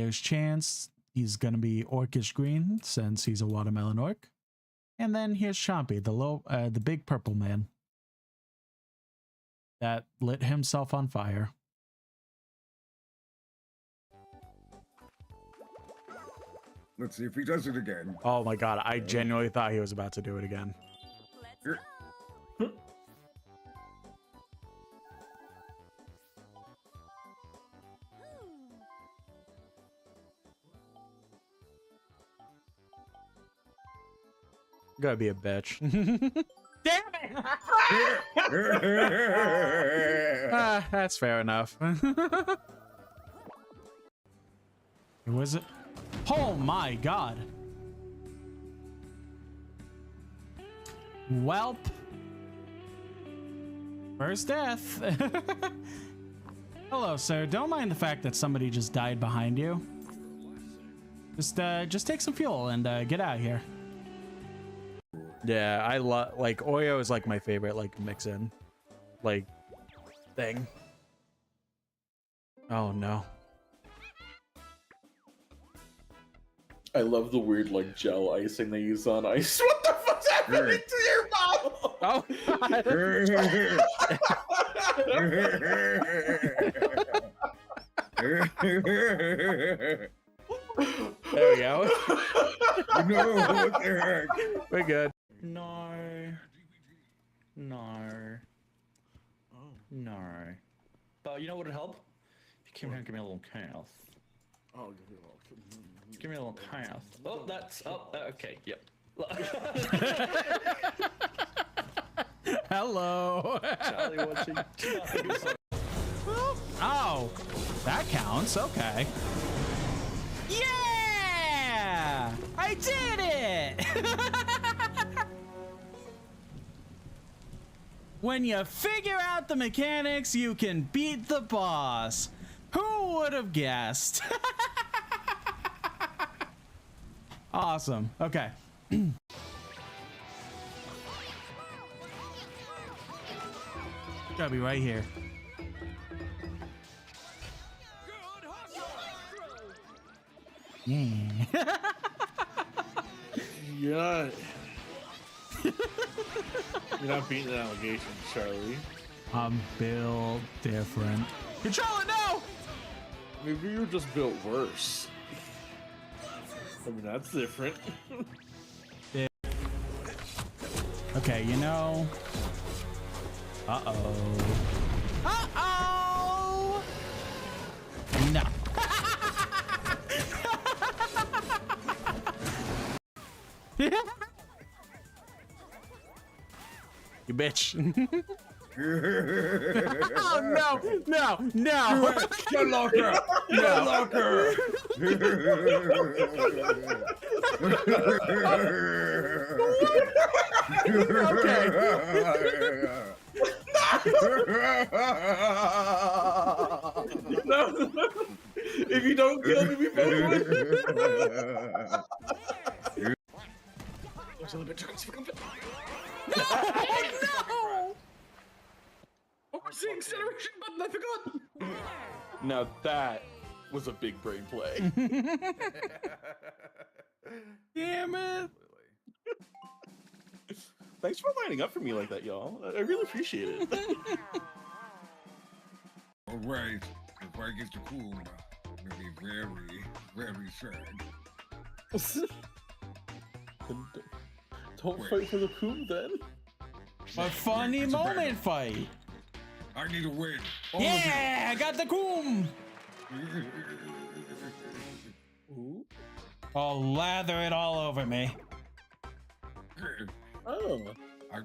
There's chance he's gonna be orcish green since he's a watermelon orc. And then here's Chompy, the big purple man that lit himself on fire. Let's see if he does it again. Oh my god, I genuinely thought he was about to do it again. Gotta be a bitch. Damn it! That's fair enough. Who was it? Oh my god. Welp. First death. Hello, sir. Don't mind the fact that somebody just died behind you. Just take some fuel and get out of here. Yeah, I love, like, Oreo is like my favorite, like, mix-in, like, thing. Oh no. I love the weird, like, gel icing they use on ice. What the fuck's happening to your mouth? Oh god. There we go. No, what the heck? We're good. No. No. No. But you know what would help? If you came here and give me a little chaos. Oh, give me a little. Give me a little chaos. Oh, that's. Oh, okay, yep. Hello. Charlie watching. Oh, that counts. Okay. Yeah! I did it! When you figure out the mechanics, you can beat the boss. Who would have guessed? Awesome. Okay. Gotta be right here. Yeah. Yeah. You're not beating the allegations, Charlie. I'm built different. Controller, no! Maybe you're just built worse. I mean, that's different. Okay, you know. Uh-oh. Uh-oh! No. You bitch. Oh no, no, no. Good locker! Good locker! No. If you don't kill me, we both win. No! Oh, we're seeing acceleration button, I forgot! Now that was a big brain play. Damn it. Thanks for lining up for me like that, y'all. I really appreciate it. Alright, if I get to cool, I'll be very, very sad. Don't fight for the coup then. A funny It's a moment battle. fight. I need a win. All Yeah, I got the coom. of you. Ooh. I'll lather it all over me. Oh. I'm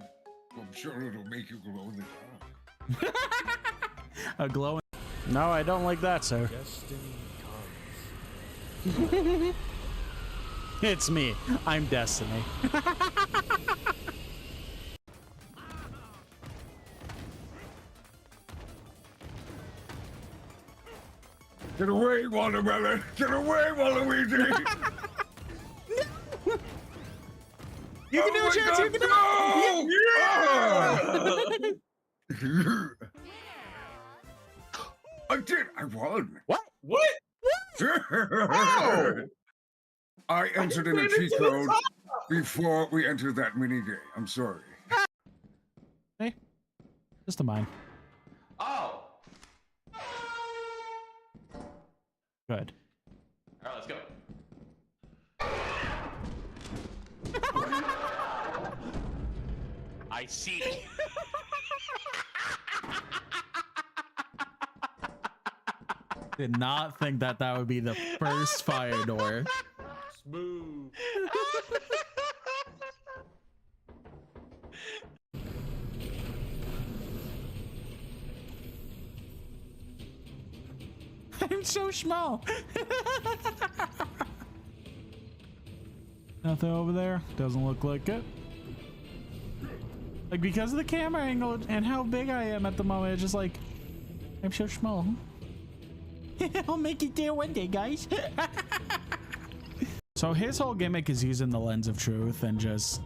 sure it'll make you glow in the dark. A glowing. No, I don't like that, sir. It's me. I'm Destiny. Get away, Watermelon! Get away, Waluigi! You can do it, Chance. You can do it. Yeah! I did! I won! What? What? What? I entered in a cheat code before we entered that mini game. I'm sorry. Hey, just a mine. Oh! Good. All right, let's go. I see. Did not think that that would be the first fire door. Smooth. I'm so small. Nothing over there. Doesn't look like it. Like, because of the camera angle and how big I am at the moment, it's just like, I'm so small. I'll make it there one day, guys. So his whole gimmick is using the lens of truth and just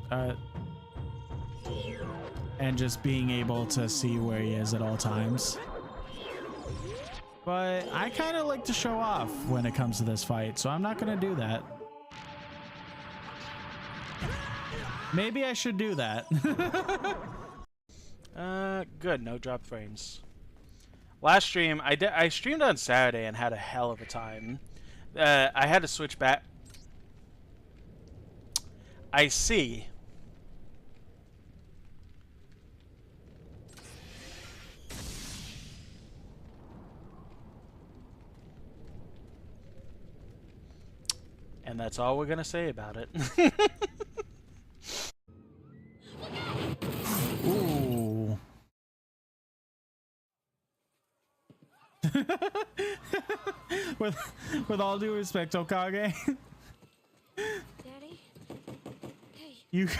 being able to see where he is at all times. But I kind of like to show off when it comes to this fight, so I'm not gonna do that. Maybe I should do that. Good, no drop frames. Last stream, I streamed on Saturday and had a hell of a time. I had to switch back. I see. And that's all we're gonna say about it. Ooh. with all due respect, Okage. Daddy? Hey.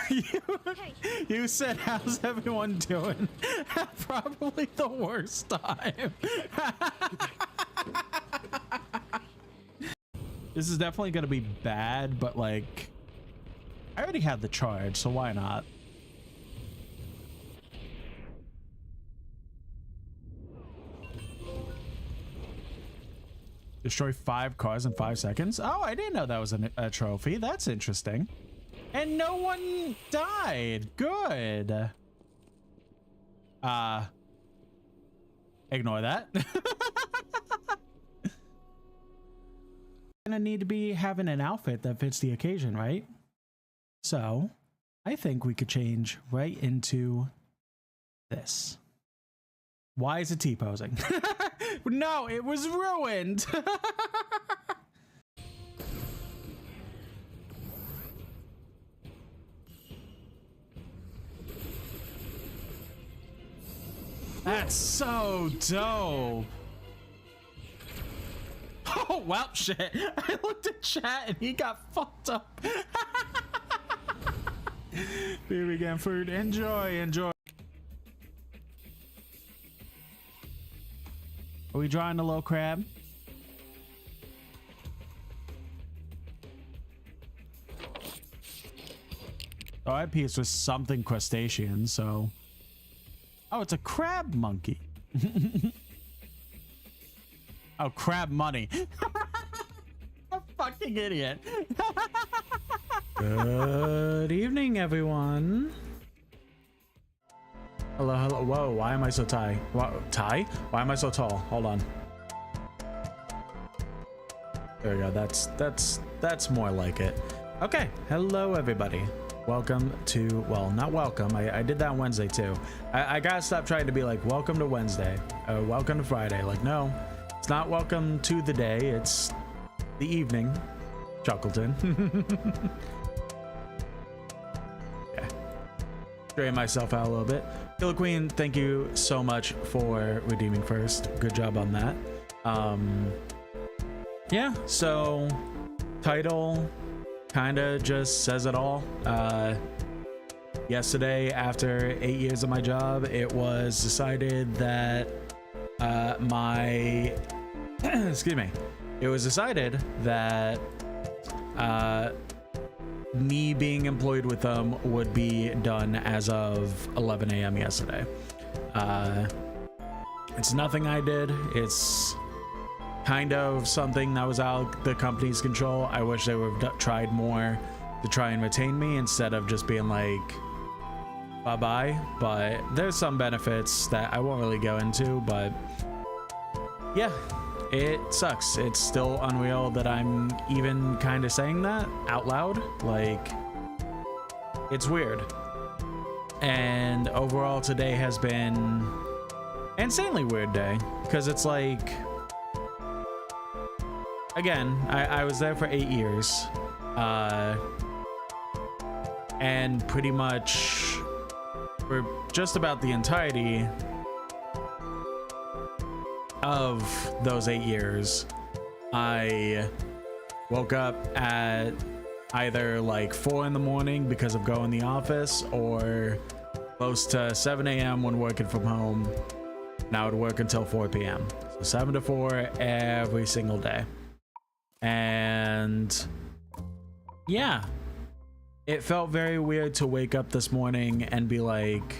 You said, how's everyone doing? Probably the worst time. This is definitely gonna be bad, but like, I already had the charge, so why not? Destroy 5 cars in 5 seconds. Oh, I didn't know that was a trophy. That's interesting. And no one died. Good. Ignore that. Gonna need to be having an outfit that fits the occasion, right? So I think we could change right into this. Why is it T-posing? No, it was ruined. That's so dope. Oh, well, shit. I looked at chat and he got fucked up. Baby again, food. Enjoy, enjoy. Are we drawing the low crab? Oh, I piece was something crustacean, so. Oh, it's a crab monkey. Oh, crab money. A fucking idiot. Good evening, everyone. Hello, hello. Whoa, why am I so Why am I so tall? Hold on. There we go. That's more like it. Okay. Hello, everybody. Welcome to, well, not welcome. I did that on Wednesday too. I gotta stop trying to be like, welcome to Wednesday. Welcome to Friday. Like, no, it's not welcome to the day. It's the evening. Chuckleton. Okay. Straighten myself out a little bit. Killer Queen, thank you so much for redeeming first. Good job on that. Yeah, so title kind of just says it all. Yesterday, after 8 years of my job, it was decided that excuse me, it was decided that me being employed with them would be done as of 11 a.m. yesterday. It's nothing I did. It's kind of something that was out of the company's control. I wish they would have tried more to try and retain me instead of just being like, bye-bye. But there's some benefits that I won't really go into, but yeah, it sucks. It's still unreal that I'm even kind of saying that out loud. Like, it's weird. And overall today has been an insanely weird day, because it's like, again, I was there for 8 years, and pretty much for just about the entirety of those 8 years, I woke up at either like 4 in the morning because of going to the office, or close to 7 a.m. when working from home. And I would work until 4 p.m. So 7 to 4 every single day. And yeah, it felt very weird to wake up this morning and be like,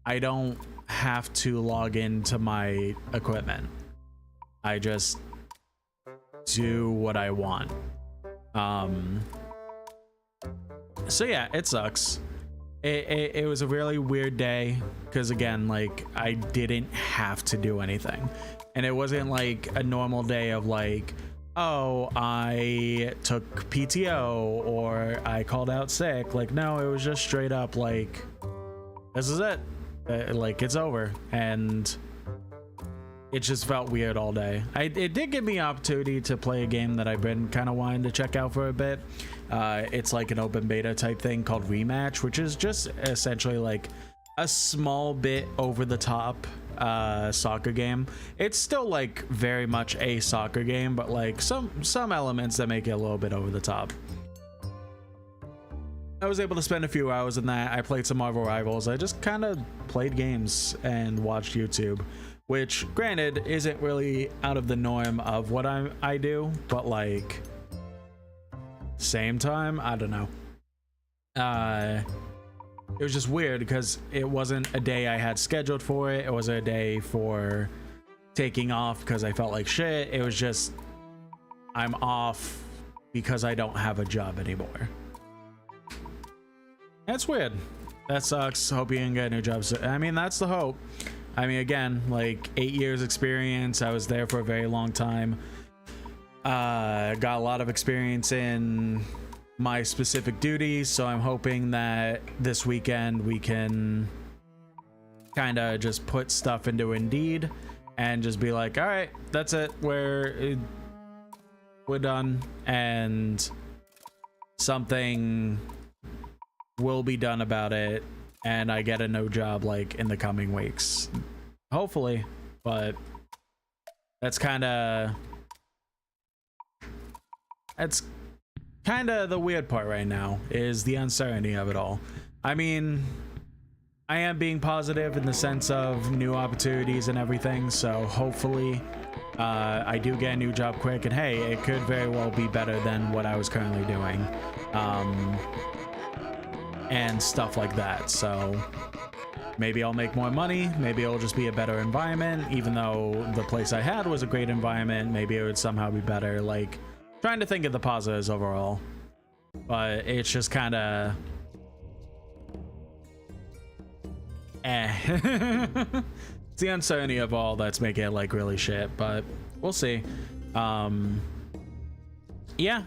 I don't have to log into my equipment. I just do what I want. So yeah, it sucks. It was a really weird day because, again, like, I didn't have to do anything, and it wasn't like a normal day of like, oh, I took PTO or I called out sick. Like, no, it was just straight up like, this is it. Like, it's over. And it just felt weird all day. It did give me an opportunity to play a game that I've been kind of wanting to check out for a bit. It's like an open beta type thing called Rematch, which is just essentially like a small bit over the top soccer game. It's still like very much a soccer game, but like some elements that make it a little bit over the top. I was able to spend a few hours in that. I played some Marvel Rivals. I just kind of played games and watched YouTube, which granted isn't really out of the norm of what I do, but like same time, I don't know. It was just weird because it wasn't a day I had scheduled for it. It wasn't a day for taking off because I felt like shit. It was just, I'm off because I don't have a job anymore. That's weird. That sucks. Hope you can get a new job. I mean, that's the hope. I mean, again, like 8 years experience. I was there for a very long time. Got a lot of experience in my specific duties, so I'm hoping that this weekend we can kind of just put stuff into Indeed and just be like, all right, that's it, we're done, and something will be done about it, and I get a no job like in the coming weeks, hopefully. But that's kind of the weird part right now, is the uncertainty of it all. I mean, I am being positive in the sense of new opportunities and everything, so hopefully I do get a new job quick, and hey, it could very well be better than what I was currently doing, and stuff like that. So maybe I'll make more money, maybe it'll just be a better environment. Even though the place I had was a great environment, maybe it would somehow be better. Like, trying to think of the positives overall, but it's just kind of it's the uncertainty of all that's making it like really shit, but we'll see. Yeah,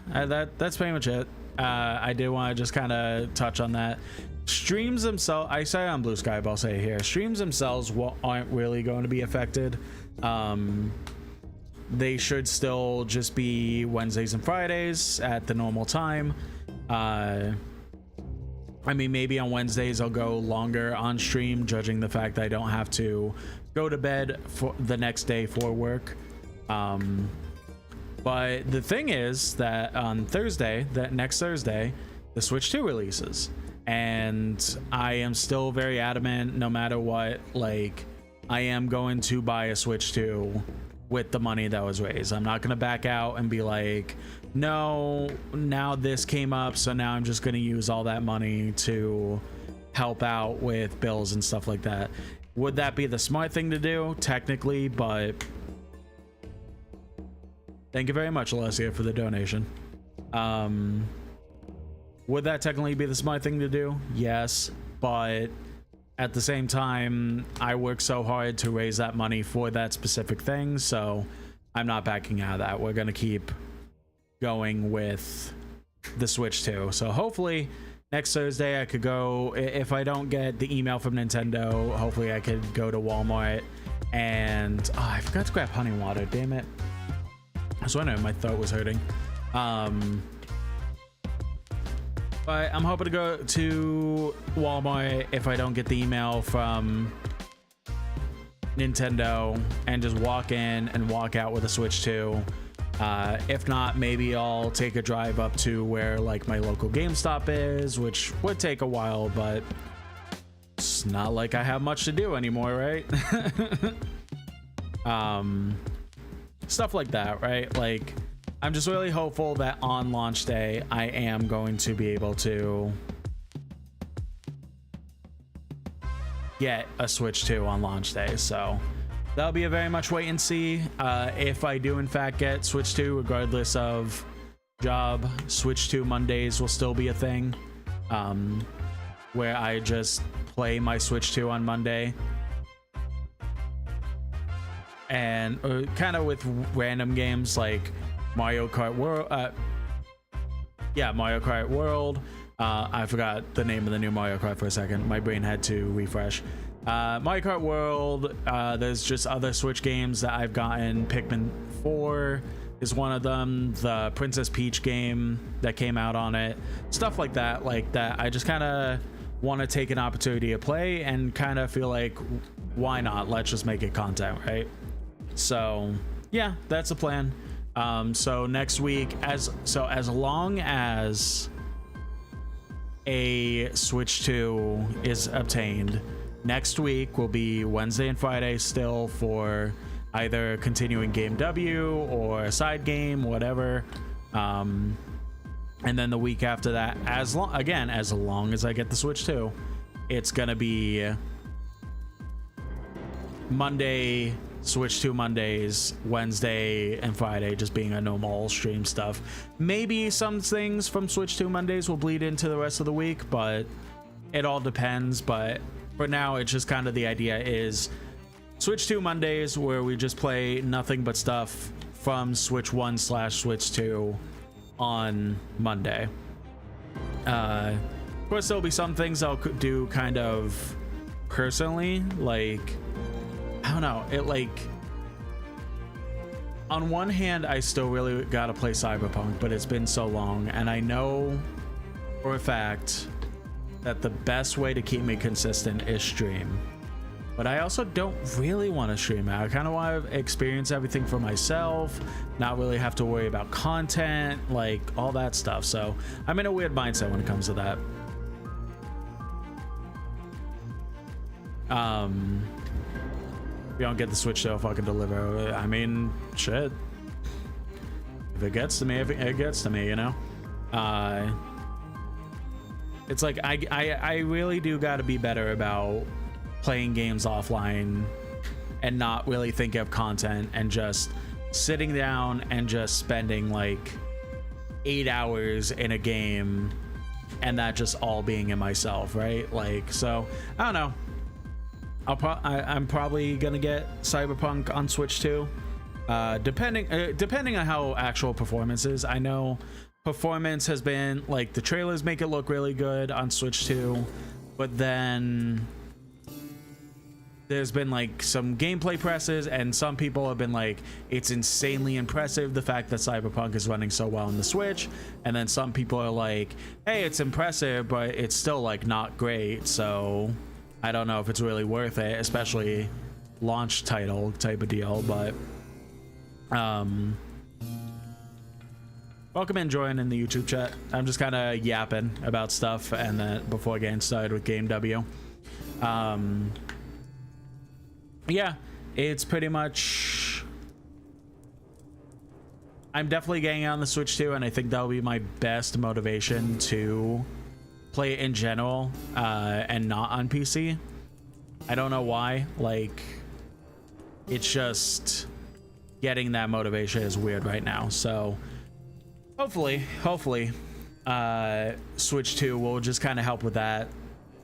that's pretty much it. I did want to just kind of touch on that. Streams themselves, I say on Blue Sky, but I'll say it here, streams themselves aren't really going to be affected. They should still just be Wednesdays and Fridays at the normal time. I mean, maybe on Wednesdays I'll go longer on stream, judging the fact that I don't have to go to bed for the next day for work. But the thing is that on Thursday, that next Thursday, the Switch 2 releases, and I am still very adamant, no matter what, like, I am going to buy a Switch 2 with the money that was raised. I'm not gonna back out and be like, no, now this came up, so now I'm just gonna use all that money to help out with bills and stuff like that. Would that be the smart thing to do? Technically, but Thank you very much, Alessia, for the donation. Would that technically be the smart thing to do? Yes, but at the same time, I work so hard to raise that money for that specific thing, so I'm not backing out of that. We're gonna keep going with the Switch 2. So hopefully next Thursday I could go, if I don't get the email from Nintendo, hopefully I could go to Walmart and I forgot to grab honey water, damn it. I was wondering if my throat was hurting. But I'm hoping to go to Walmart if I don't get the email from Nintendo and just walk in and walk out with a Switch 2. If not, maybe I'll take a drive up to where like my local GameStop is, which would take a while, but it's not like I have much to do anymore, right? Stuff like that, right? Like, I'm just really hopeful that on launch day, I am going to be able to get a Switch 2 on launch day. So that'll be a very much wait and see. If I do in fact get Switch 2, regardless of job, Switch 2 Mondays will still be a thing, where I just play my Switch 2 on Monday. And kind of with random games like Mario Kart World. Mario Kart World. I forgot the name of the new Mario Kart for a second. My brain had to refresh. Mario Kart World. There's just other Switch games that I've gotten. Pikmin 4 is one of them. The Princess Peach game that came out on it. Stuff like that. I just kind of want to take an opportunity to play and kind of feel like, why not? Let's just make it content, right? So yeah, that's the plan. So next week, as long as a Switch 2 is obtained, next week will be Wednesday and Friday still for either continuing game W or a side game, whatever. And then the week after that, as long as I get the Switch 2, it's gonna be Monday, Switch 2 Mondays, Wednesday and Friday just being a normal stream stuff. Maybe some things from Switch 2 Mondays will bleed into the rest of the week, but it all depends. But for now, it's just kind of the idea is Switch 2 Mondays where we just play nothing but stuff from Switch 1/Switch 2 on Monday. Of course, there'll be some things I'll do kind of personally, like, I don't know, it like, on one hand I still really gotta play Cyberpunk, but it's been so long, and I know for a fact that the best way to keep me consistent is stream. But I also don't really want to stream it. I kind of want to experience everything for myself, not really have to worry about content, like all that stuff. So I'm in a weird mindset when it comes to that. If you don't get the Switch, though, fucking deliver. I mean, shit. If it gets to me, it gets to me, you know? It's like, I really do gotta be better about playing games offline and not really think of content and just sitting down and just spending like 8 hours in a game and that just all being in myself, right? Like, so I don't know. I'm probably gonna get Cyberpunk on Switch 2, depending on how actual performance is. I know performance has been like, the trailers make it look really good on Switch 2, but then there's been like some gameplay presses and some people have been like, it's insanely impressive the fact that Cyberpunk is running so well on the Switch, and then some people are like, hey, it's impressive but it's still like not great. So I don't know if it's really worth it, especially launch title type of deal. But welcome and join in the YouTube chat. I'm just kind of yapping about stuff and then before getting started with Game W. Yeah, it's pretty much, I'm definitely getting on the Switch 2, and I think that'll be my best motivation to play it in general, and not on PC. I don't know why, like, it's just, getting that motivation is weird right now. So hopefully Switch 2 will just kind of help with that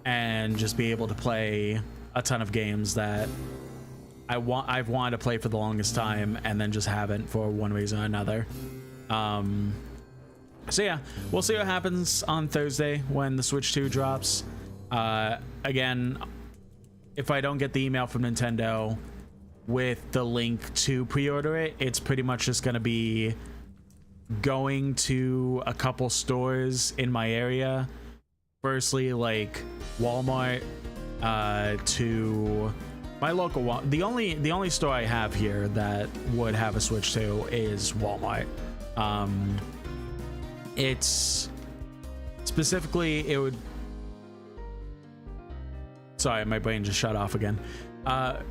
and just be able to play a ton of games that I've wanted to play for the longest time and then just haven't for one reason or another. So yeah, we'll see what happens on Thursday when the Switch 2 drops. Again, if I don't get the email from Nintendo with the link to pre-order it, it's pretty much just gonna be going to a couple stores in my area. Firstly, like Walmart, to my local the only store I have here that would have a Switch 2 is Walmart. It's specifically, it would, sorry, my brain just shut off again.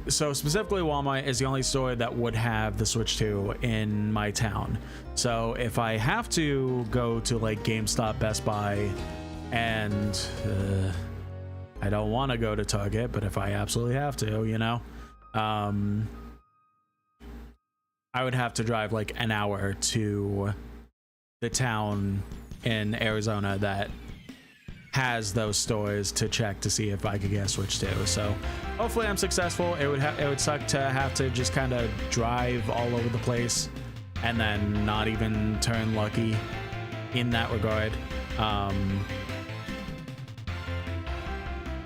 So specifically Walmart is the only store that would have the Switch 2 in my town. So if I have to go to like GameStop, Best Buy, and I don't want to go to Target, but if I absolutely have to, you know, I would have to drive like an hour to the town in Arizona that has those stores to check to see if I could get a Switch 2. So hopefully I'm successful. It would suck to have to just kind of drive all over the place and then not even turn lucky in that regard.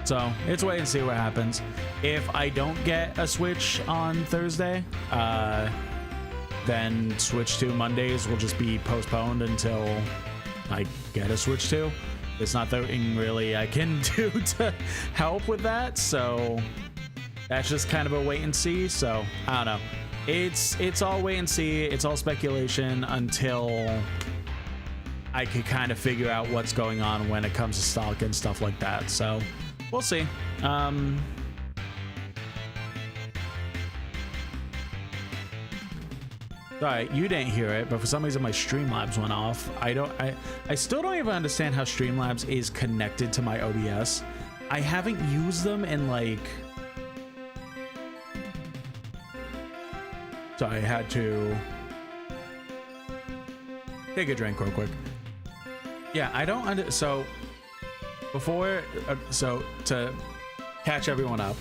So it's wait and see what happens. If I don't get a Switch on Thursday, then Switch 2 Mondays will just be postponed until I get a Switch 2. There's nothing really I can do to help with that, so that's just kind of a wait and see. So I don't know. It's all wait and see. It's all speculation until I could kind of figure out what's going on when it comes to stock and stuff like that. So we'll see. Sorry, you didn't hear it, but for some reason my Streamlabs went off. I still don't even understand how Streamlabs is connected to my OBS. I haven't used them in like... Sorry, I had to take a drink real quick. Yeah, I don't so before so to catch everyone up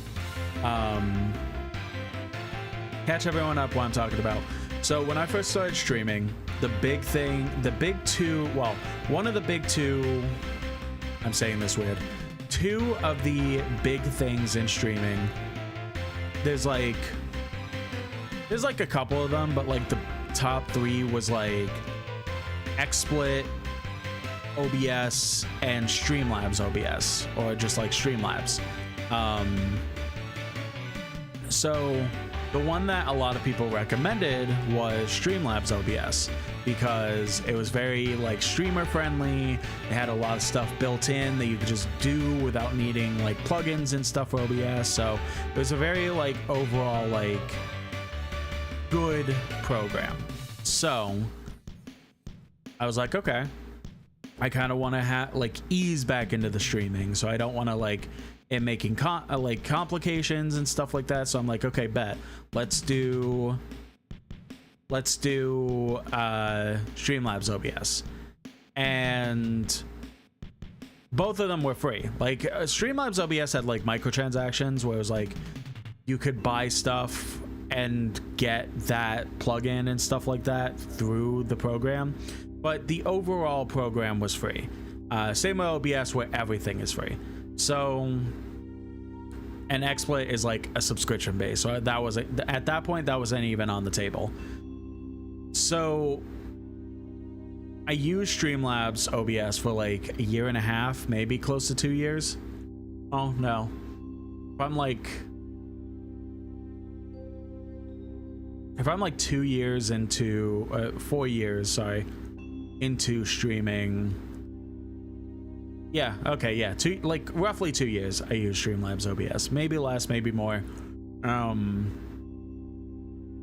what I'm talking about. So when I first started streaming, one of the big two, I'm saying this weird, two of the big things in streaming, there's like a couple of them, but like the top three was like XSplit, OBS, and Streamlabs OBS, or just like Streamlabs. So the one that a lot of people recommended was Streamlabs OBS because it was very like streamer friendly. It had a lot of stuff built in that you could just do without needing like plugins and stuff for OBS. So it was a very like overall like good program. So I was like, okay, I kind of want to like ease back into the streaming, so I don't want to like it making like complications and stuff like that. So I'm like, okay, bet, let's do Streamlabs OBS, and both of them were free. Like Streamlabs OBS had like microtransactions where it was like you could buy stuff and get that plugin and stuff like that through the program, but the overall program was free. Same with OBS where everything is free. So, and XSplit is like a subscription base, so that was at that point that wasn't even on the table. So I used Streamlabs OBS for like a year and a half, maybe close to 2 years. Oh no, if I'm like 2 years into 4 years, sorry, into streaming. Yeah, okay, yeah, like roughly 2 years I use Streamlabs OBS, maybe less, maybe more.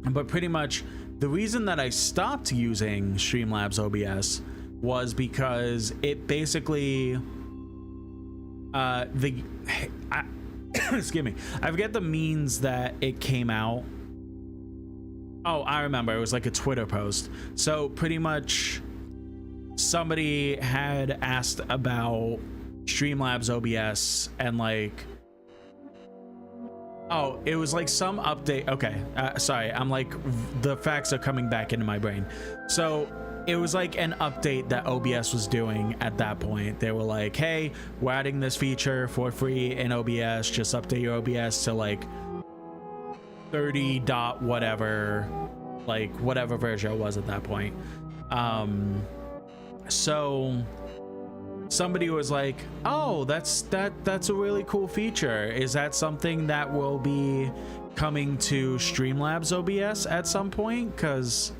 But pretty much the reason that I stopped using Streamlabs OBS was because it basically excuse me, I forget the means that it came out. Oh, I remember. It was like a Twitter post. So pretty much somebody had asked about Streamlabs OBS and like, oh, it was like some update. Okay, sorry, I'm like, the facts are coming back into my brain. So it was like an update that OBS was doing at that point. They were like, hey, we're adding this feature for free in OBS. Just update your OBS to like 30 dot whatever, like whatever version it was at that point. So somebody was like, oh, that's a really cool feature. Is that something that will be coming to Streamlabs OBS at some point? Because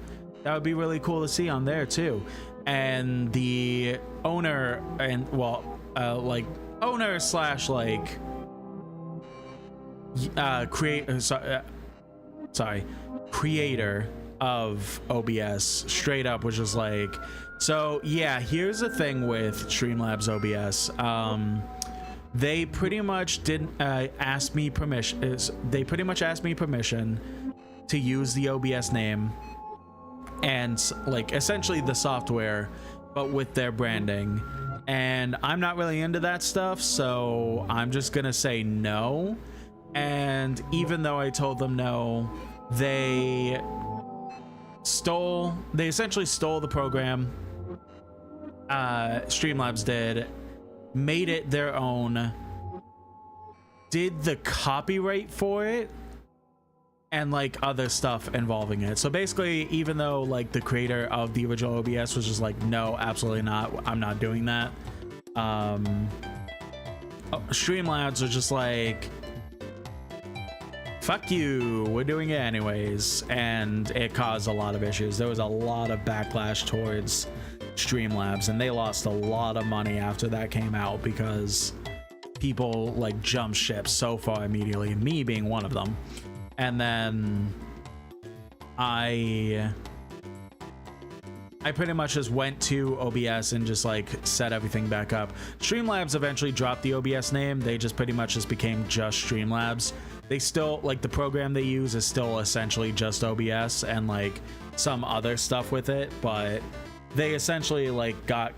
that would be really cool to see on there too. And the owner and well, like owner slash like creator of OBS straight up was just like, so yeah, here's the thing with Streamlabs OBS. They pretty much didn't ask me permission. They pretty much asked me permission to use the OBS name and like essentially the software, but with their branding. And I'm not really into that stuff, so I'm just gonna say no. And even though I told them no, they essentially stole the program. Streamlabs did, made it their own, did the copyright for it, and like other stuff involving it. So basically, even though like the creator of the original OBS was just like, no, absolutely not, I'm not doing that, Streamlabs was just like, fuck you, we're doing it anyways. And it caused a lot of issues. There was a lot of backlash towards Streamlabs, and they lost a lot of money after that came out because people like jumped ship so far immediately, me being one of them. And then I pretty much just went to OBS and just like set everything back up. Streamlabs eventually dropped the OBS name. They just pretty much just became just Streamlabs. They still, like, the program they use is still essentially just OBS and like some other stuff with it, but they essentially like got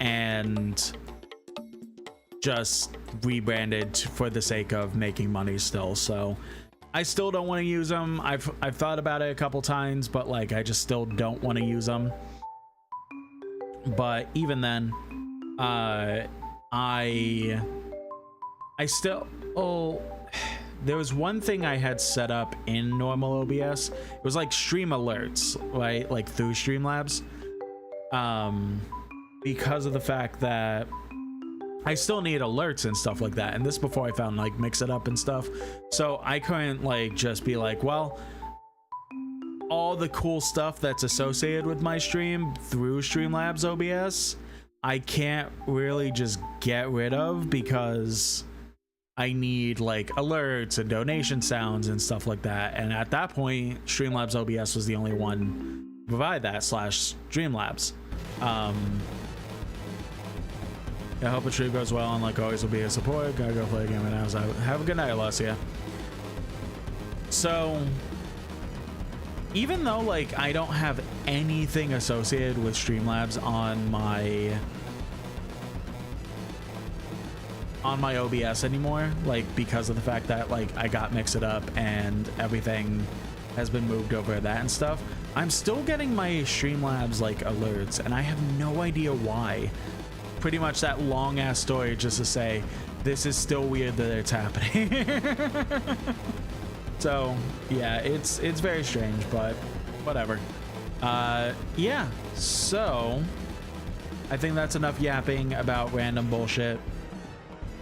and just rebranded for the sake of making money still. So I still don't want to use them. I've thought about it a couple times, but like I just still don't want to use them. But even then, I still, there was one thing I had set up in normal OBS. It was like stream alerts, right? Like through Streamlabs. Because of the fact that I still need alerts and stuff like that. And this before I found like Mix It Up and stuff. So I couldn't like just be like, well, all the cool stuff that's associated with my stream through Streamlabs OBS, I can't really just get rid of because I need like alerts and donation sounds and stuff like that. And at that point, Streamlabs OBS was the only one to provide that / Streamlabs. I hope the trip goes well, and like always will be a support. Gotta go play a game and I was out. Have a good night, Alessia. So even though like I don't have anything associated with Streamlabs on my OBS anymore, like because of the fact that like I got Mix It Up and everything has been moved over to that and stuff, I'm still getting my Streamlabs like alerts, and I have no idea why. Pretty much that long ass story just to say this is still weird that it's happening. So yeah, it's very strange, but whatever. Yeah, so I think that's enough yapping about random bullshit.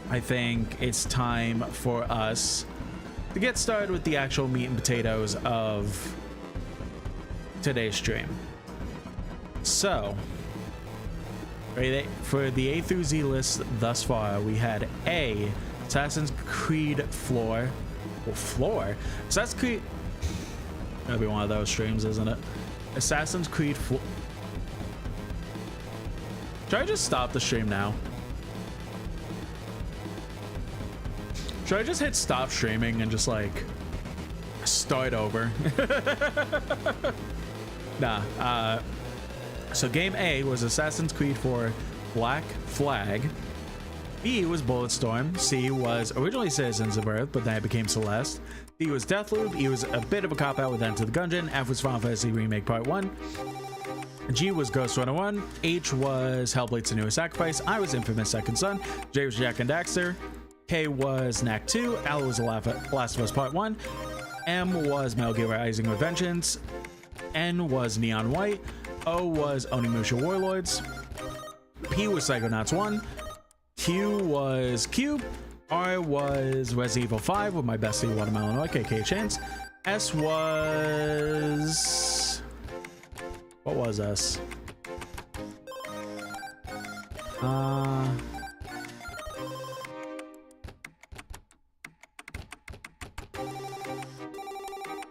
I think it's time for us to get started with the actual meat and potatoes of today's stream. So for the A through Z list thus far, we had A, Assassin's Creed Floor. Well, Floor? Assassin's Creed... That'll be one of those streams, isn't it? Assassin's Creed Floor... Should I just stop the stream now? Should I just hit stop streaming and just like start over. Nah. So game A was Assassin's Creed 4 Black Flag. B was Bulletstorm. C was originally Citizens of Earth, but then it became Celeste. D was Deathloop. E was a bit of a cop-out with Enter the Gungeon. F was Final Fantasy Remake Part 1. G was Ghost Runner 1. H was Hellblade Senua's Sacrifice. I was Infamous Second Son. J was Jack and Daxter. K was Knack 2. L was The Last of Us Part 1. M was Metal Gear Rising Revengeance. N was Neon White. O was Onimusha Warlords. P was Psychonauts 1. Q was Cube. R was Resident Evil 5 with my bestie Watermelon Oik, aka Chance. S was... What was S?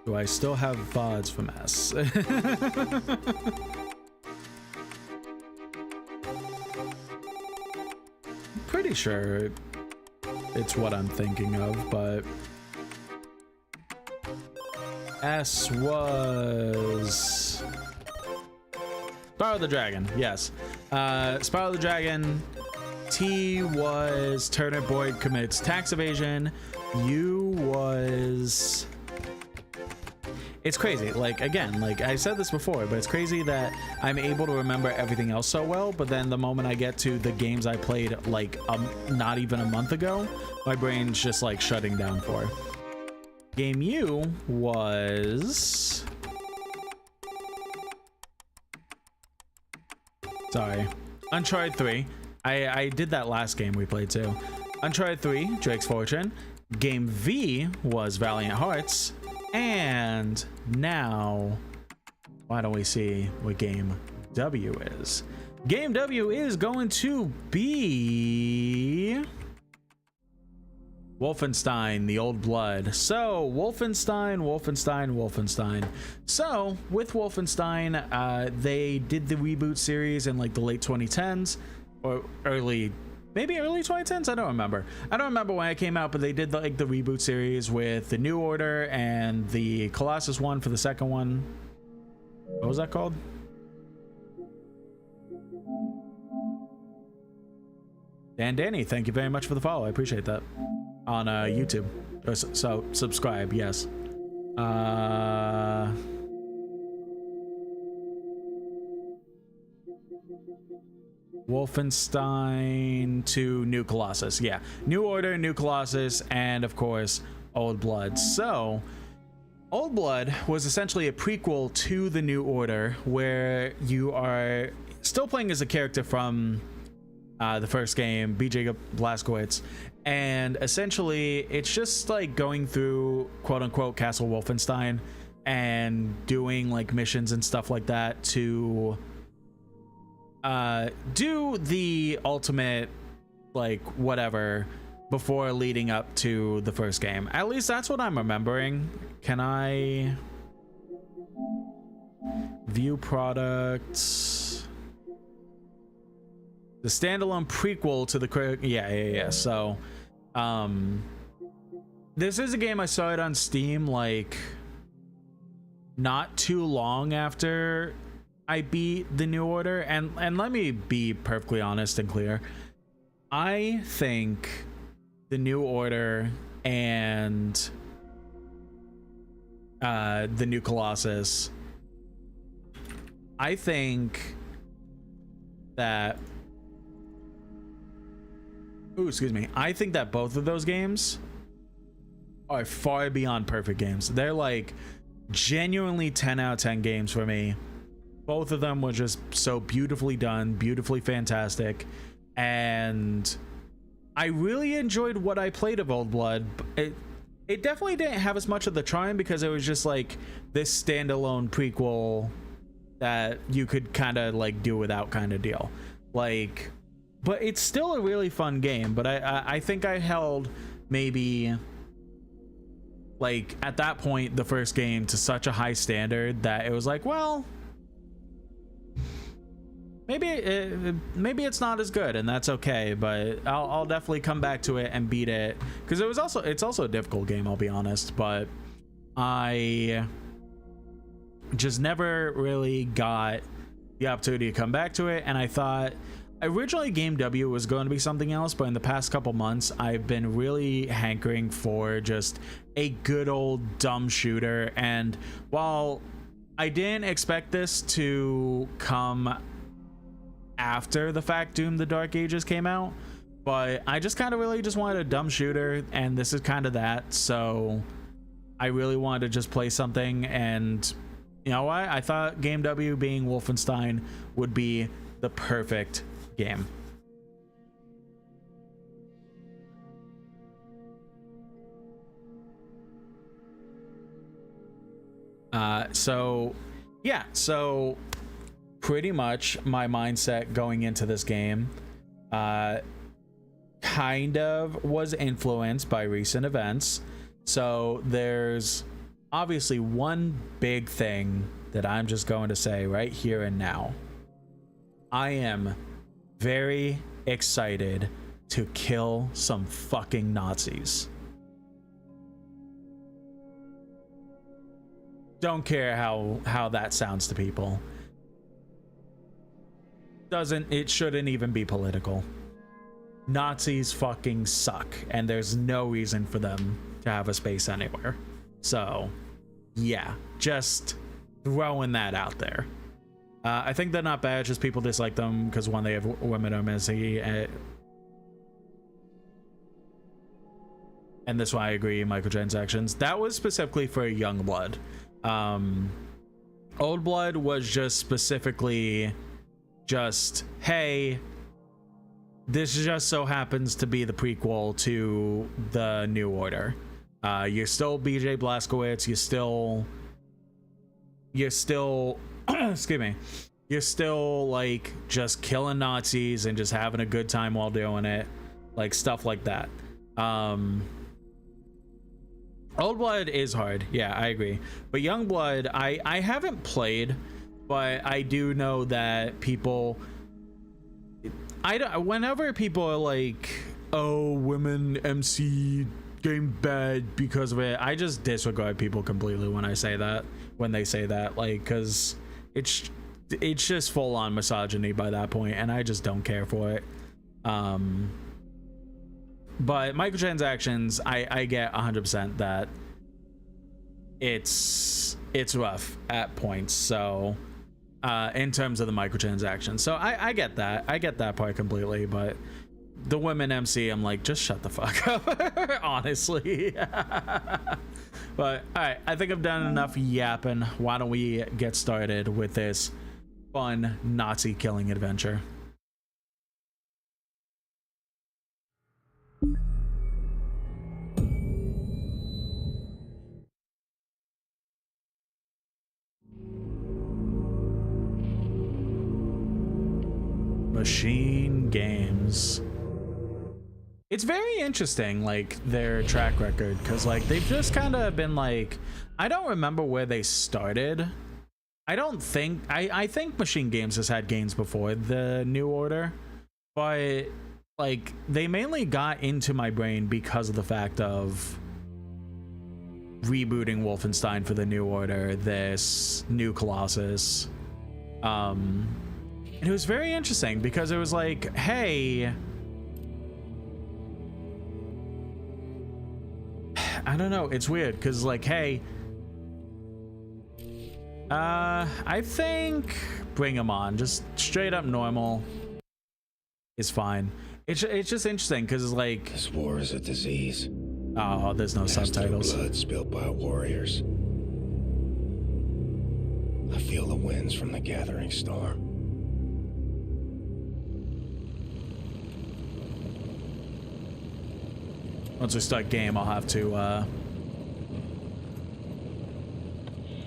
Do I still have VODs from S? Pretty sure it's what I'm thinking of, but S was Spyro the Dragon, yes. Spyro the Dragon. T was Turnip Boyd Commits Tax Evasion. U was... It's crazy, like, again, like I said this before, but it's crazy that I'm able to remember everything else so well, but then the moment I get to the games I played like not even a month ago, my brain's just like shutting down for. Game U was... Sorry. Uncharted 3. I did that last game we played too. Uncharted 3, Drake's Fortune. Game V was Valiant Hearts. And now, why don't we see what game W is? Game W is going to be Wolfenstein: The Old Blood. So Wolfenstein. So with Wolfenstein, they did the reboot series in like the late 2010s or maybe early 2010s. I don't remember when it came out, but they did the reboot series with the New Order and the Colossus one for the second one. What was that called? Dan Danny, thank you very much for the follow. I appreciate that. On YouTube. So subscribe, yes. Wolfenstein to New Colossus. Yeah, New Order, New Colossus, and of course Old Blood. So Old Blood was essentially a prequel to the New Order, where you are still playing as a character from the first game, BJ Blazkowicz, and essentially it's just like going through quote-unquote Castle Wolfenstein and doing like missions and stuff like that to do the ultimate like whatever before leading up to the first game. At least that's what I'm remembering. Can I view products? The standalone prequel to the yeah. So this is a game I saw it on Steam like not too long after I beat the New Order, and let me be perfectly honest and clear. I think the New Order and the New Colossus, I think that I think that both of those games are far beyond perfect games. They're like genuinely 10 out of 10 games for me. Both of them were just so beautifully done, beautifully fantastic, and I really enjoyed what I played of Old Blood. It definitely didn't have as much of the charm because it was just like this standalone prequel that you could kind of like do without kind of deal. Like, but it's still a really fun game. But I think I held maybe like at that point the first game to such a high standard that it was like, well, maybe it's not as good, and that's okay, but I'll definitely come back to it and beat it, because it's also a difficult game, I'll be honest. But I just never really got the opportunity to come back to it, and I thought originally Game W was going to be something else, but in the past couple months I've been really hankering for just a good old dumb shooter. And while I didn't expect this to come after the fact Doom the Dark Ages came out, but I just kind of really just wanted a dumb shooter, and this is kind of that. So I really wanted to just play something, and you know what, I thought Game W being Wolfenstein would be the perfect game. So yeah, so pretty much my mindset going into this game kind of was influenced by recent events. So there's obviously one big thing that I'm just going to say right here and now. I am very excited to kill some fucking Nazis. Don't care how that sounds to people. It shouldn't even be political. Nazis fucking suck, and there's no reason for them to have a space anywhere. So yeah, just throwing that out there. I think they're not bad, just people dislike them because one, they have women are messy, and this is why I agree, microtransactions. That was specifically for Youngblood. Old Blood was just specifically just, hey, this just so happens to be the prequel to the New Order. You're still BJ Blazkowicz, you're still excuse me, you're still like just killing Nazis and just having a good time while doing it, like stuff like that. Old Blood is hard, yeah, I agree, but Youngblood I haven't played, but I do know that people, whenever people are like, oh, women MC game bad because of it, I just disregard people completely when they say that, like, because it's just full on misogyny by that point, and I just don't care for it. But microtransactions, I get 100% that it's rough at points. So in terms of the microtransactions, so I get that part completely. But the women MC, I'm like, just shut the fuck up, honestly. But all right, I think I've done enough yapping. Why don't we get started with this fun Nazi killing adventure? Machine Games. It's very interesting, like, their track record, because like they've just kind of been like, I don't remember where they started. I think Machine Games has had games before the New Order, but like they mainly got into my brain because of the fact of rebooting Wolfenstein for the New Order, this New Colossus. And it was very interesting because it was like, hey, I don't know, it's weird because like, hey, I think bring them on, just straight up normal is fine. It's just interesting because it's like, this war is a disease. Oh, there's no subtitles. Blood spilled by warriors. I feel the winds from the gathering storm. Once we start game, I'll have to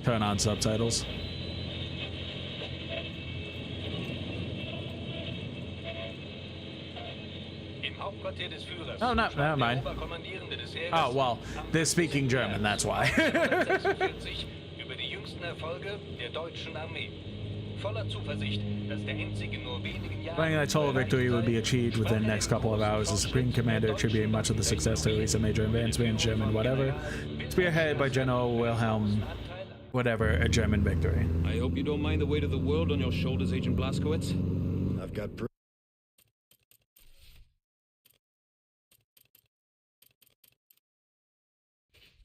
turn on subtitles. Oh, no, never mind. Oh, well, they're speaking German, that's why. voller Zuversicht, dass der einzige nur wenigen Jahren Claiming that total victory would be achieved within the next couple of hours, the Supreme Commander attributing much of the success to a recent major advancement in German whatever, spearheaded by General Wilhelm whatever, a German victory. I hope you don't mind the weight of the world on your shoulders, Agent Blazkowicz. I've got proof.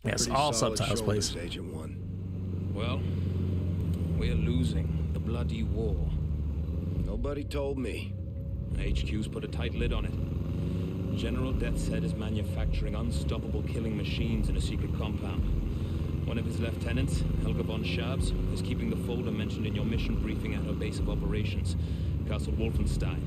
Yes, Pretty all solid subtitles, please. shoulders, Agent 1. Well, we're losing the bloody war. Nobody told me. HQ's put a tight lid on it. General Deathshead is manufacturing unstoppable killing machines in a secret compound. One of his lieutenants, Helga von Schabs, is keeping the folder mentioned in your mission briefing at her base of operations, Castle Wolfenstein.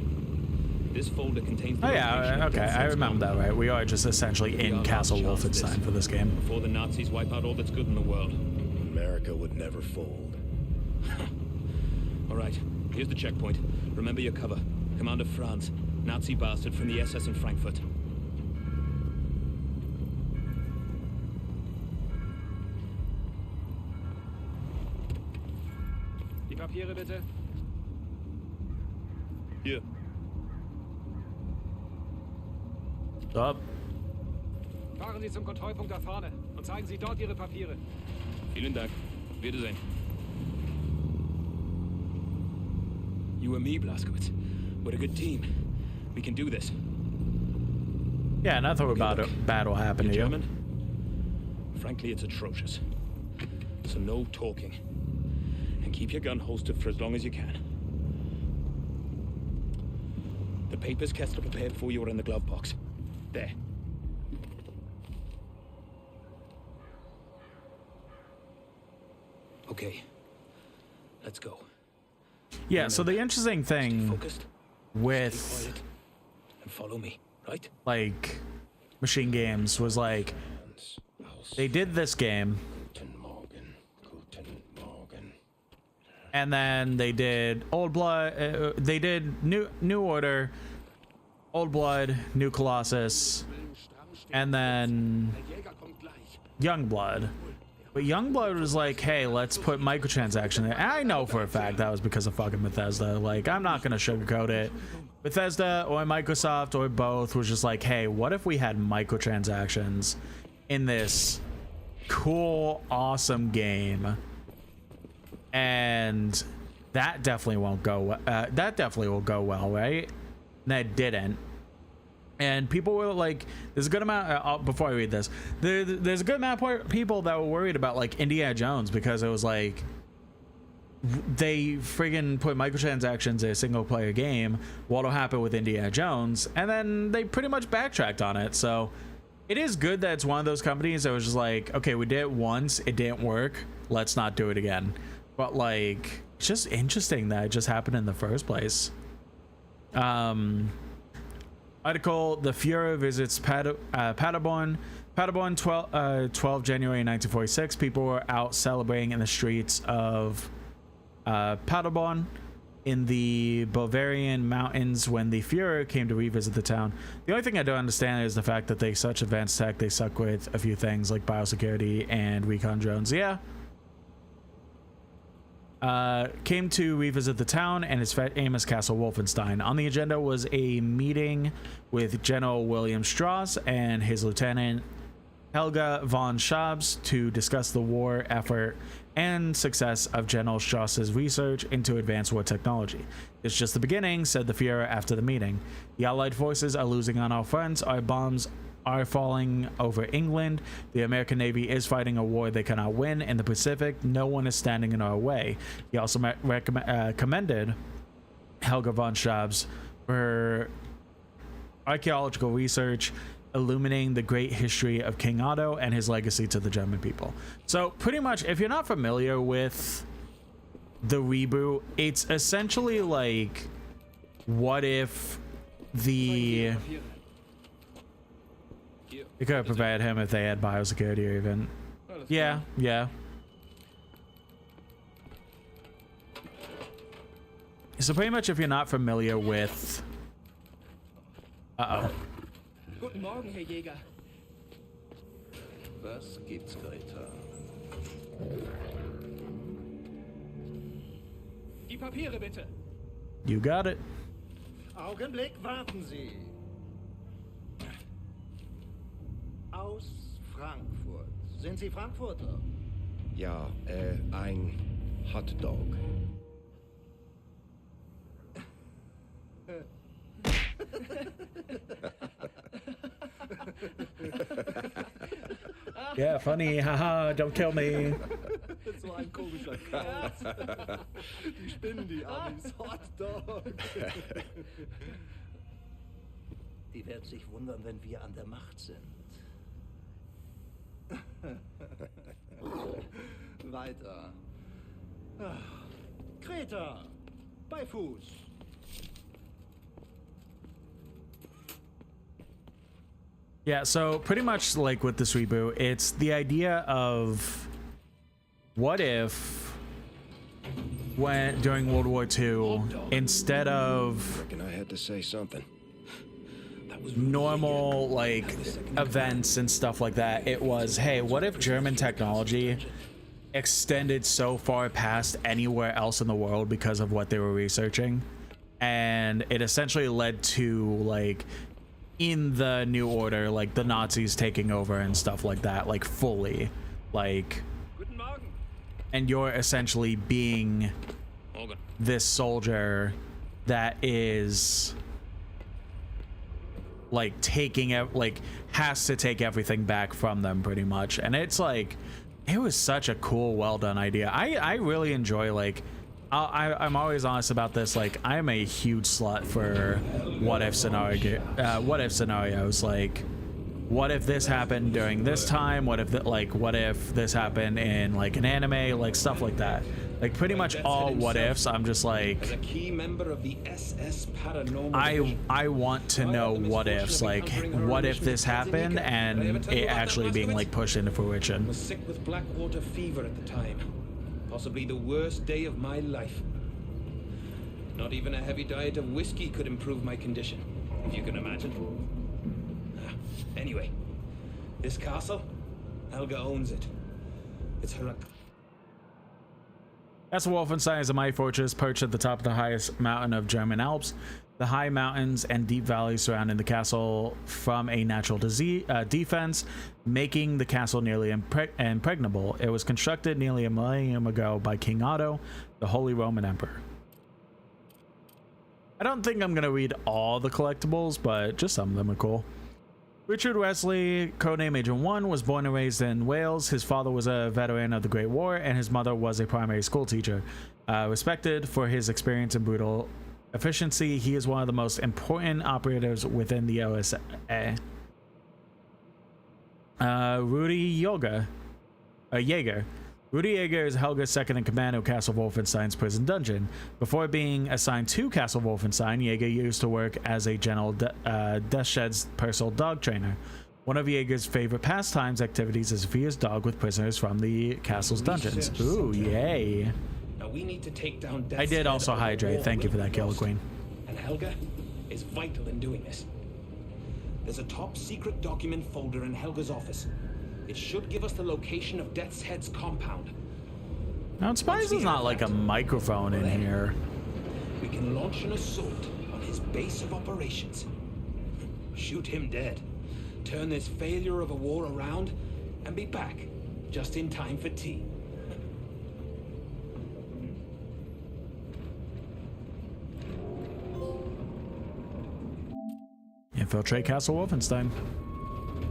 This folder contains the Oh location yeah, of okay, I Deathshead's remember that, compound. right? We are just essentially in Castle Wolfenstein for this game. Before the Nazis wipe out all that's good in the world. America would never fold. All right, here's the checkpoint. Remember your cover. Commander Franz, Nazi bastard from the SS in Frankfurt. Die Papiere bitte. Hier. Up. Fahren Sie zum Kontrollpunkt da vorne und zeigen Sie dort Ihre Papiere. Vielen Dank. Wiedersehen. You and me, Blazkowicz. We're a good team. We can do this. Yeah, nothing about a battle happened to you. German? Frankly, it's atrocious. So no talking. And keep your gun holstered for as long as you can. The papers Kessler prepared for you are in the glove box. There. Okay. Let's go. Yeah, so the interesting Stay thing focused. Stay with quiet. And follow me, right? like machine games was like they did this game Guten Morgen. Guten Morgen. and then they did Old Blood, they did New Order, Old Blood, New Colossus, and then Young Blood. But Young Blood was like, hey, let's put microtransaction there. And I know for a fact that was because of fucking Bethesda. Like, I'm not gonna sugarcoat it. Bethesda or Microsoft or both was just like, hey, what if we had microtransactions in this cool, awesome game? And that definitely won't go. That definitely will go well, right? And that didn't. And people were like, there's a good amount, before I read this, there's a good amount of people that were worried about like Indiana Jones because it was like, they friggin' put microtransactions in a single player game. What'll happen with Indiana Jones? And then they pretty much backtracked on it. So it is good that it's one of those companies that was just like, okay, we did it once, it didn't work, let's not do it again. But like, it's just interesting that it just happened in the first place. Article: The Fuhrer visits Paderborn. Paderborn, 12 January 1946. People were out celebrating in the streets of Paderborn in the Bavarian mountains when the Fuhrer came to revisit the town. The only thing I don't understand is the fact that they such advanced tech, they suck with a few things like biosecurity and recon drones. Yeah. Came to revisit the town and its famous Castle Wolfenstein. On the agenda was a meeting with General William Strauss and his lieutenant Helga von Schabs to discuss the war effort and success of General Strauss's research into advanced war technology. It's just the beginning, said the Fuhrer after the meeting. The Allied forces are losing on all fronts. Our bombs are falling over England. The American Navy is fighting a war they cannot win in the Pacific. No one is standing in our way. He also commended Helga von Schabs for her archaeological research illuminating the great history of King Otto and his legacy to the German people. So pretty much, if you're not familiar with the reboot, it's essentially like, what if the... They could have prepared him if they had biosecurity or even... Yeah, yeah. So pretty much if you're not familiar with... Uh-oh. Guten Morgen, Herr Jäger. Was gibt's, Greta? Die Papiere bitte. You got it. Augenblick, warten Sie. Aus Frankfurt. Sind Sie Frankfurter? Ja, ein Hotdog. Yeah, funny. Haha, don't kill me. Das war ein komischer Kauz. Die spinnen, die Amis. Hotdog. Die werden sich wundern, wenn wir an der Macht sind. Weiter. Kreta. Bei Fuß. Yeah, so pretty much like with this reboot, it's the idea of what if when during World War II, instead of Reckon I had to say something. normal like events and stuff like that, it was, hey, what if German technology extended so far past anywhere else in the world because of what they were researching, and it essentially led to like in the New Order, like the Nazis taking over and stuff like that, like fully, like, and you're essentially being this soldier that is like taking it, like has to take everything back from them pretty much. And it's like, it was such a cool, well done idea. I really enjoy, like, I'm always honest about this, like I'm a huge slut for what if scenarios, like what if this happened during this time, what if what if this happened in like an anime, like stuff like that, like pretty much all what ifs. I'm just like, As a key member of the SS Paranormal I want to know what ifs, like what if this happened and it actually being like pushed into fruition. was sick with Blackwater fever at the time. Possibly the worst day of my life. Not even a heavy diet of whiskey could improve my condition, if you can imagine. Anyway, this castle, Helga owns it. It's her. Castle Wolfenstein is a mighty fortress perched at the top of the highest mountain of German Alps. The high mountains and deep valleys surrounding the castle from a natural defense, making the castle nearly impregnable. It was constructed nearly a millennium ago by King Otto, the Holy Roman Emperor. I don't think I'm going to read all the collectibles, but just some of them are cool. Richard Wesley, codename Agent 1, was born and raised in Wales. His father was a veteran of the Great War, and his mother was a primary school teacher. Respected for his experience and brutal efficiency, he is one of the most important operators within the OSA. Rudy Jaeger. Rudy Jaeger is Helga's second in command of Castle Wolfenstein's prison dungeon. Before being assigned to Castle Wolfenstein, Jaeger used to work as a General Deathshed's personal dog trainer. One of Jaeger's favorite pastimes activities is to feed his dog with prisoners from the castle's dungeons. Ooh, yay. Now we need to take down I did also hydrate. Thank you for that, Killer Queen. And Helga is vital in doing this. There's a top secret document folder in Helga's office. It should give us the location of Death's Head's compound. Now, I'm surprised there's not like a microphone in here. We can launch an assault on his base of operations. Shoot him dead. Turn this failure of a war around and be back just in time for tea. Infiltrate Castle Wolfenstein.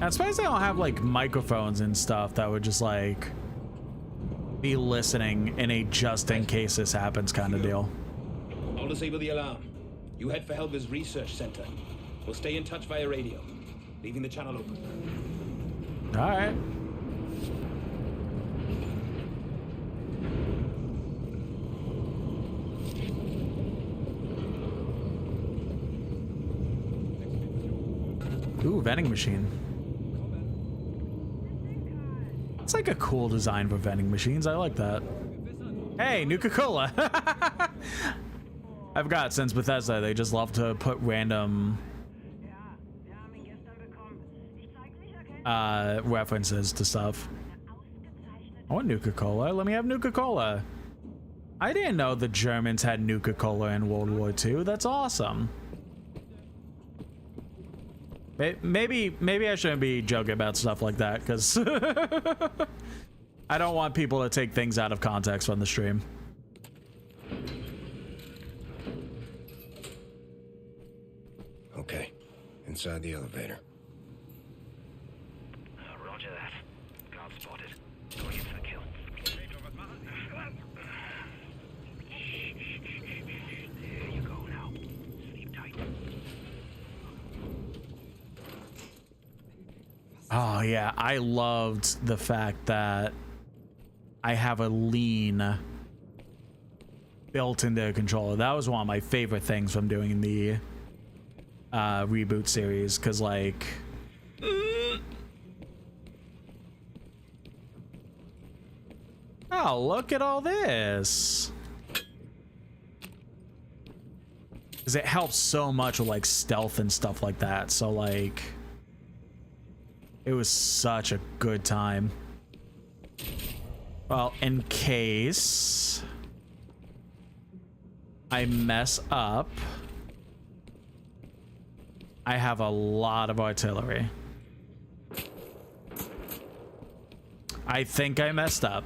I'm surprised they don't have like microphones and stuff that would just like be listening in a just in case this happens kind of deal. I'll disable the alarm. You head for Helga's research center. We'll stay in touch via radio, leaving the channel open. All right. Ooh, vending machine. It's like a cool design for vending machines. I like that. Hey, Nuka-Cola. I've got since Bethesda, they just love to put random references to stuff. I want Nuka-Cola. Let me have Nuka-Cola. I didn't know the Germans had Nuka-Cola in World War II. That's awesome. Maybe I shouldn't be joking about stuff like that, because I don't want people to take things out of context from the stream. Okay, inside the elevator. Roger that. Guard spotted. Going in for the kill. There you go now. Sleep tight. Oh yeah, I loved the fact that I have a lean built into a controller. That was one of my favorite things from doing the reboot series, because like oh, look at all this, because it helps so much with like stealth and stuff like that. So like it was such a good time. Well, in case I mess up, I have a lot of artillery. I think I messed up.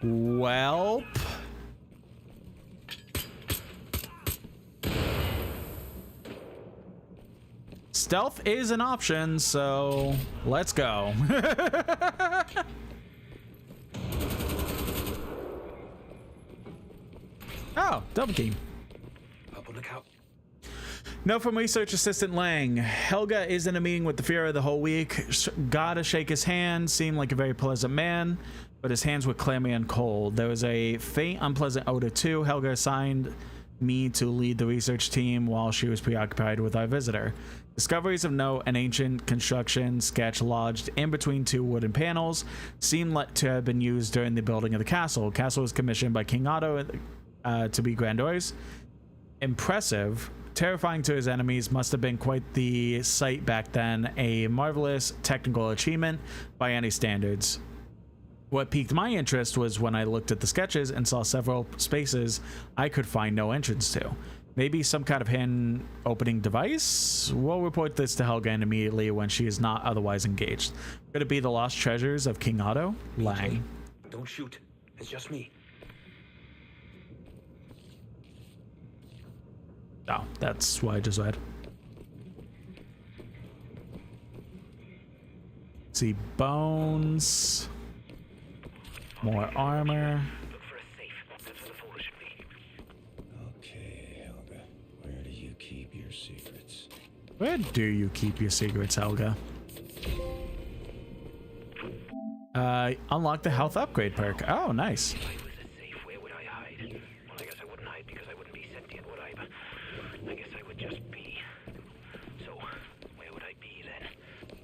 Welp. Stealth is an option, so let's go. Oh, double key. Up on the couch. Note from research assistant Lang. Helga is in a meeting with the Fuhrer the whole week. Gotta shake his hand. Seemed like a very pleasant man, but his hands were clammy and cold. There was a faint, unpleasant odor too. Helga assigned me to lead the research team while she was preoccupied with our visitor. Discoveries of note: an ancient construction sketch lodged in between two wooden panels seemed to have been used during the building of the castle. Castle was commissioned by King Otto to be grandiose, impressive, terrifying to his enemies. Must have been quite the sight back then. A marvelous technical achievement by any standards. What piqued my interest was when I looked at the sketches and saw several spaces I could find no entrance to. Maybe some kind of hand opening device? We'll report this to Helga immediately when she is not otherwise engaged. Could it be the lost treasures of King Otto? Lang. Don't shoot. It's just me. Oh, that's why I just read. See bones. More armor. Look for a safe. That's where the folder should be. Okay, Helga. Where do you keep your secrets? Where do you keep your secrets, Helga? Unlock the health upgrade perk. Oh, nice. If I was a safe, where would I hide? Well, I guess I wouldn't hide because I wouldn't be sentient, would I? But I guess I would just be. So, where would I be then?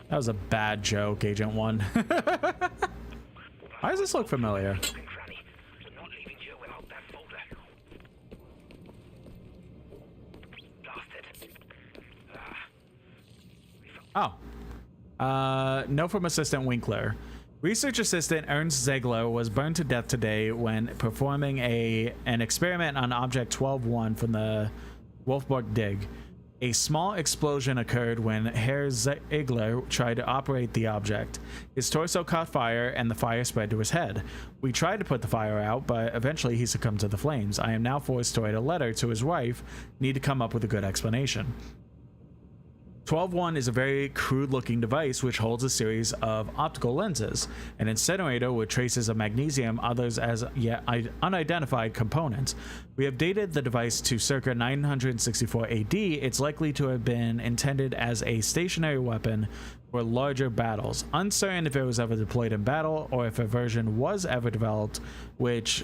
That was a bad joke, Agent 1. Why does this look familiar? Not leaving you without that folder. Blast it. Oh. Note from Assistant Winkler. Research assistant Ernst Ziegler was burned to death today when performing an experiment on Object 12-1 from the Wolfburg dig. A small explosion occurred when Herr Ziegler tried to operate the object. His torso caught fire and the fire spread to his head. We tried to put the fire out, but eventually he succumbed to the flames. I am now forced to write a letter to his wife. Need to come up with a good explanation. 12-1 is a very crude-looking device which holds a series of optical lenses, an incinerator with traces of magnesium, others as yet unidentified components. We have dated the device to circa 964 AD. It's likely to have been intended as a stationary weapon for larger battles. Uncertain if it was ever deployed in battle or if a version was ever developed which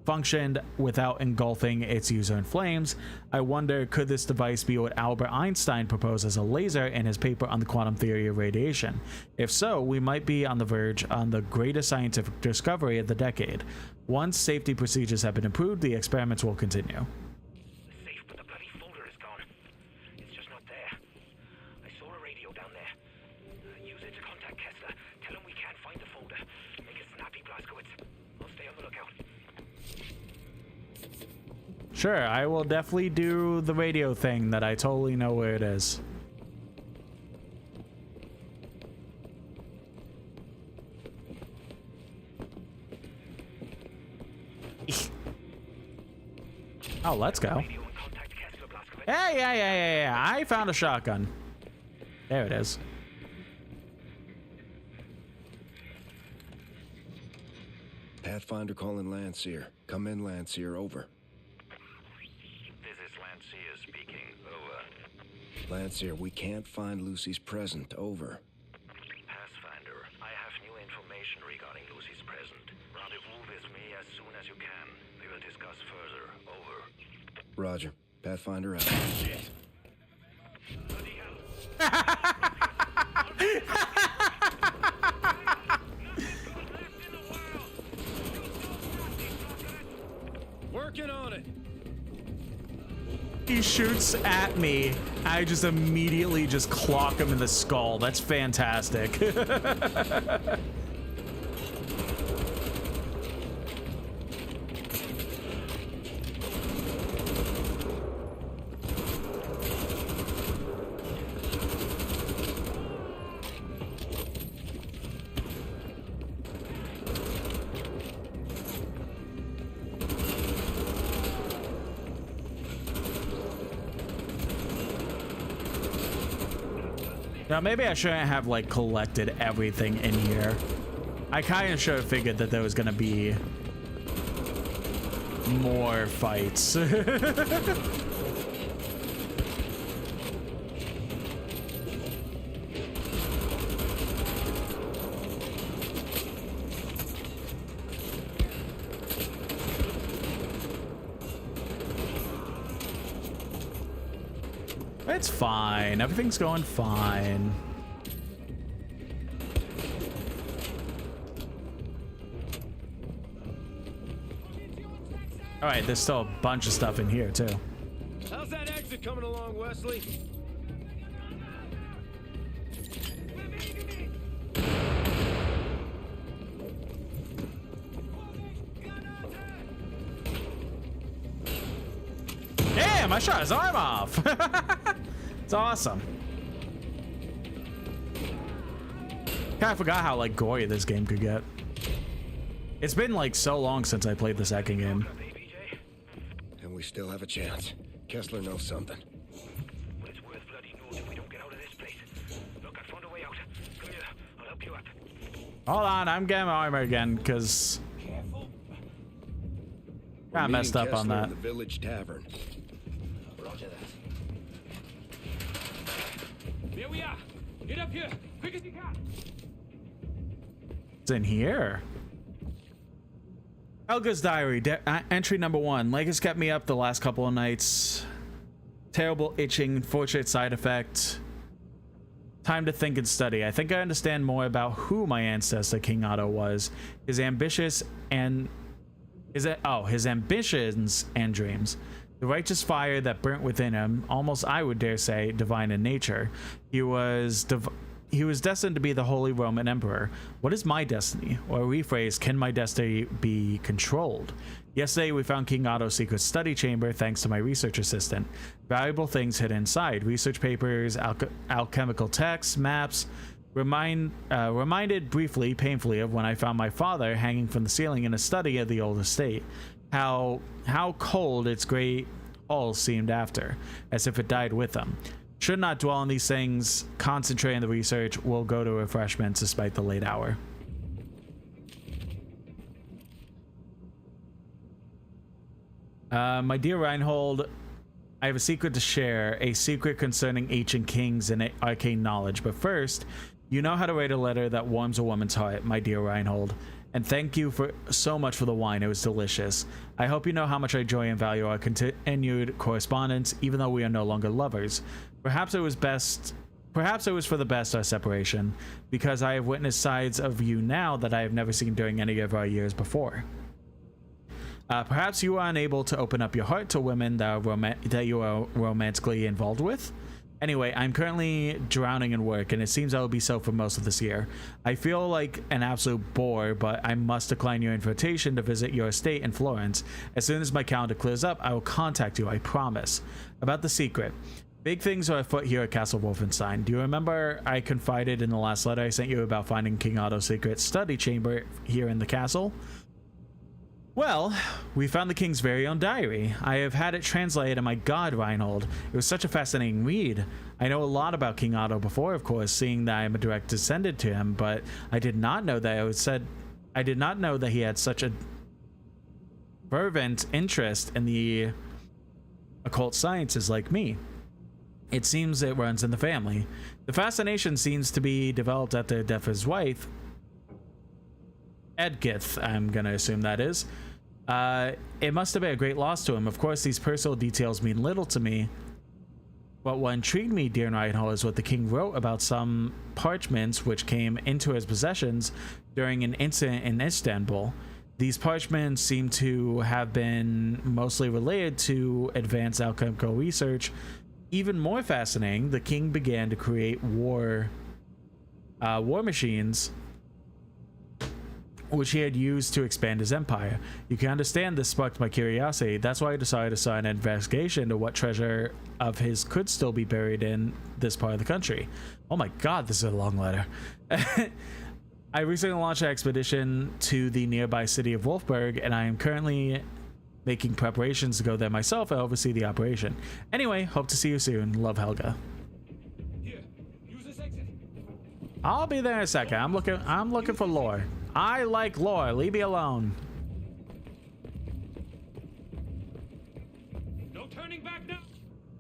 functioned without engulfing its user in flames. I wonder, could this device be what Albert Einstein proposed as a laser in his paper on the quantum theory of radiation? If so, we might be on the verge on the greatest scientific discovery of the decade. Once safety procedures have been improved, the experiments will continue. The safe, but the bloody folder is gone. It's just not there. I saw a radio down there. Use it to contact Kessler. Tell him we can't find the folder. Make a snap Sure, I will definitely do the radio thing that I totally know where it is. Oh, let's go. Yeah. I found a shotgun. There it is. Pathfinder calling Landseer. Come in, Landseer. Over. This is Landseer speaking. Over. Landseer, we can't find Lucy's present. Over. Pathfinder, I have new information regarding Lucy's present. Rendezvous with me as soon as you can. We will discuss further. Over. Roger. Pathfinder out. Shit. Working on it. He shoots at me. I just immediately just clock him in the skull. That's fantastic. Now, maybe I shouldn't have, like, collected everything in here. I kind of should have figured that there was going to be more fights. It's fine. Everything's going fine. All right, there's still a bunch of stuff in here, too. How's that exit coming along, Wesley? Damn, I shot his arm off. It's awesome. Kind of forgot how, like, gory this game could get. It's been, like, so long since I played the second game. And we still have a chance. Kessler knows something. Well, it's worth bloody note if we don't get out of this place. Look, I found a way out. Come here, I'll help you up. Hold on, I'm getting my armor again, because I messed up on that. The village tavern. Roger that. Here we are. Get up here, quick as you can. It's in here. Helga's diary, entry number 1. Leg has kept me up the last couple of nights. Terrible itching, unfortunate side effect. Time to think and study. I think I understand more about who my ancestor King Otto was. His ambitions and his ambitions and dreams. The righteous fire that burnt within him, almost I would dare say, divine in nature. He was destined to be the Holy Roman Emperor. What is my destiny? Or rephrase, can my destiny be controlled? Yesterday, we found King Otto's secret study chamber thanks to my research assistant. Valuable things hidden inside. Research papers, alchemical texts, maps. Reminded briefly, painfully, of when I found my father hanging from the ceiling in a study of the old estate. How cold its great halls seemed after, as if it died with him. Should not dwell on these things. Concentrate on the research. We'll go to refreshments despite the late hour. My dear Reinhold, I have a secret to share, a secret concerning ancient kings and arcane knowledge. But first, you know how to write a letter that warms a woman's heart, my dear Reinhold. And thank you so much for the wine. It was delicious. I hope you know how much I enjoy and value our continued correspondence, even though we are no longer lovers. Perhaps it was for the best, our separation, because I have witnessed sides of you now that I have never seen during any of our years before. Perhaps you are unable to open up your heart to women that you are romantically involved with. Anyway, I'm currently drowning in work, and it seems I will be so for most of this year. I feel like an absolute bore, but I must decline your invitation to visit your estate in Florence. As soon as my calendar clears up, I will contact you, I promise. About the secret. Big things are afoot here at Castle Wolfenstein. Do you remember I confided in the last letter I sent you about finding King Otto's secret study chamber here in the castle? Well, we found the king's very own diary. I have had it translated, and my god, Reinhold, it was such a fascinating read. I know a lot about King Otto before, of course, seeing that I am a direct descendant to him, but I did not know that I did not know that he had such a fervent interest in the occult sciences like me. It seems it runs in the family. The fascination seems to be developed after the death of his wife, Edgith, I'm gonna assume that is. It must have been a great loss to him. Of course, these personal details mean little to me, but what intrigued me, dear Reinhold, is what the king wrote about some parchments which came into his possessions during an incident in Istanbul. These parchments seem to have been mostly related to advanced alchemical research. Even more fascinating, the king began to create war machines which he had used to expand his empire. You can understand this sparked my curiosity. That's why I decided to start an investigation into what treasure of his could still be buried in this part of the country. Oh my god, this is a long letter. I recently launched an expedition to the nearby city of Wolfsburg, and I am currently making preparations to go there myself and oversee the operation. Anyway, hope to see you soon. Love, Helga. Here, use this exit. I'll be there in a second. I'm looking for lore. I like lore. Leave me alone. No turning back now.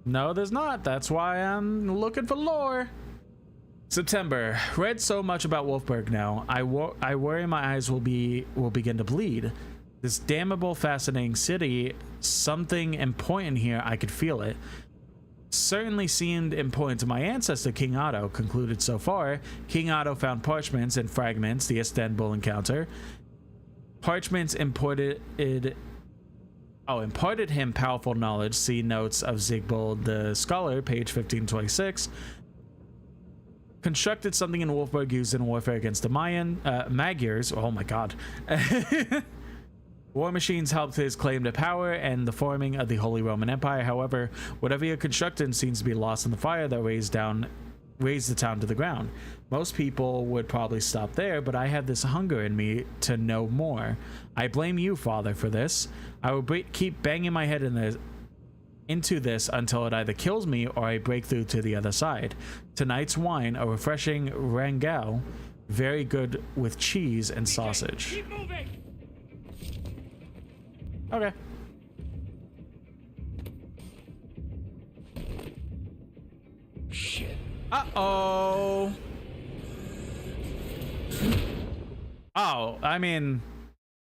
No, there's not. That's why I'm looking for lore. September. Read so much about Wolfsburg now. I worry my eyes will begin to bleed. This damnable, fascinating city. Something important here. I could feel it. Certainly seemed important to my ancestor King Otto. Concluded so far. King Otto found parchments and fragments. The Istanbul encounter. Parchments imparted him powerful knowledge. See notes of Zigbald the Scholar, page 1526. Constructed something in Wolfsburg used in warfare against the Magyars. Oh my god. War machines helped his claim to power and the forming of the Holy Roman Empire. However, whatever he had constructed seems to be lost in the fire that raised the town to the ground. Most people would probably stop there, but I have this hunger in me to know more. I blame you, Father, for this. I will keep banging my head into this until it either kills me or I break through to the other side. Tonight's wine, a refreshing Rangel, very good with cheese and sausage. Keep moving. Okay. Shit. Uh-oh. Oh, I mean,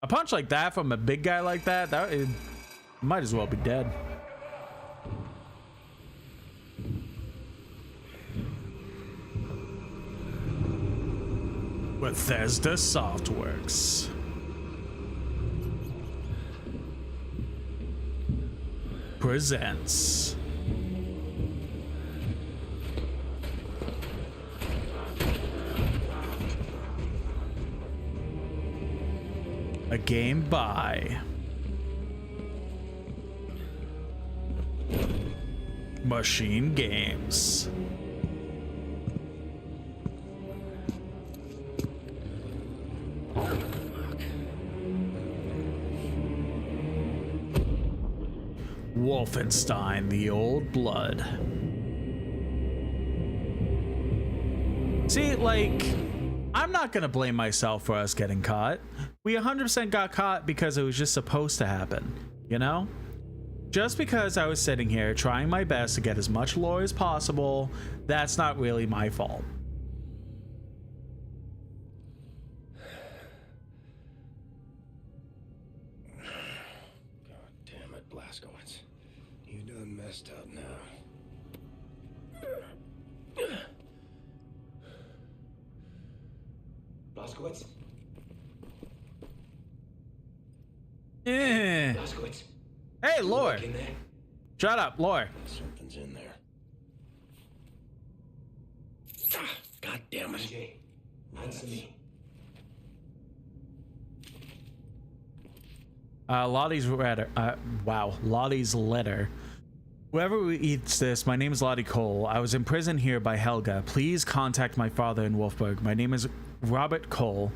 a punch like that from a big guy like that, it might as well be dead. Bethesda Softworks. Presents a game by Machine Games. Wolfenstein: The Old Blood. See, like, I'm not gonna blame myself for us getting caught. We 100% got caught because it was just supposed to happen, you know? Just because I was sitting here trying my best to get as much lore as possible, that's not really my fault. God damn it, Blaskowitz. You done messed up now. Blaskowitz? Hey, lore. In there? Shut up, lore. Something's in there. God damn it. Jay, answer me. Lottie's letter. Wow, Lottie's letter. Whoever eats this, my name is Lottie Cole. I was imprisoned here by Helga. Please contact my father in Wolfburg. My name is Robert Cole.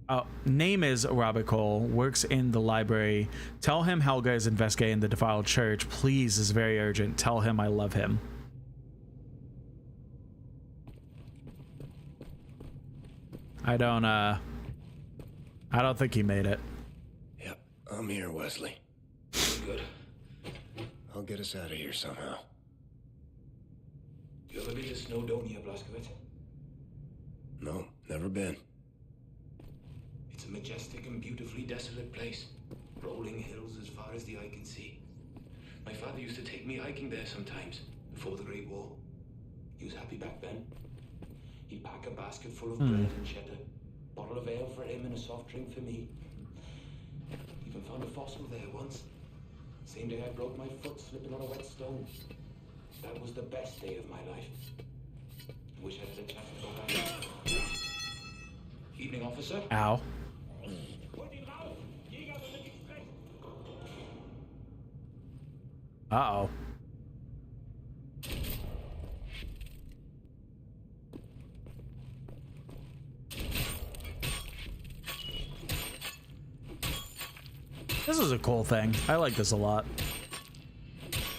Works in the library. Tell him Helga is investigating the defiled church. Please, is very urgent. Tell him I love him. I don't think he made it. Yep, I'm here, Wesley. Good. I'll get us out of here somehow. You ever been to Snowdonia, Blaskowitz? No, never been. It's a majestic and beautifully desolate place. Rolling hills as far as the eye can see. My father used to take me hiking there sometimes, before the Great War. He was happy back then. He'd pack a basket full of bread and cheddar, bottle of ale for him and a soft drink for me. Even found a fossil there once. Same day I broke my foot slipping on a wet stone. That was the best day of my life. I wish I had a chance to go back. Evening, officer. Ow. Uh-oh. This is a cool thing. I like this a lot.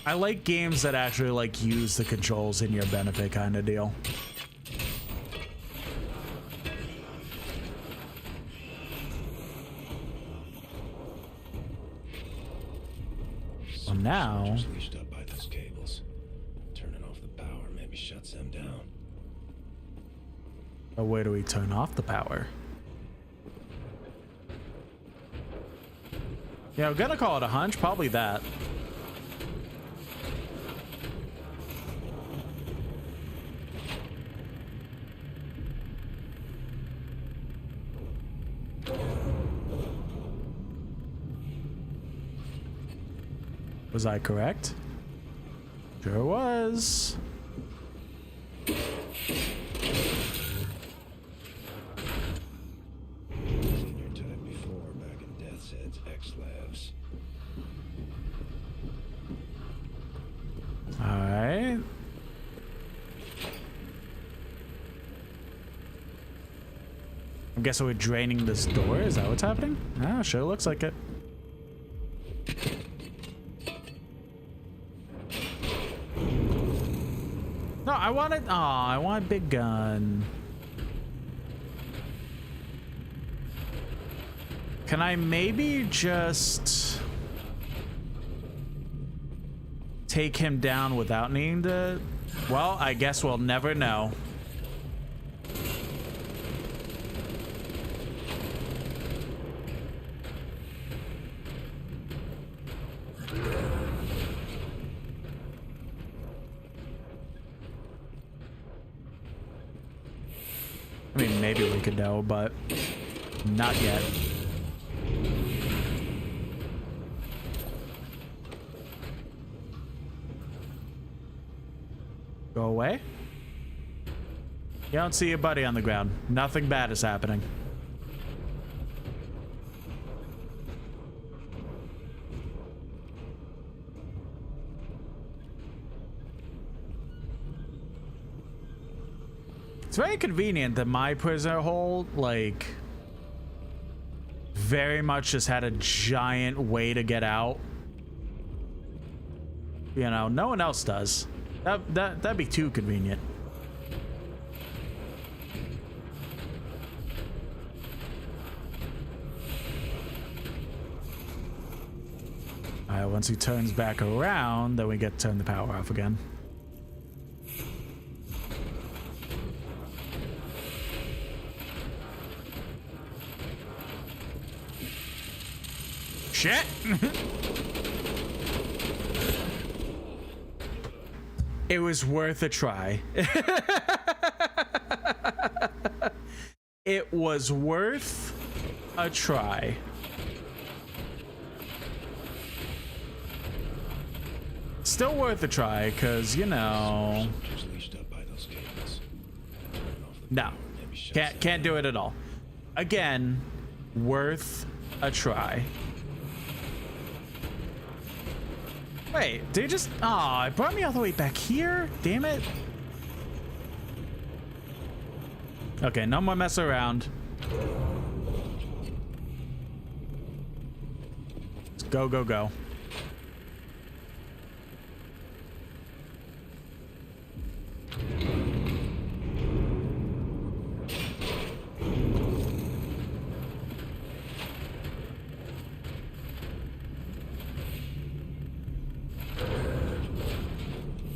I like games that actually like use the controls in your benefit kind of deal. Well, now Just leashed up by those cables. Turning off the power maybe shuts them down. but where do we turn off the power? Yeah, I'm gonna call it a hunch. Probably that. Was I correct? Sure was. Seen your type before back in Death's Head's X-Labs. Alright. I'm guessing we're draining this door. Is that what's happening? Ah, sure looks like it. No, I want it. Oh, I want big gun. Can I maybe just take him down without needing to? Well, I guess we'll never know. I mean, maybe we could know, but not yet. Go away. You don't see your buddy on the ground. Nothing bad is happening. It's very convenient that my prisoner hole, like, very much just had a giant way to get out. You know, no one else does. That'd be too convenient. Alright, once he turns back around, then we get to turn the power off again. Shit! It was worth a try. It was worth a try. Still worth a try, because, you know... Just leashed up by those cables. Turning off No, can't do it at all. Again, worth a try. Wait, did you just... Oh, it brought me all the way back here? Damn it. Okay, no more mess around. Let's go, go, go.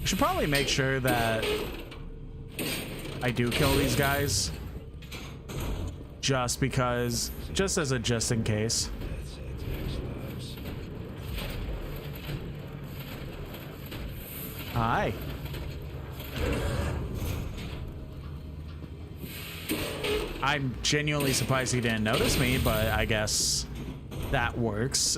Should probably make sure that I do kill these guys, just because, just as a just in case. Hi. I'm genuinely surprised he didn't notice me, but I guess that works.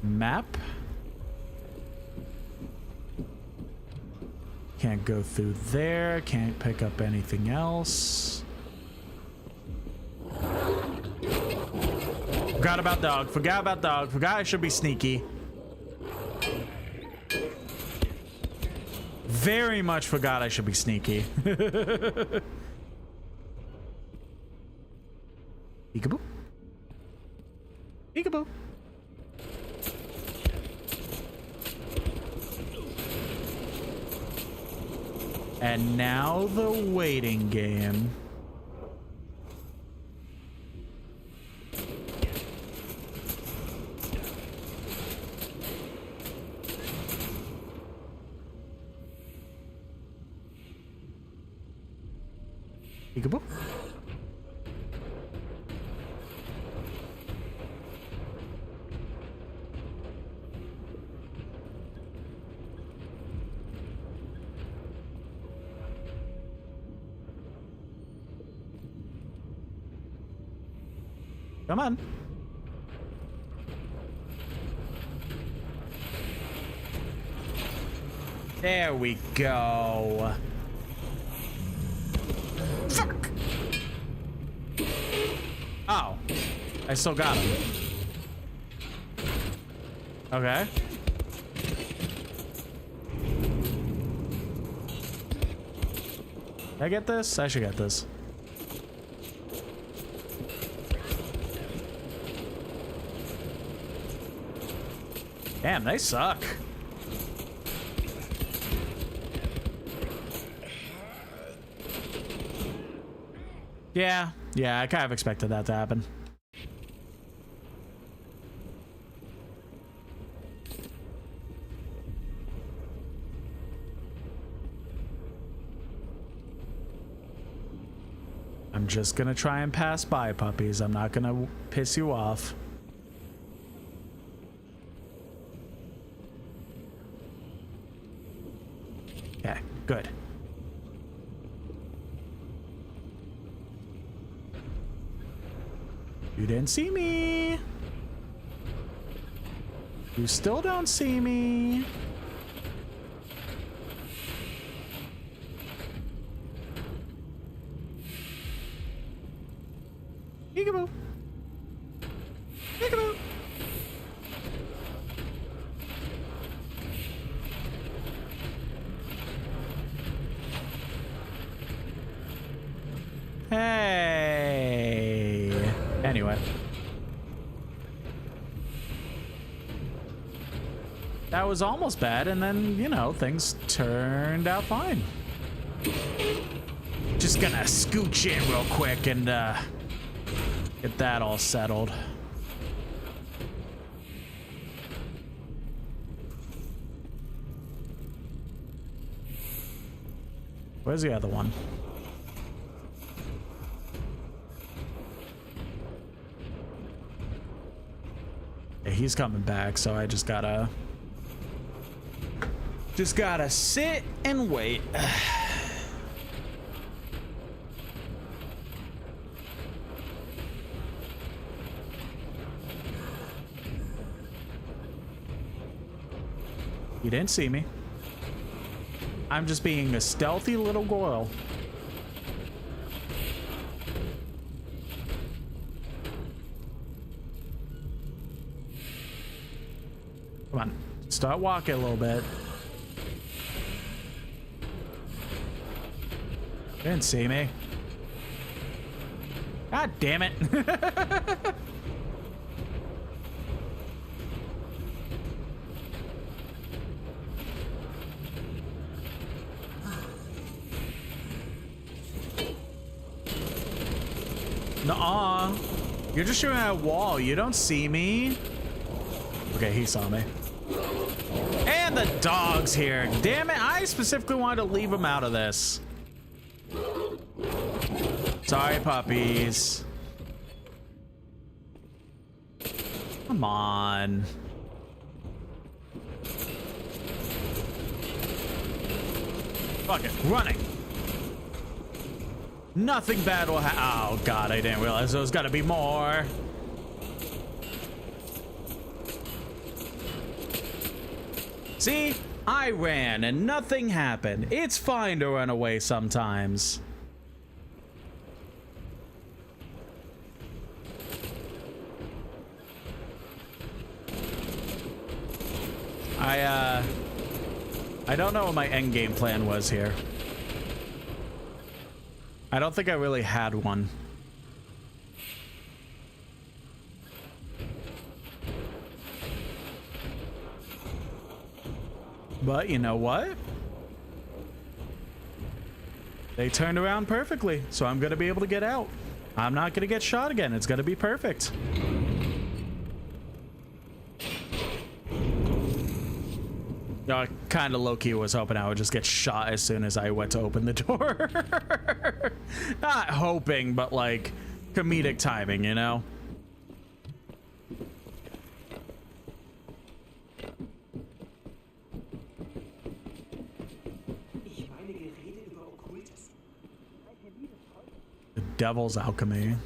Map. Can't go through there. Can't pick up anything else. Forgot about dog. Forgot about dog. Forgot I should be sneaky. Very much forgot I should be sneaky. Peekaboo. Peekaboo. And now the waiting game. Peekaboo. Come on. There we go. Fuck. Oh. I still got him. Okay. Did I get this? I should get this. Damn, they suck. Yeah, I kind of expected that to happen. I'm just gonna try and pass by, puppies. I'm not gonna piss you off. Okay, good. You didn't see me. You still don't see me. Peekaboo. Peekaboo. Hey. Anyway. That was almost bad, and then, you know, things turned out fine. Just gonna scooch in real quick and get that all settled. Where's the other one? Yeah, he's coming back, so I just gotta Just gotta sit and wait. You didn't see me. I'm just being a stealthy little girl. Come on, start walking a little bit. You didn't see me. God damn it. Nuh-uh. You're just shooting at a wall. You don't see me. Okay, he saw me. And the dog's here. Damn it. I specifically wanted to leave him out of this. Sorry, puppies. Come on. Fuck it. Running. Nothing bad will happen. Oh, God. I didn't realize there was gotta be more. See? I ran and nothing happened. It's fine to run away sometimes. I don't know what my end game plan was here. I don't think I really had one. But you know what? They turned around perfectly, so I'm gonna be able to get out. I'm not gonna get shot again. It's gonna be perfect. Kind of low-key was hoping I would just get shot as soon as I went to open the door. Not hoping, but like comedic timing, you know? The devil's alchemy.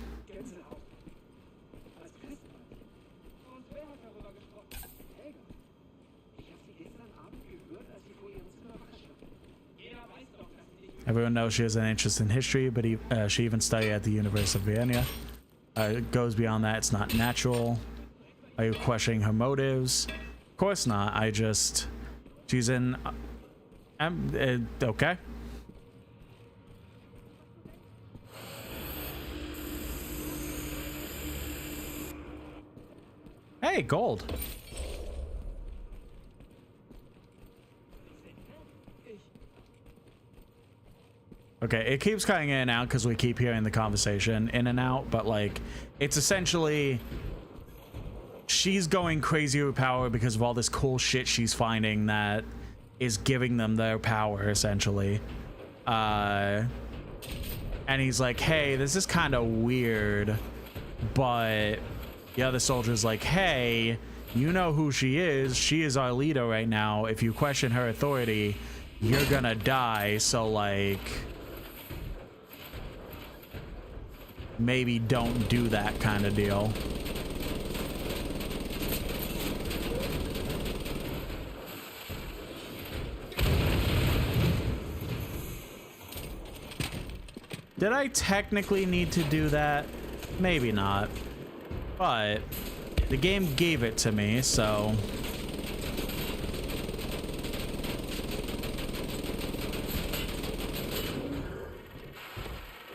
Everyone knows she has an interest in history, but she even studied at the University of Vienna. It goes beyond that. It's not natural. Are you questioning her motives? Of course not. She's in... okay. Hey, gold. Okay, it keeps cutting in and out because we keep hearing the conversation in and out, but like, it's essentially she's going crazy with power because of all this cool shit she's finding that is giving them their power, essentially. And he's like, hey, this is kind of weird, but the other soldier's like, hey, you know who she is. She is our leader right now. If you question her authority, you're gonna die, so like... maybe don't do that kind of deal. Did I technically need to do that? Maybe not. But the game gave it to me, so...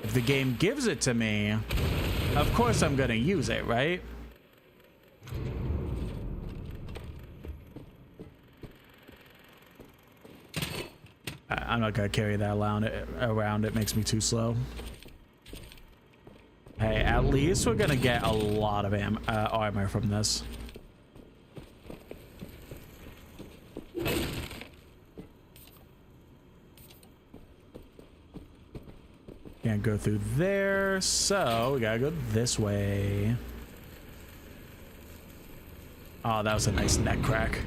if the game gives it to me, of course I'm gonna use it, right? I'm not gonna carry that around. It makes me too slow. Hey, at least we're gonna get a lot of armor from this. Can't go through there, so we gotta go this way. Oh, that was a nice neck crack.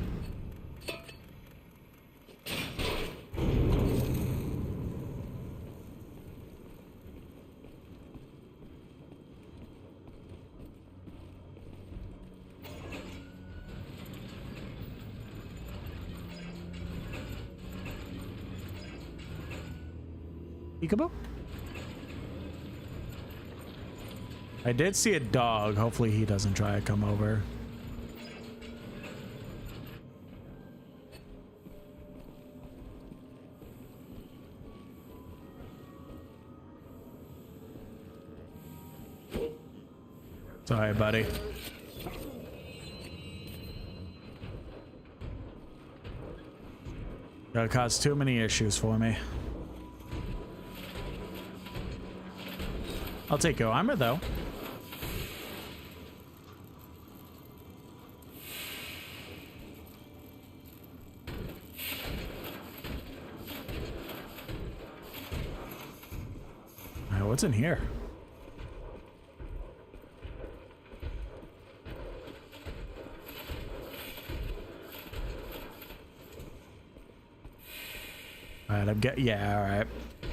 Peekaboo? I did see a dog. Hopefully he doesn't try to come over. Sorry, buddy. That caused too many issues for me. I'll take your armor, though. Alright, what's in here? Alright, yeah, alright.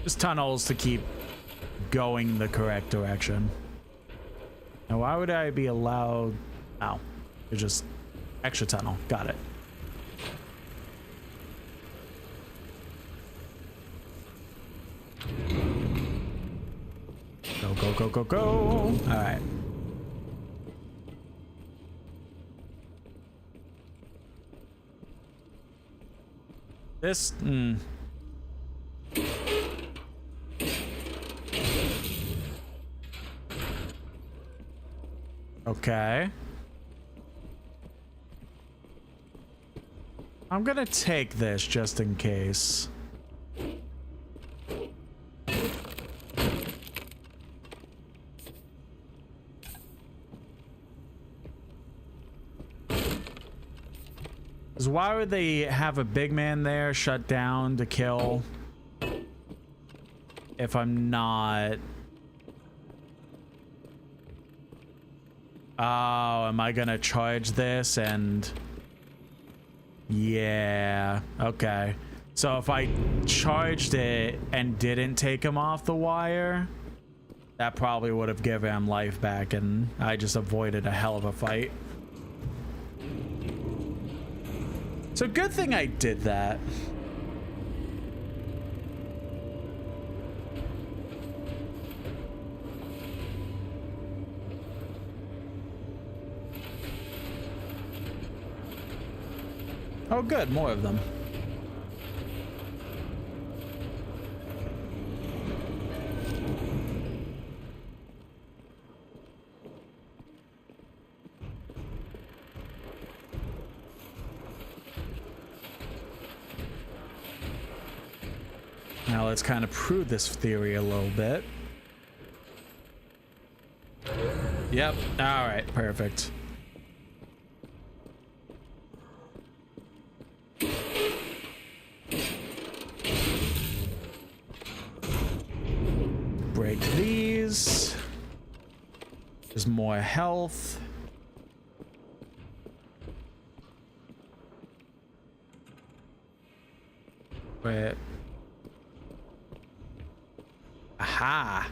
Just tunnels to keep going the correct direction. Now, why would I be allowed? Oh, it's just extra tunnel. Got it. Go, go, go, go, go. Alright. This, okay. I'm gonna take this just in case. Because why would they have a big man there shut down to kill if I'm not... Oh, am I gonna charge this and... Yeah, okay. So if I charged it and didn't take him off the wire, that probably would have given him life back and I just avoided a hell of a fight. So good thing I did that. Oh good, more of them. Now let's kind of prove this theory a little bit. Yep, all right, perfect. Break these. There's more health. Wait. Aha.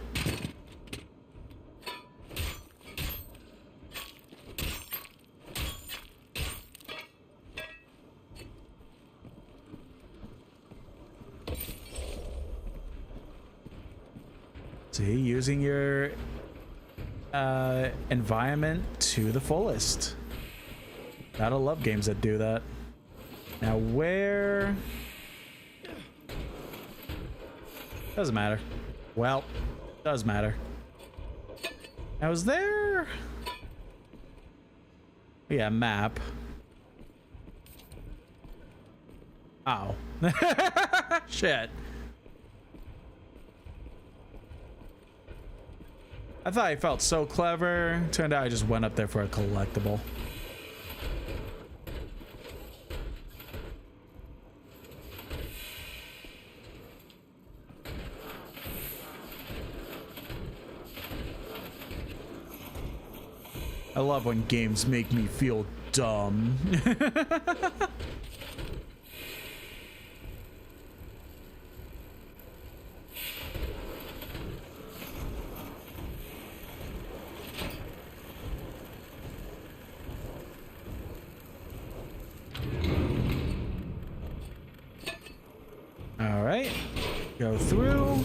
See, using your environment to the fullest. Gotta love games that do that. Now where... Doesn't matter. Well, does matter. Now is there... Yeah, map. Oh. Shit. I thought I felt so clever. Turned out I just went up there for a collectible. I love when games make me feel dumb. All right, go through.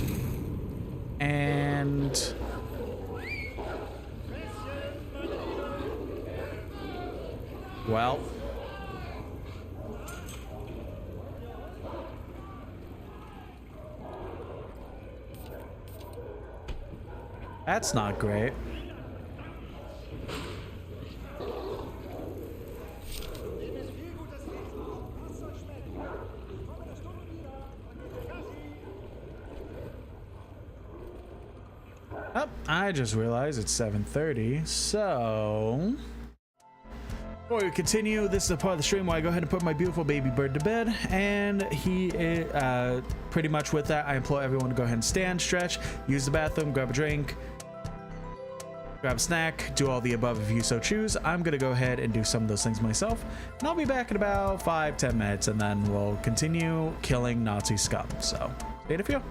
And well, that's not great. Oh, I just realized it's 7:30, so before we continue, this is the part of the stream where I go ahead and put my beautiful baby bird to bed, and he is, pretty much with that, I implore everyone to go ahead and stand, stretch, use the bathroom, grab a drink, grab a snack, do all the above if you so choose. I'm gonna go ahead and do some of those things myself, and I'll be back in about 5-10 minutes, and then we'll continue killing Nazi scum. So, stay to few.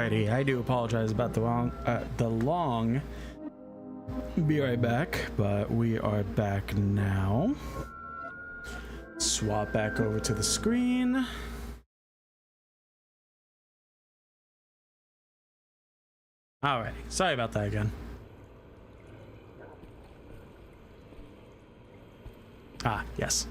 Alrighty, I do apologize about the long. Be right back, but we are back now. Swap back over to the screen. Alrighty, sorry about that again. Ah, yes.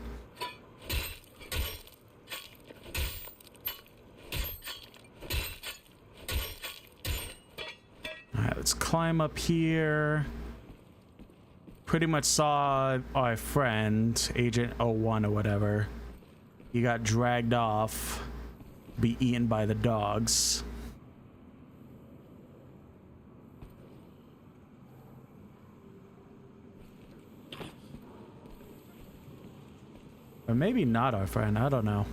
Alright, let's climb up here. Pretty much saw our friend, Agent 01 or whatever. He got dragged off, be eaten by the dogs. Or maybe not our friend, I don't know.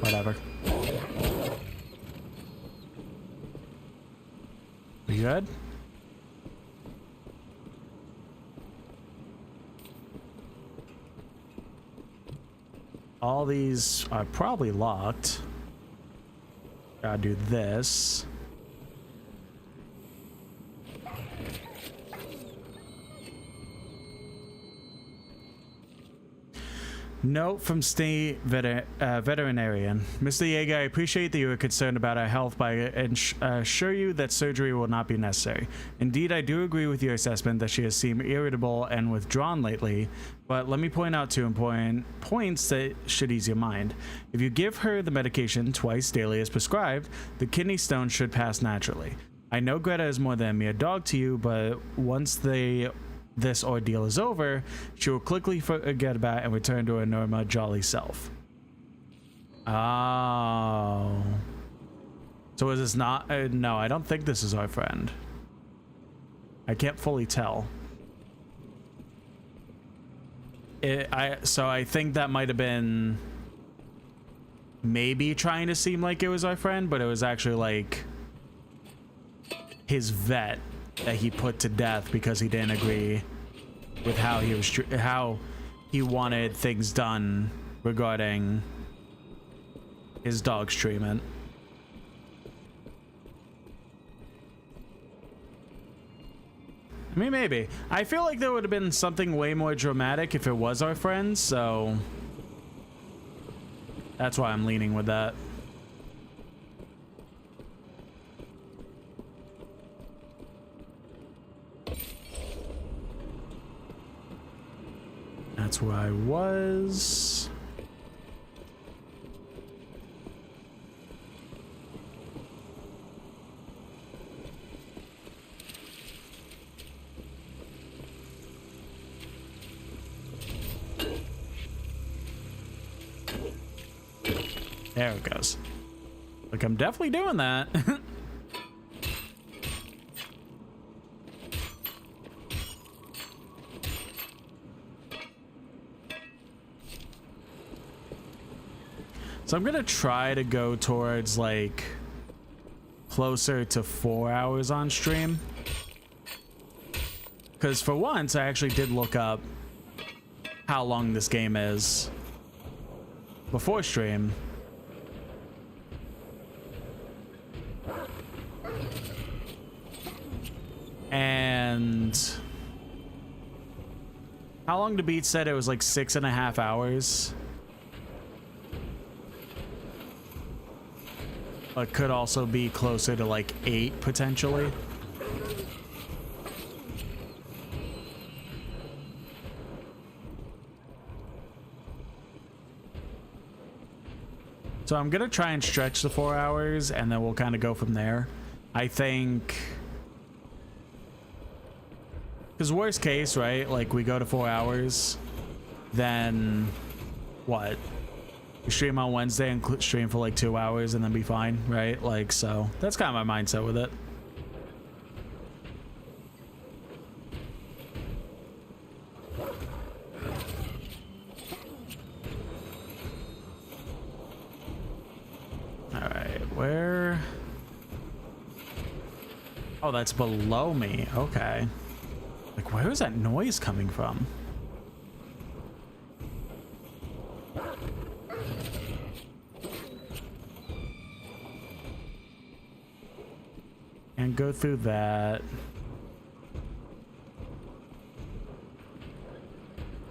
Whatever. We good? All these are probably locked. Gotta do this. Note from State Veterinarian. Mr. Yeager, I appreciate that you are concerned about our health, but I assure you that surgery will not be necessary. Indeed, I do agree with your assessment that she has seemed irritable and withdrawn lately, but let me point out 2 important points that should ease your mind. If you give her the medication twice daily as prescribed, the kidney stone should pass naturally. I know Greta is more than a mere dog to you, but once this ordeal is over, she will quickly forget about it and return to her normal jolly self. Oh. So is this not? No, I don't think this is our friend. I can't fully tell. So I think that might have been maybe trying to seem like it was our friend, but it was actually like his vet that he put to death because he didn't agree with how he wanted things done regarding his dog's treatment. I mean, maybe. I feel like there would have been something way more dramatic if it was our friend, so that's why I'm leaning with that. That's where I was. There it goes. Like, I'm definitely doing that. So I'm gonna try to go towards like closer to 4 hours on stream, because for once I actually did look up how long this game is before stream. And how long the beat said it was like 6.5 hours. But could also be closer to like 8 potentially. So I'm gonna try and stretch the 4 hours and then we'll kind of go from there. I think, because worst case, right, like we go to 4 hours, then what? We stream on Wednesday and stream for like 2 hours and then be fine, right? Like, so that's kind of my mindset with it. All right, where? Oh, that's below me. Okay. Like, where is that noise coming from? And go through that.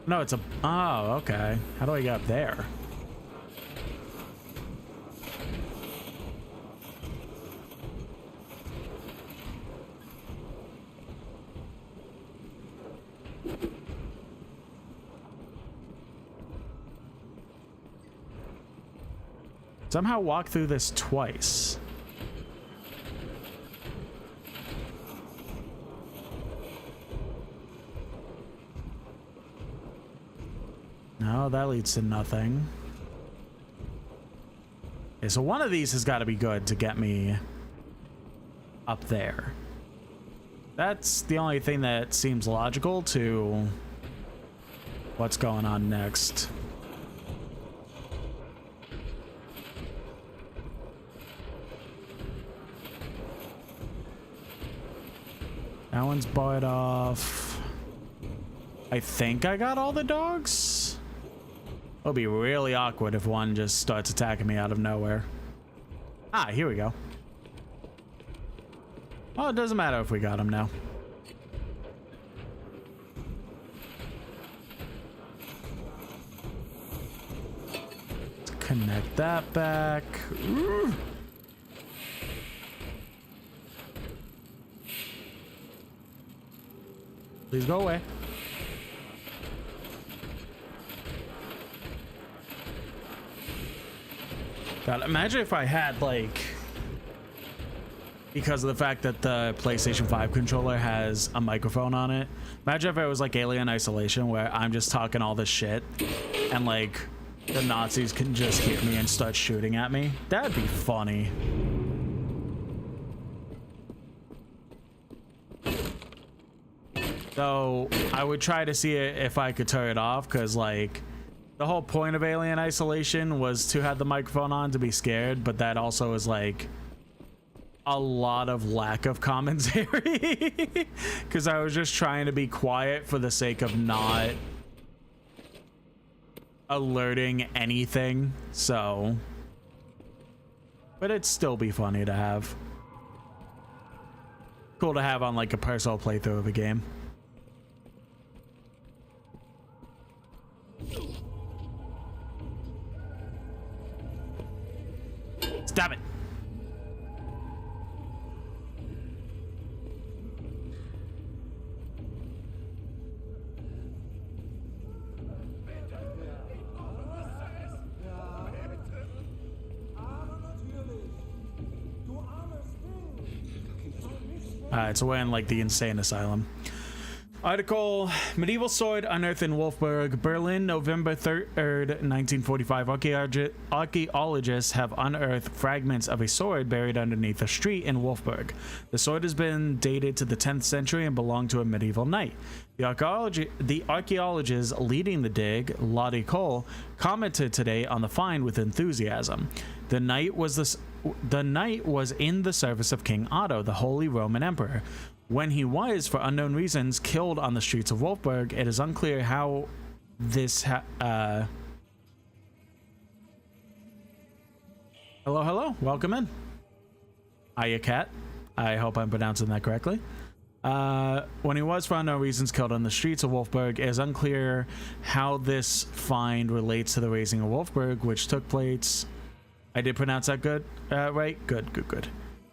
No, it's a... Oh, okay. How do I get up there? Somehow walk through this twice. No, that leads to nothing. Okay, so one of these has got to be good to get me up there. That's the only thing that seems logical to what's going on next. That one's barred off. I think I got all the dogs. It'll be really awkward if one just starts attacking me out of nowhere. Ah, here we go. Well, it doesn't matter if we got him now. Let's connect that back. Ooh. Please go away. God, imagine if I had, like, because of the fact that the PlayStation 5 controller has a microphone on it. Imagine if it was like Alien Isolation, where I'm just talking all this shit and, like, the Nazis can just hear me and start shooting at me. That'd be funny. So I would try to see if I could turn it off, because, like, the whole point of Alien Isolation was to have the microphone on to be scared, but that also is, like, a lot of lack of commentary, because I was just trying to be quiet for the sake of not alerting anything. So, but it'd still be funny to have. Cool to have on, like, a personal playthrough of a game. Stop it. So we're in, like, the insane asylum. Article: Medieval sword unearthed in Wolfsburg, Berlin, November 3rd, 1945. Archaeologists have unearthed fragments of a sword buried underneath a street in Wolfsburg. The sword has been dated to the 10th century and belonged to a medieval knight. The archaeologist leading the dig, Lottie Cole, commented today on the find with enthusiasm. The knight was in the service of King Otto, the Holy Roman Emperor. When he was, for unknown reasons, killed on the streets of Wolfsburg, it is unclear how this Hello, welcome in. Hiya, cat. I hope I'm pronouncing that correctly. When he was, for unknown reasons, killed on the streets of Wolfsburg, it is unclear how this find relates to the raising of Wolfsburg, which took place... I did pronounce that good, right? Good.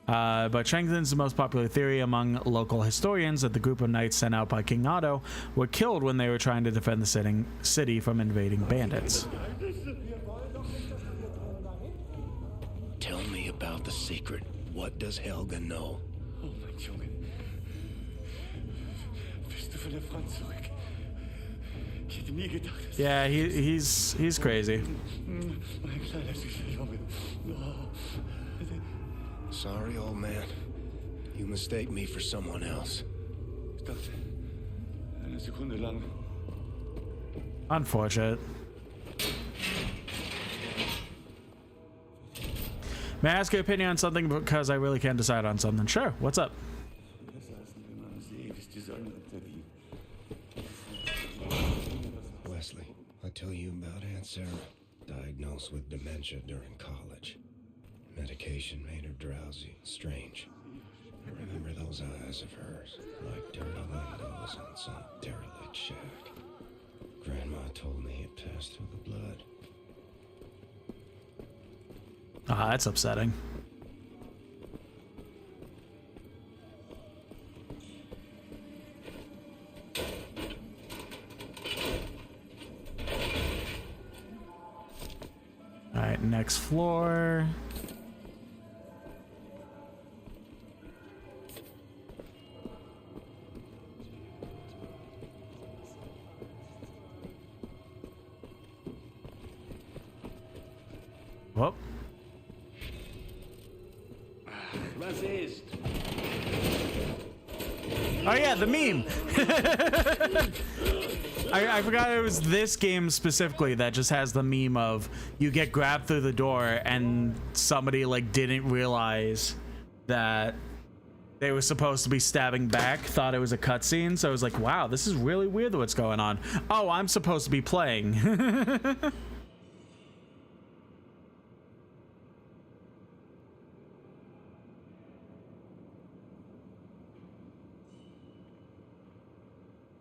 But strengthens the most popular theory among local historians that the group of knights sent out by King Otto were killed when they were trying to defend the city from invading bandits. Tell me about the secret. What does Helga know? Oh, mein Junge. Bist du von der Front zurück? Ich hätte nie gedacht, dass... Yeah, he's crazy. Mein kleiner süßer Junge. Sorry, old man. You mistake me for someone else. Ich dachte, eine Sekunde lang. Unfortunate. May I ask your opinion on something, because I really can't decide on something? Sure, what's up? Wesley, I tell you about Aunt Sarah. Diagnosed with dementia during college. Medication made her drowsy, strange. I remember those eyes of hers, like dirty windows on some derelict shack. Grandma told me it passed through the blood. Ah, that's upsetting. All right, next floor. Whoop. Was ist? Oh yeah, the meme. I forgot it was this game specifically that just has the meme of you get grabbed through the door and somebody like didn't realize that they were supposed to be stabbing back, thought it was a cutscene, so I was like, wow, this is really weird what's going on. Oh, I'm supposed to be playing.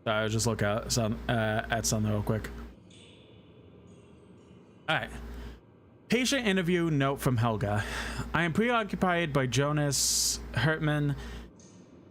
I'll just look at something real quick. All right. Patient interview note from Helga. I am preoccupied by Jonas Hertman.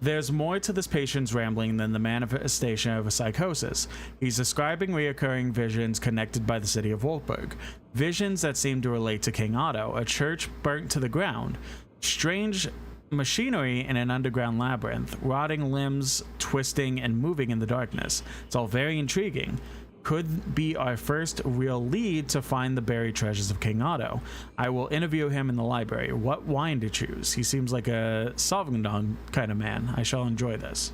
There's more to this patient's rambling than the manifestation of a psychosis. He's describing reoccurring visions connected by the city of Wolfburg. Visions that seem to relate to King Otto, a church burnt to the ground, strange machinery in an underground labyrinth, rotting limbs twisting and moving in the darkness. It's all very intriguing. Could be our first real lead to find the buried treasures of King Otto. I will interview him in the library. What wine to choose? He seems like a Sauvignon kind of man. I shall enjoy this.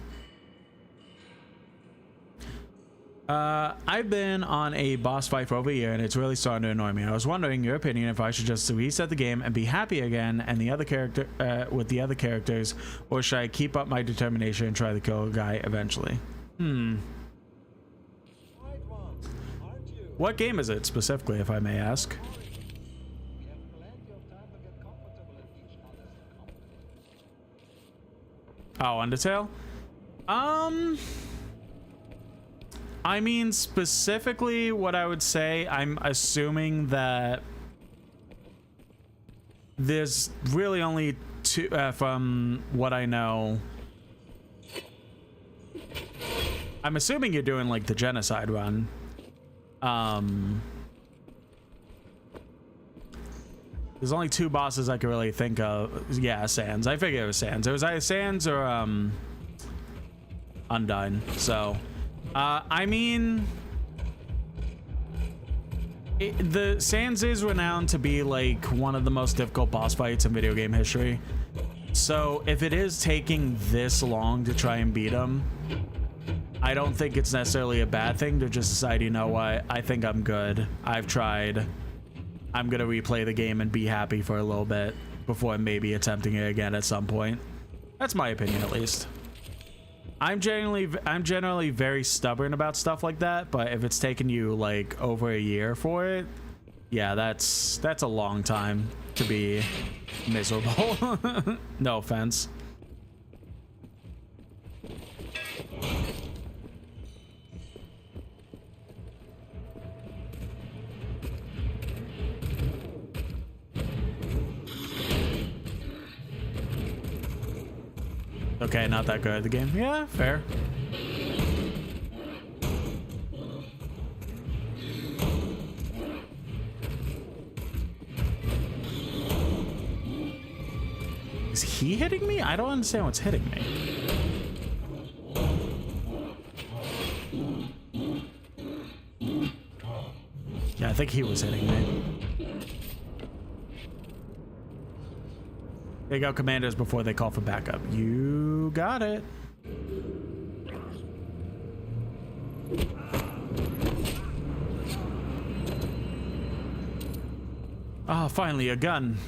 I've been on a boss fight for over a year and it's really starting to annoy me. I was wondering your opinion if I should just reset the game and be happy again and the other character with the other characters, or should I keep up my determination and try to kill a guy eventually? What game is it specifically, if I may ask? Oh, Undertale? I mean, specifically what I would say, I'm assuming that there's really only two, from what I know. I'm assuming you're doing like the genocide run. There's only two bosses I can really think of. Yeah, Sans. I figured it was Sans. It was either Sans or Undyne. So I mean, the Sans is renowned to be like one of the most difficult boss fights in video game history. So if it is taking this long to try and beat him, I don't think it's necessarily a bad thing to just decide, you know what, I think I'm good. I've tried. I'm gonna replay the game and be happy for a little bit before maybe attempting it again at some point. That's my opinion, at least. I'm generally very stubborn about stuff like that, but if it's taken you like over a year for it, yeah, that's a long time to be miserable. No offense. Okay, not that good at the game. Yeah, fair. Is he hitting me? I don't understand what's hitting me. Yeah, I think he was hitting me. Take out commanders before they call for backup. You got it. Ah, finally a gun.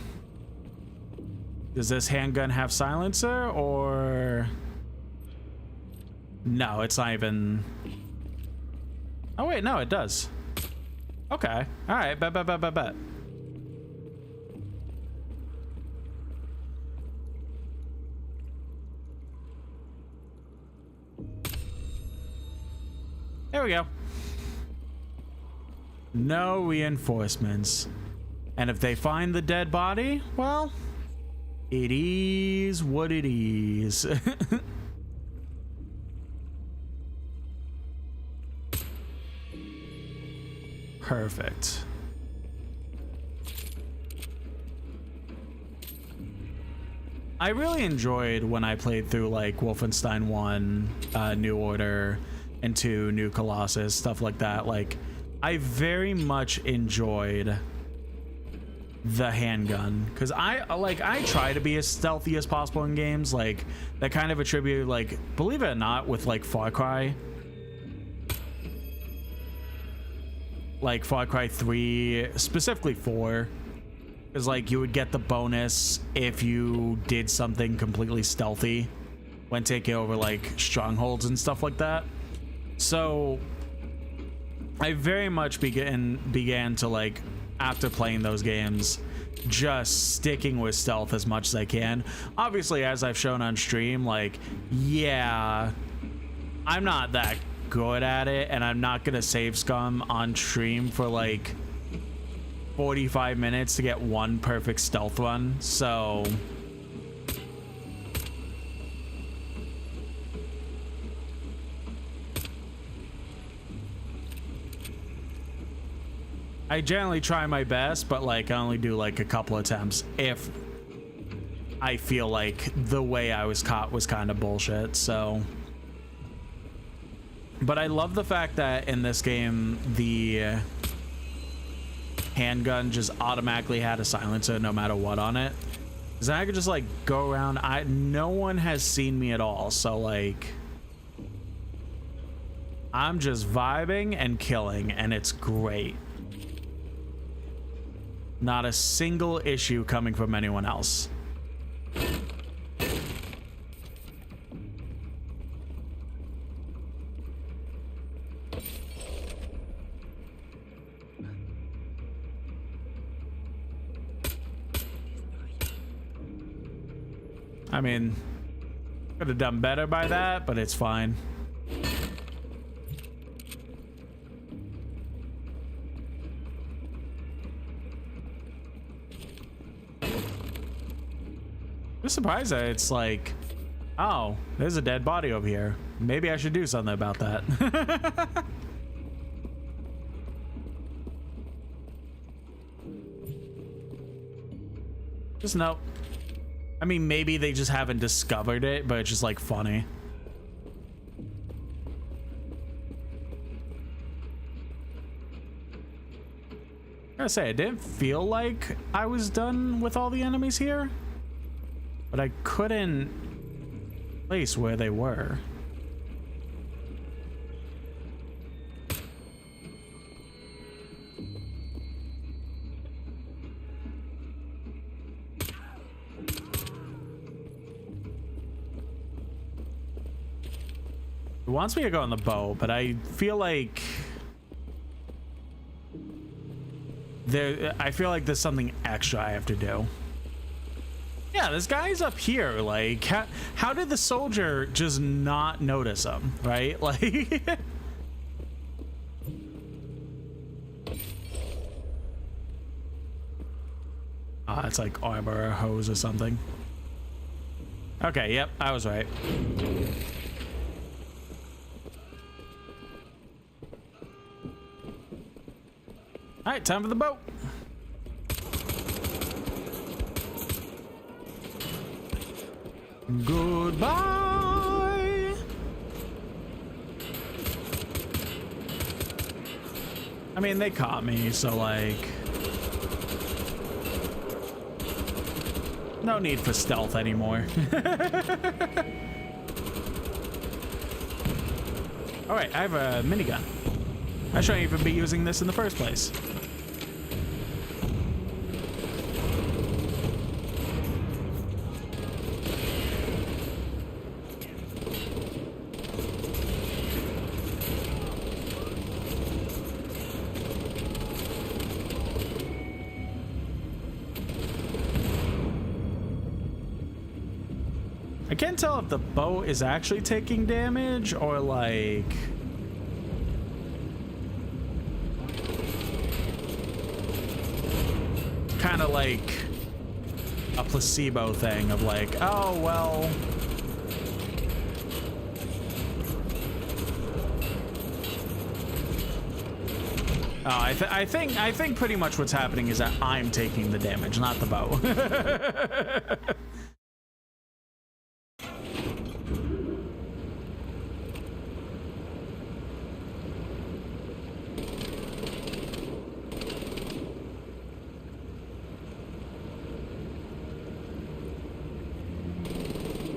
Does this handgun have silencer or... No, it's not even... Oh, wait, no, it does. Okay. All right, bet. There we go. No reinforcements. And if they find the dead body, well, it is what it is. Perfect. I really enjoyed when I played through like Wolfenstein 1, New Order, and 2, New Colossus, stuff like that. Like, I very much enjoyed the handgun, because I try to be as stealthy as possible in games. Like, that kind of attribute, like, believe it or not, with like Far Cry. Like Far Cry 3, specifically 4, because like you would get the bonus if you did something completely stealthy when taking over like strongholds and stuff like that. So I very much began to, like, after playing those games, just sticking with stealth as much as I can. Obviously, as I've shown on stream, like, yeah, I'm not that good at it, and I'm not gonna save scum on stream for like 45 minutes to get one perfect stealth run. So I generally try my best, but like I only do like a couple attempts if I feel like the way I was caught was kind of bullshit. So, but I love the fact that in this game the handgun just automatically had a silencer no matter what on it, because I could just like go around. No one has seen me at all, so like I'm just vibing and killing, and it's great. Not a single issue coming from anyone else. I mean, could have done better by that, but it's fine. I'm surprised that it's like, oh, there's a dead body over here. Maybe I should do something about that. Just no. I mean, maybe they just haven't discovered it, but it's just like funny. I gotta say, I didn't feel like I was done with all the enemies here, but I couldn't place where they were. It wants me to go on the boat, but I feel like I feel like there's something extra I have to do. Yeah, this guy's up here. Like, how did the soldier just not notice him, right? Like, it's like armor or hose or something. Okay, yep, I was right. All right, time for the boat. Goodbye. I mean, they caught me, so like, no need for stealth anymore. All right, I have a minigun. I shouldn't even be using this in the first place. can't tell if the boat is actually taking damage or like kind of like a placebo thing of like, oh well, I think pretty much what's happening is that I'm taking the damage, not the bow.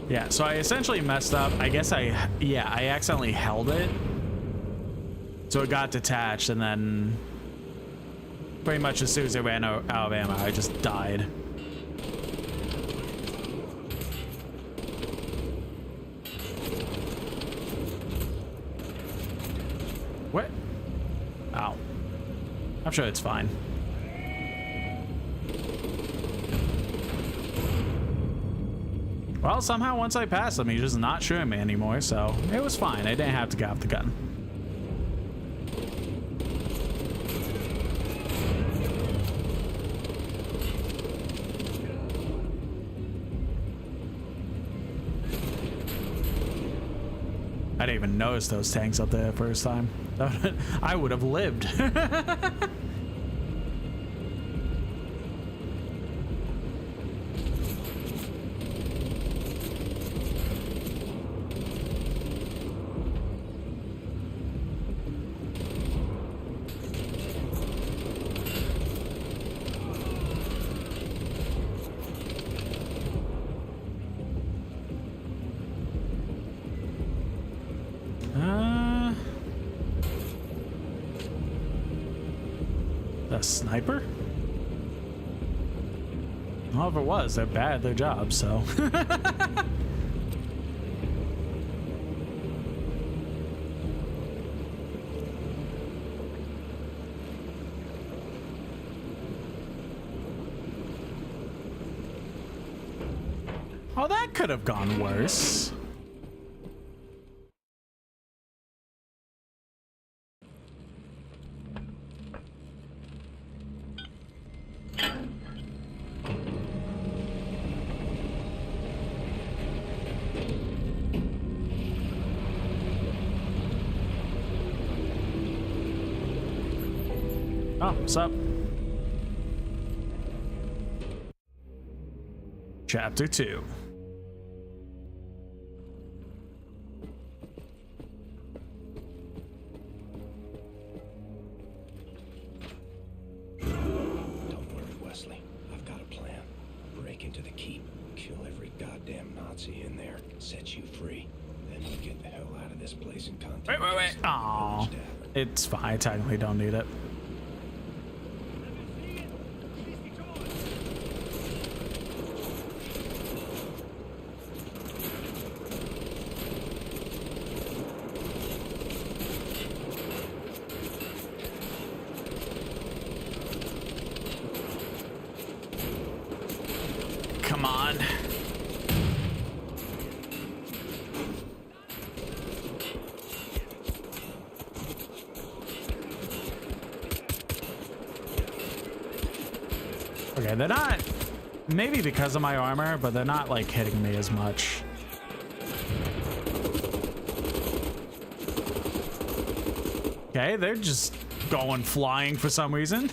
Yeah, so I essentially messed up. I guess I accidentally held it. So it got detached, and then pretty much as soon as it ran out of ammo, I just died. What? Ow. I'm sure it's fine. Well, somehow once I passed him, he's just not shooting me anymore, so it was fine. I didn't have to get off the gun. I didn't even notice those tanks up there the first time. I would have lived. The sniper? Well, if it was, they're bad at their job, so. Oh, that could have gone worse. Oh, what's up? Chapter 2. Don't worry, Wesley. I've got a plan. Break into the keep, kill every goddamn Nazi in there, set you free. Then you get the hell out of this place and contact. Wait. Aw. It's fine. I technically don't need it. Come on. Okay, they're not, maybe because of my armor, but they're not like hitting me as much. Okay, they're just going flying for some reason.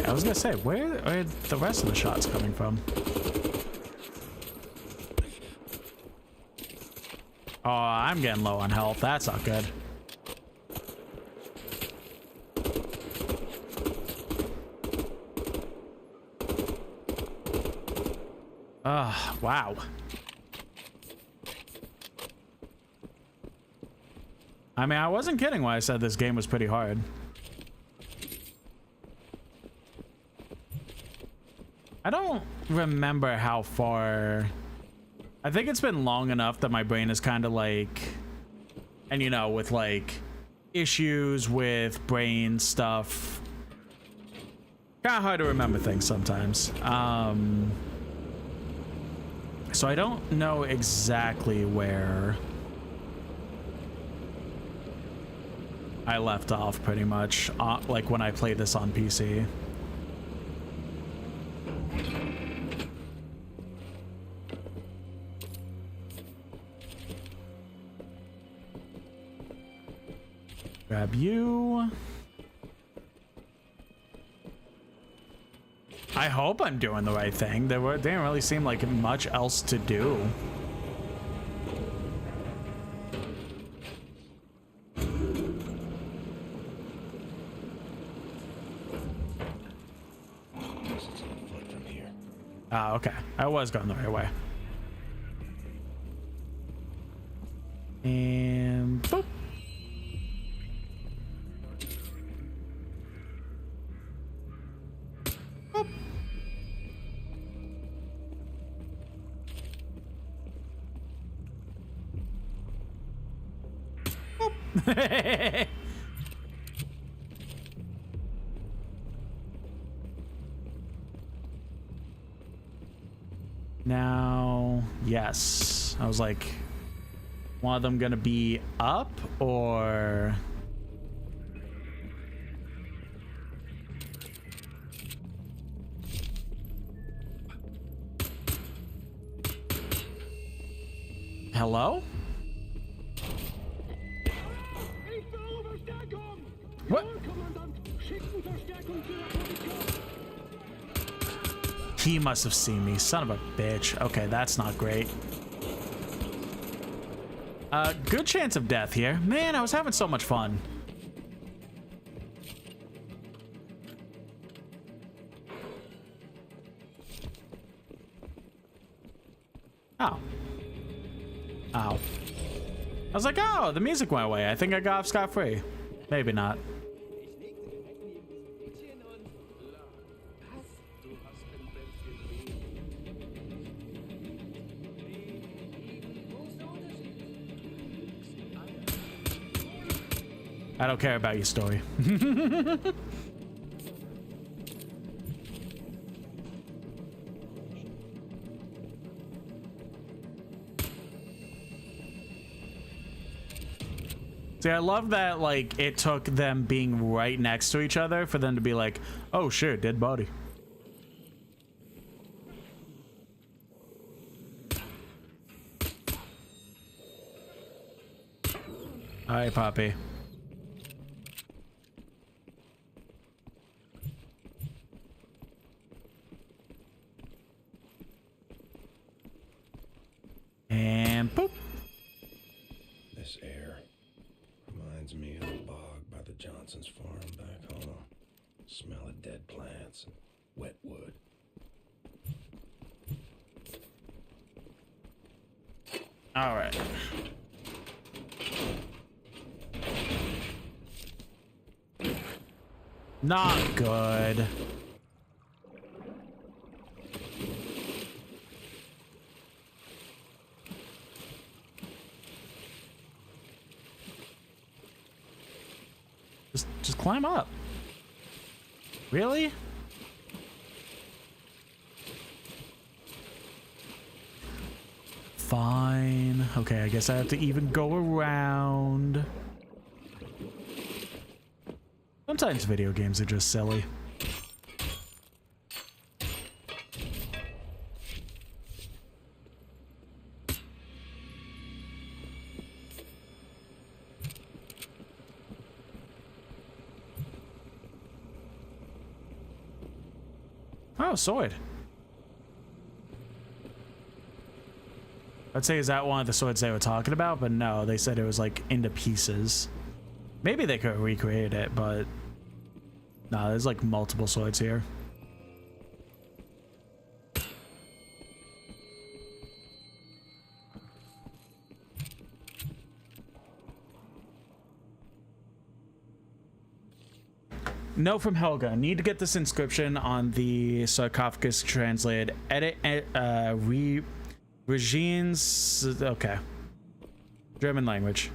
I was gonna say, where are the rest of the shots coming from? Oh, I'm getting low on health. That's not good. Wow. I mean, I wasn't kidding when I said this game was pretty hard. I don't remember how far. I think it's been long enough that my brain is kind of like And you know, with like issues with brain stuff, kind of hard to remember things sometimes. So I don't know exactly where I left off, pretty much, like when I played this on PC. Grab you. I hope I'm doing the right thing. There didn't really seem like much else to do. Ah, okay. I was going the right way. And boop. Boop. Boop. Now, yes. I was like, one of them gonna be up or... Hello? What? He must have seen me, son of a bitch. Okay, that's not great. Good chance of death here. Man, I was having so much fun. Oh. Ow. I was like, oh, the music went away. I think I got off scot-free. Maybe not. I don't care about your story. See, I love that, like, it took them being right next to each other for them to be like, oh shit, dead body. Hi, Poppy. And boop. This air reminds me of the bog by the Johnson's farm back home. Smell of dead plants and wet wood. All right. Not good. Just climb up. Really? Fine. Okay, I guess I have to even go around. Sometimes video games are just silly. Oh, sword. I'd say, is that one of the swords they were talking about? But no, they said it was like into pieces. Maybe they could have recreated it, but no, there's like multiple swords here. Note from Helga. Need to get this inscription on the sarcophagus translated. Edit, Regine's... Okay. German language.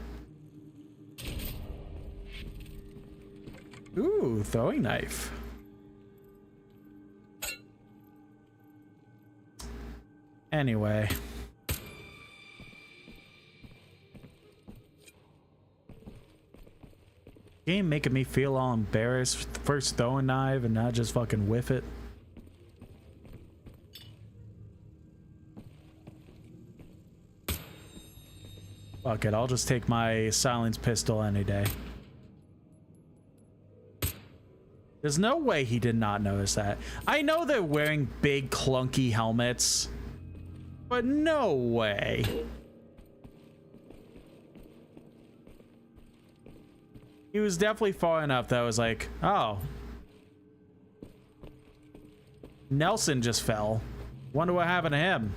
Ooh, throwing knife. Anyway. Game making me feel all embarrassed. First throwing knife and not just fucking whiff it. Fuck it, I'll just take my silenced pistol any day. There's no way he did not notice that. I know they're wearing big clunky helmets, but no way. He was definitely far enough that I was like, oh. Nelson just fell. Wonder what happened to him.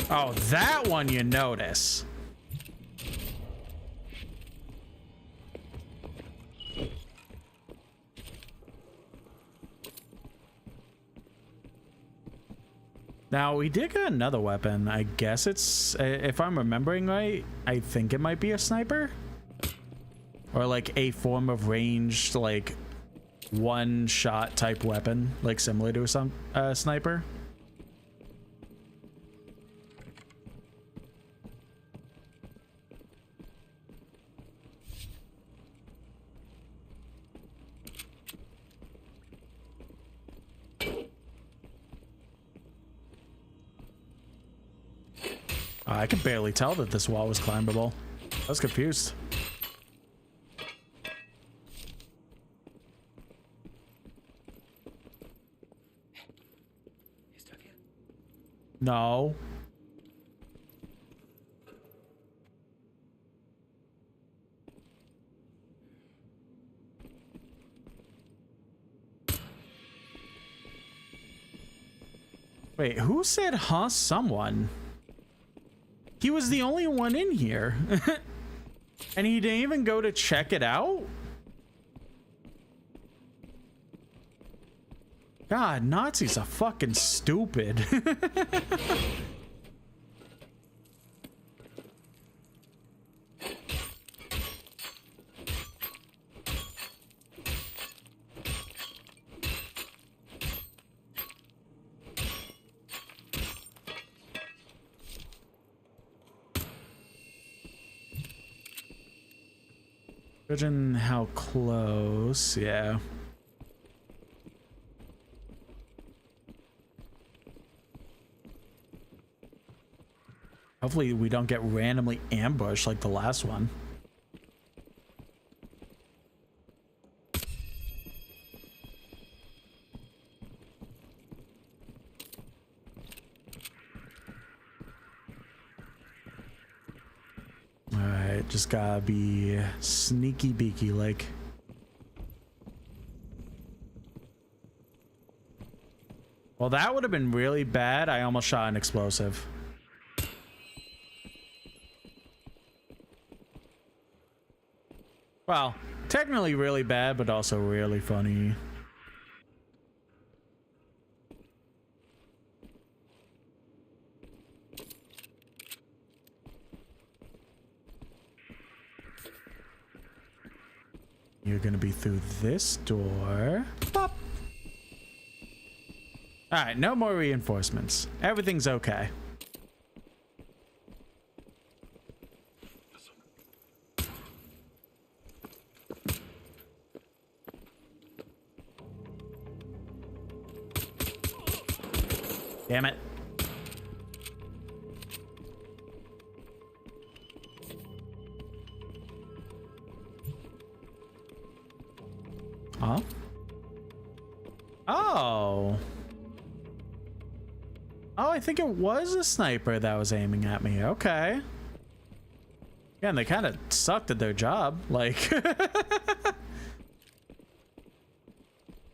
Oh, that one you notice. Now, we did get another weapon. I guess it's, if I'm remembering right, I think it might be a sniper. Or like a form of ranged, like, one-shot type weapon, like similar to a sniper. I could barely tell that this wall was climbable. I was confused. You stuck here? No. Wait, who said huh someone? He was the only one in here. And he didn't even go to check it out? God, Nazis are fucking stupid. Judging how close, yeah. Hopefully we don't get randomly ambushed like the last one. Alright, just gotta be sneaky beaky like. Well, that would have been really bad. I almost shot an explosive. Well, technically really bad, but also really funny. You're gonna be through this door. Pop. All right, no more reinforcements. Everything's okay. Damn it. Huh? Oh. Oh, I think it was a sniper that was aiming at me. Okay. Yeah, and they kind of sucked at their job. Like,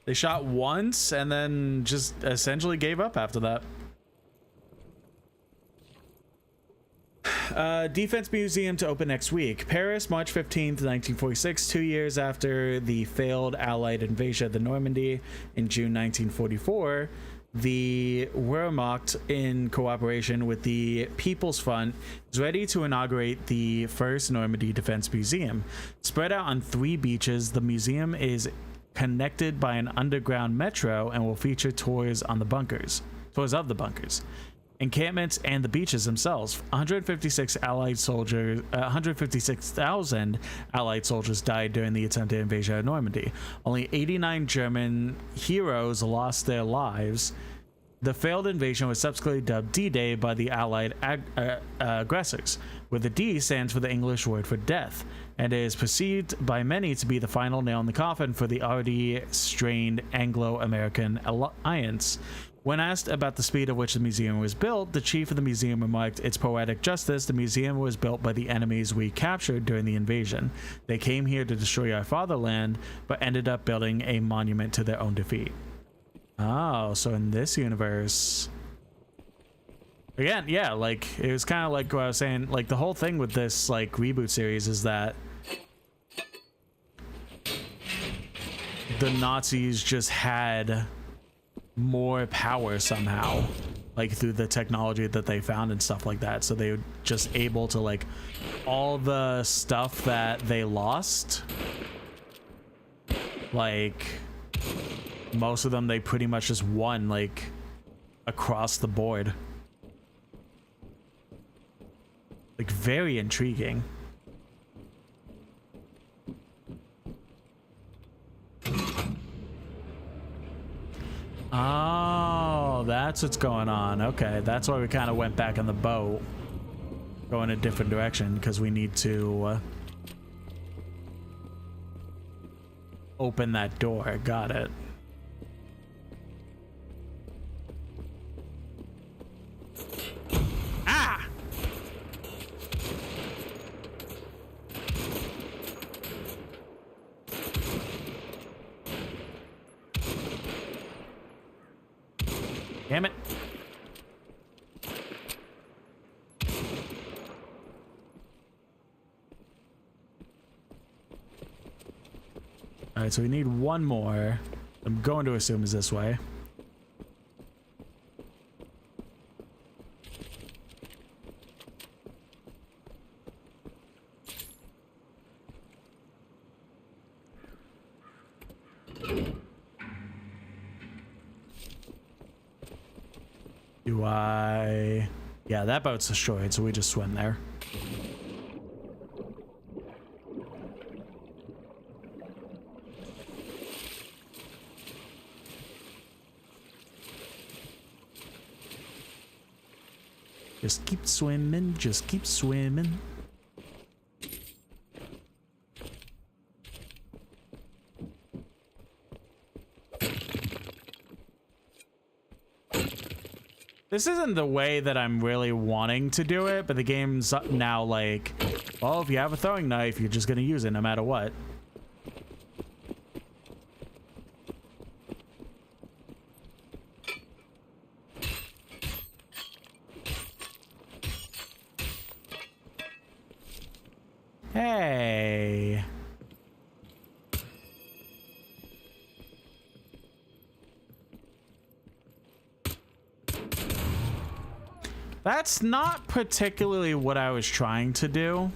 they shot once and then just essentially gave up after that. Defense Museum to open next week. Paris, March 15th, 1946, 2 years after the failed Allied invasion of the Normandy in June 1944. the Wehrmacht, in cooperation with the People's Front, is ready to inaugurate the first Normandy Defense Museum. Spread out on 3 beaches, the museum is connected by an underground metro and will feature tours of the bunkers, encampments, and the beaches themselves. 156,000 Allied soldiers died during the attempted invasion of Normandy. Only 89 German heroes lost their lives. The failed invasion was subsequently dubbed D-Day by the Allied aggressors, where the D stands for the English word for death, and is perceived by many to be the final nail in the coffin for the already strained Anglo-American alliance. When asked about the speed at which the museum was built, the chief of the museum remarked, "It's poetic justice. The museum was built by the enemies we captured during the invasion. They came here to destroy our fatherland, but ended up building a monument to their own defeat." Oh, so in this universe... Again, yeah, like, it was kind of like what I was saying, like, the whole thing with this, like, reboot series is that the Nazis just had more power somehow, like through the technology that they found and stuff like that, so they were just able to, like, all the stuff that they lost, like most of them they pretty much just won, like, across the board. Like, very intriguing. Oh, that's what's going on. Okay, that's why we kind of went back on the boat, going a different direction, because we need to open that door. Got it. Ah! Damn it. All right, so we need one more. I'm going to assume is this way. Do I... Yeah, that boat's destroyed, so we just swim there. Just keep swimming, just keep swimming. This isn't the way that I'm really wanting to do it, but the game's now like, well, if you have a throwing knife, you're just gonna use it no matter what. Hey. That's not particularly what I was trying to do,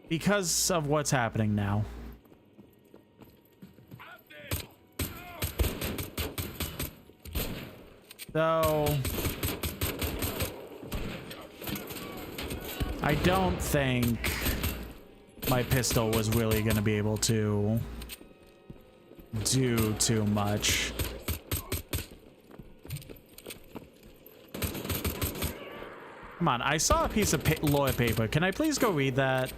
because of what's happening now. So I don't think my pistol was really going to be able to do too much. Come on, I saw a piece of lawyer paper. Can I please go read that?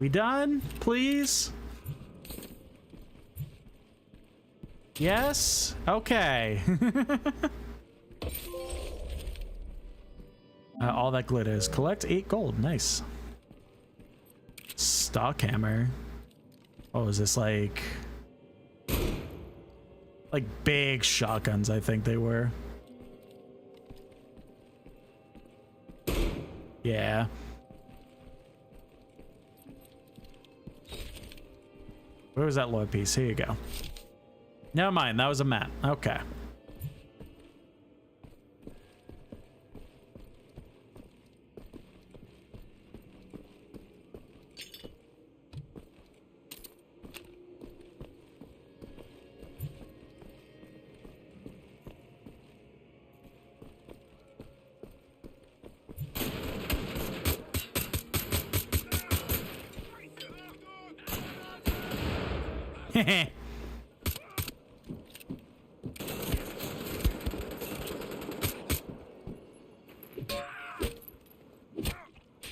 We done? Please? Yes? Okay. All that glitters. Collect 8 gold. Nice. Stock hammer. Oh, is this like big shotguns? I think they were. Yeah. Where was that Lloyd piece? Here you go. Never mind, that was a map. Okay.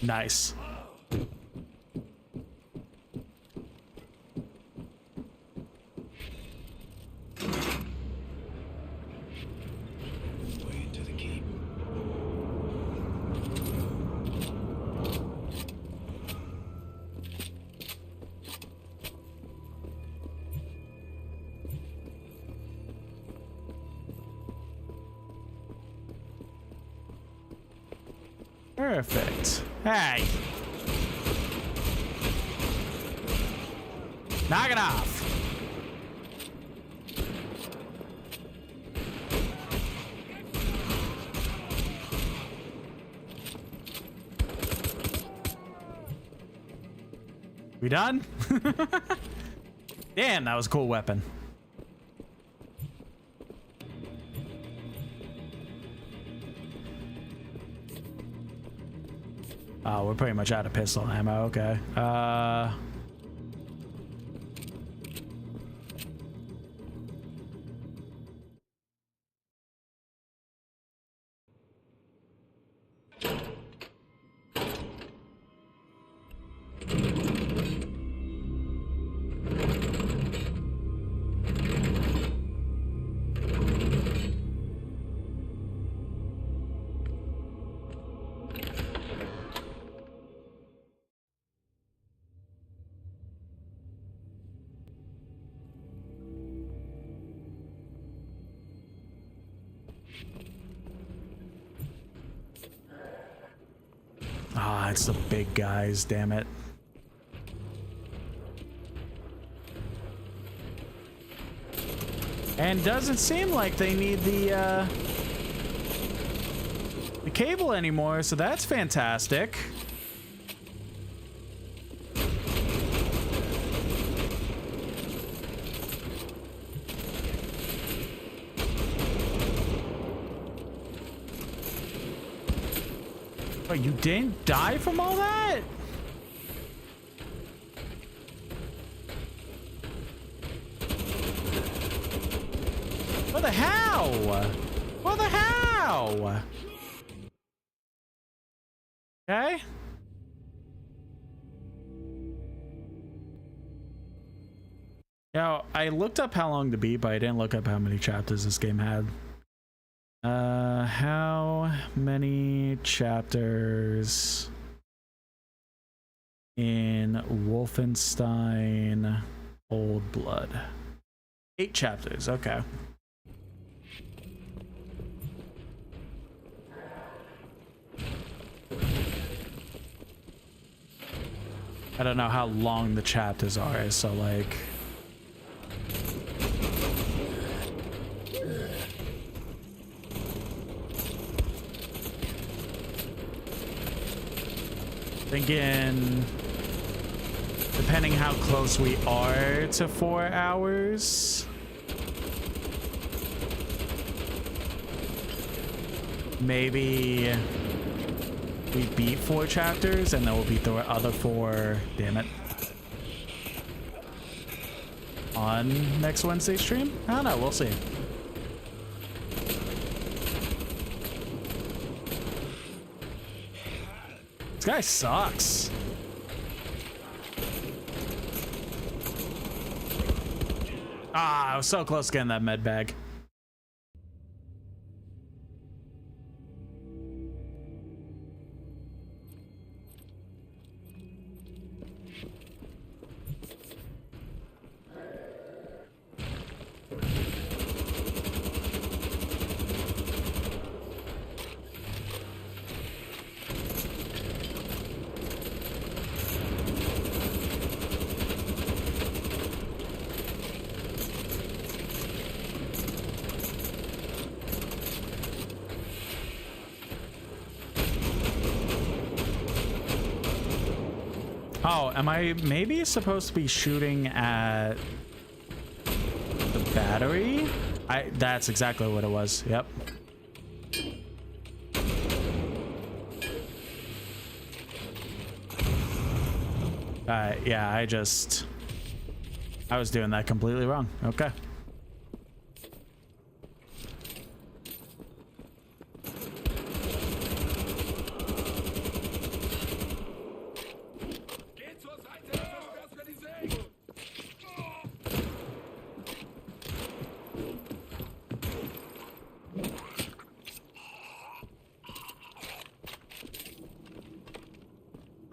Nice. Way into the keep. Perfect. Hey. Knock it off. We done? Damn, that was a cool weapon. Oh, we're pretty much out of pistol ammo. Okay. Ah, it's the big guys, damn it. And doesn't seem like they need the cable anymore, so that's fantastic. Oh, you didn't die from all that? What the hell? What the hell? Okay. Now, I looked up how long to beat, but I didn't look up how many chapters this game had. How many chapters in Wolfenstein Old Blood? 8 chapters, okay. I don't know how long the chapters are, so like... Thinking, depending how close we are to 4 hours, maybe we beat 4 chapters and then we'll beat the other 4, damn it, on next Wednesday stream? I don't know, we'll see. This guy sucks. Ah, I was so close to getting that med bag. Oh, am I maybe supposed to be shooting at the battery? That's exactly what it was. Yep. Yeah, I was doing that completely wrong. Okay.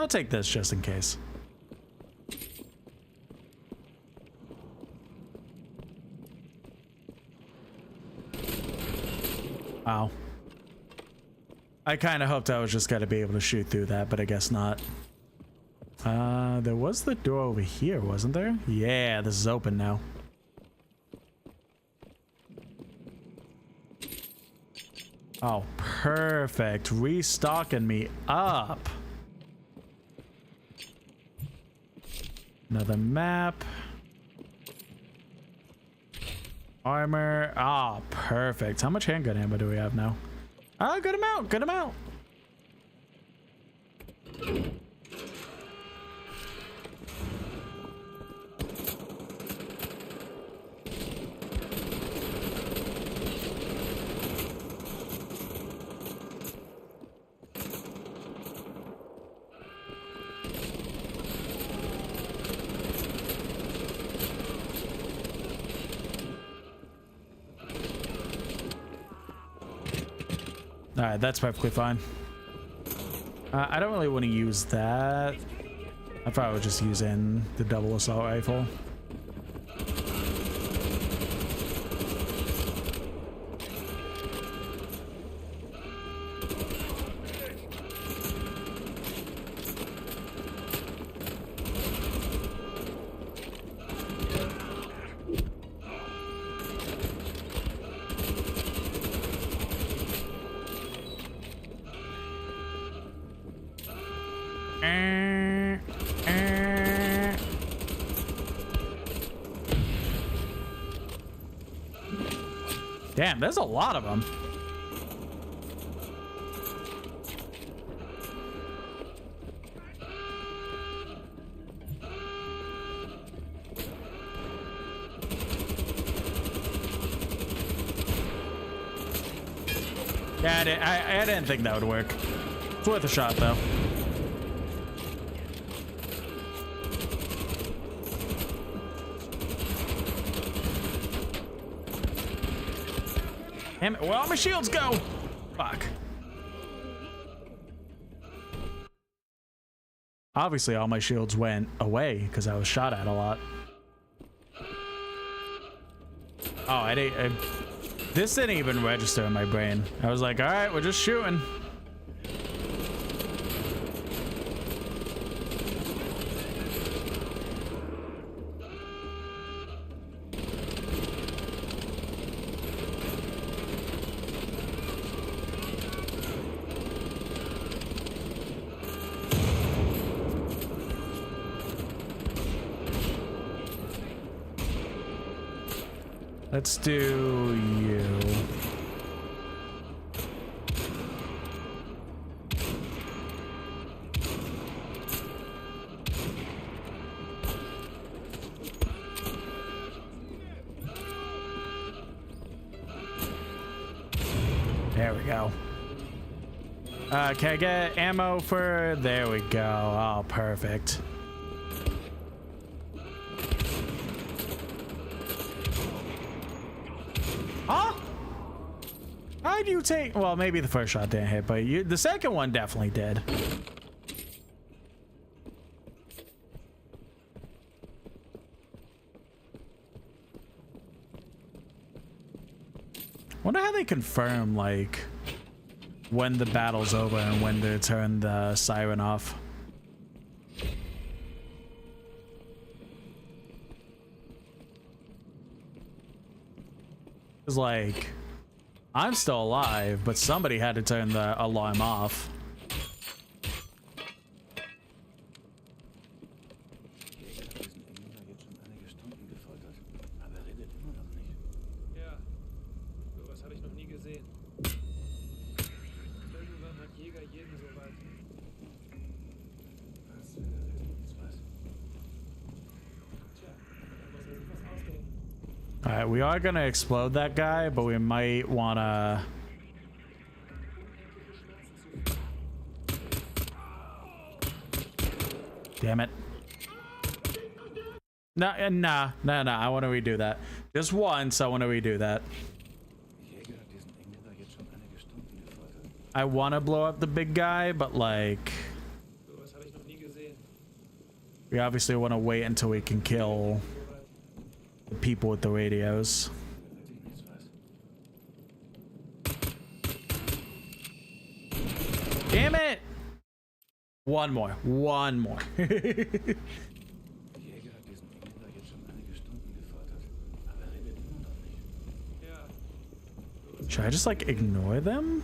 I'll take this just in case. Wow. I kind of hoped I was just going to be able to shoot through that, but I guess not. There was the door over here, wasn't there? Yeah, this is open now. Oh, perfect. Restocking me up. Another map. Armor. Ah, perfect. How much handgun ammo do we have now? Ah, good amount. Good amount. All right, that's perfectly fine. I don't really want to use that. I probably would just use in the double assault rifle. Damn, there's a lot of them. Yeah, I didn't think that would work. It's worth a shot, though. Damn it, where all my shields go? Fuck. Obviously, all my shields went away because I was shot at a lot. Oh, this didn't even register in my brain. I was like, all right, we're just shooting. Let's do you. There we go. Can I get ammo for... There we go. Oh, perfect. Huh? How'd you take... Well, maybe the first shot didn't hit, but the second one definitely did. Wonder how they confirm, like, when the battle's over and when to turn the siren off. It's like, I'm still alive, but somebody had to turn the alarm off. Alright, we are gonna explode that guy, but we might wanna... Damn it. Nah, I want to redo that. Just once, I want to redo that. I want to blow up the big guy, but like... We obviously want to wait until we can kill the people with the radios. Damn it! One more. Should I just like ignore them?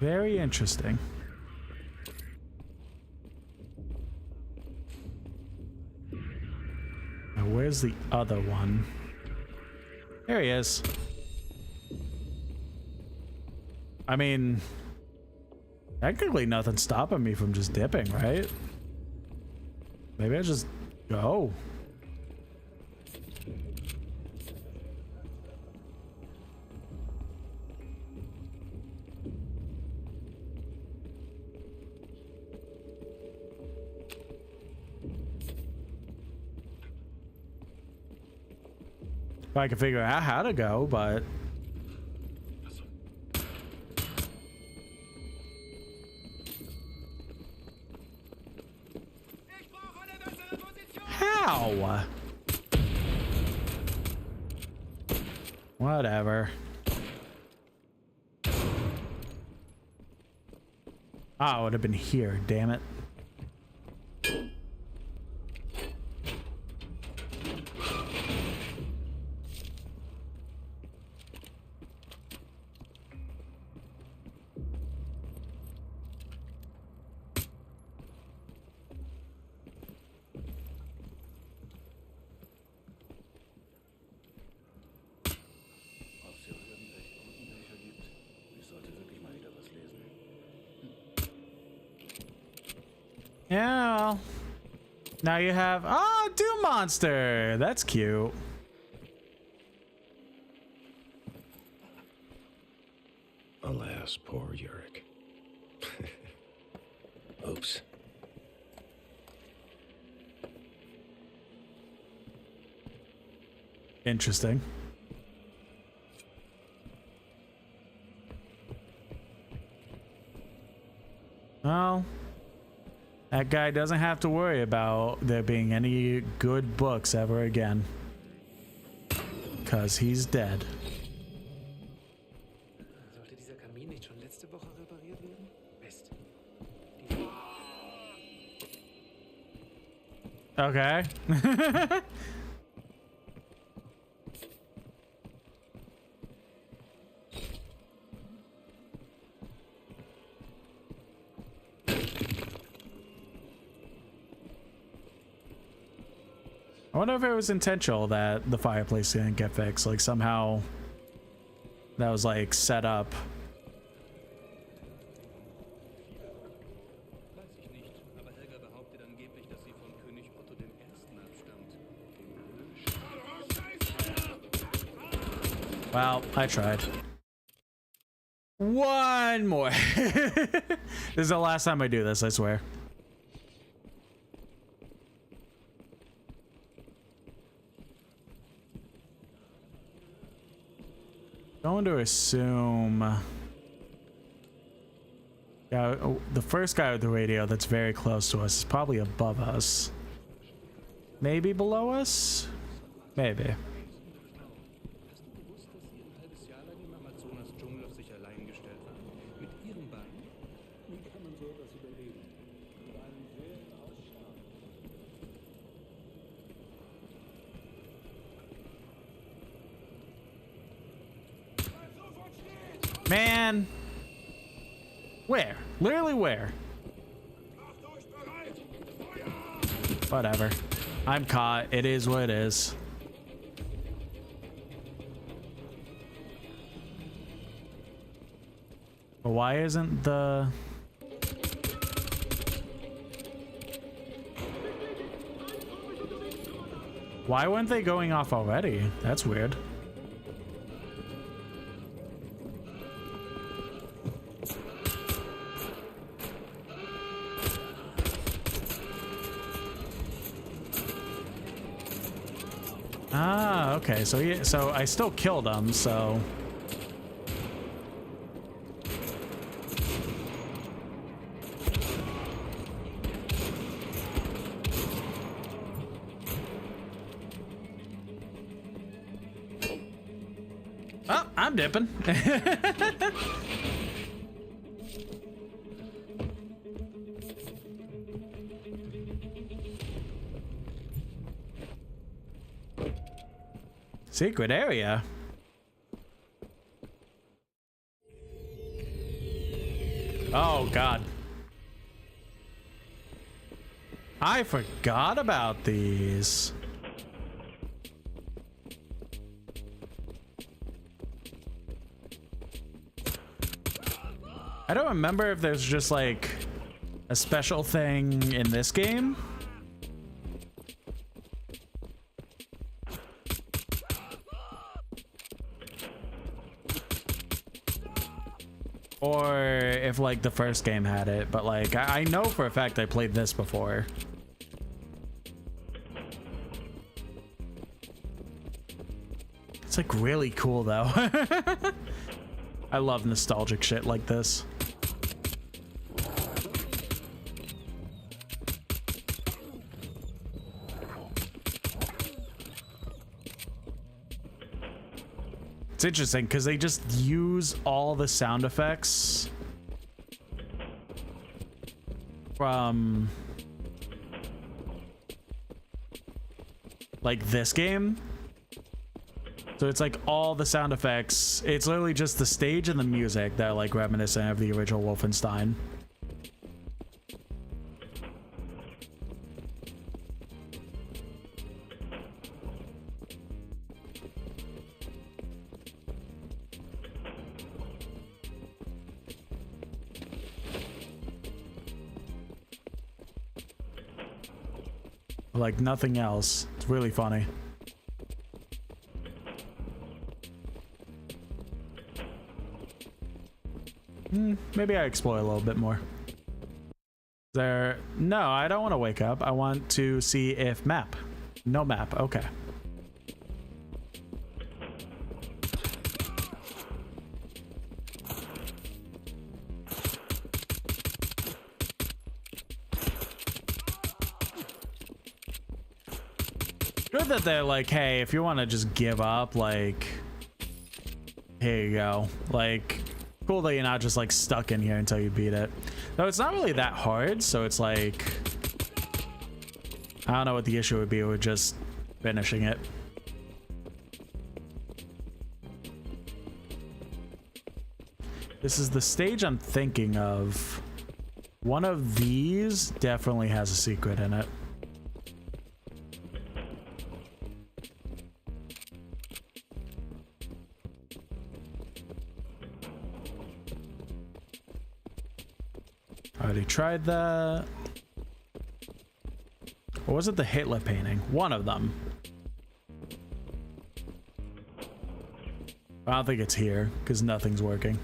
Very interesting. Now, where's the other one? There he is. I mean, technically nothing's stopping me from just dipping, right? Maybe I just go. If I can figure out how to go, but... How? Whatever. Ah, it would have been here, damn it. Yeah. Now you have... Oh, Doom Monster! That's cute. Alas, poor Yurik. Oops. Interesting. Well... That guy doesn't have to worry about there being any good books ever again. Because he's dead. Sollte dieser Kamin nicht schon letzte Woche repariert werden? Mist. Okay. I wonder if it was intentional that the fireplace didn't get fixed. Like somehow that was like set up. Well, I tried. One more. This is the last time I do this, I swear. Going to assume... Yeah, the first guy with the radio that's very close to us is probably above us. Maybe below us? Maybe. Man. Where? Literally where? Whatever. I'm caught. It is what it is. But why isn't the... Why weren't they going off already? That's weird. Ah, okay. So I still killed him, so... Oh, I'm dipping. Secret area. Oh, God. I forgot about these. I don't remember if there's just like a special thing in this game. Or if like the first game had it, but like I know for a fact I played this before. It's like really cool though. I love nostalgic shit like this. It's interesting because they just use all the sound effects from like this game. So it's like all the sound effects. It's literally just the stage and the music that are like reminiscent of the original Wolfenstein. Like nothing else. It's really funny. Maybe I explore a little bit more. There... No, I don't want to wake up. I want to see if map. No map. Okay. Good that they're like, hey, if you want to just give up, like, here you go. Like, cool that you're not just like stuck in here until you beat it. Though it's not really that hard, so it's like, I don't know what the issue would be with just finishing it. This is the stage I'm thinking of. One of these definitely has a secret in it. Already tried that. Or was it the Hitler painting? One of them. I don't think it's here because nothing's working.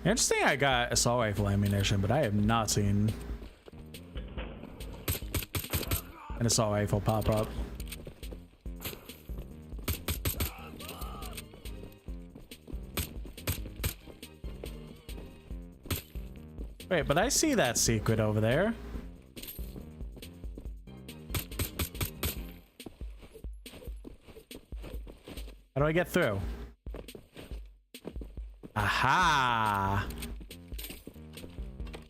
Interesting, I got assault rifle ammunition, but I have not seen an assault rifle pop up. Wait, but I see that secret over there. How do I get through? Aha!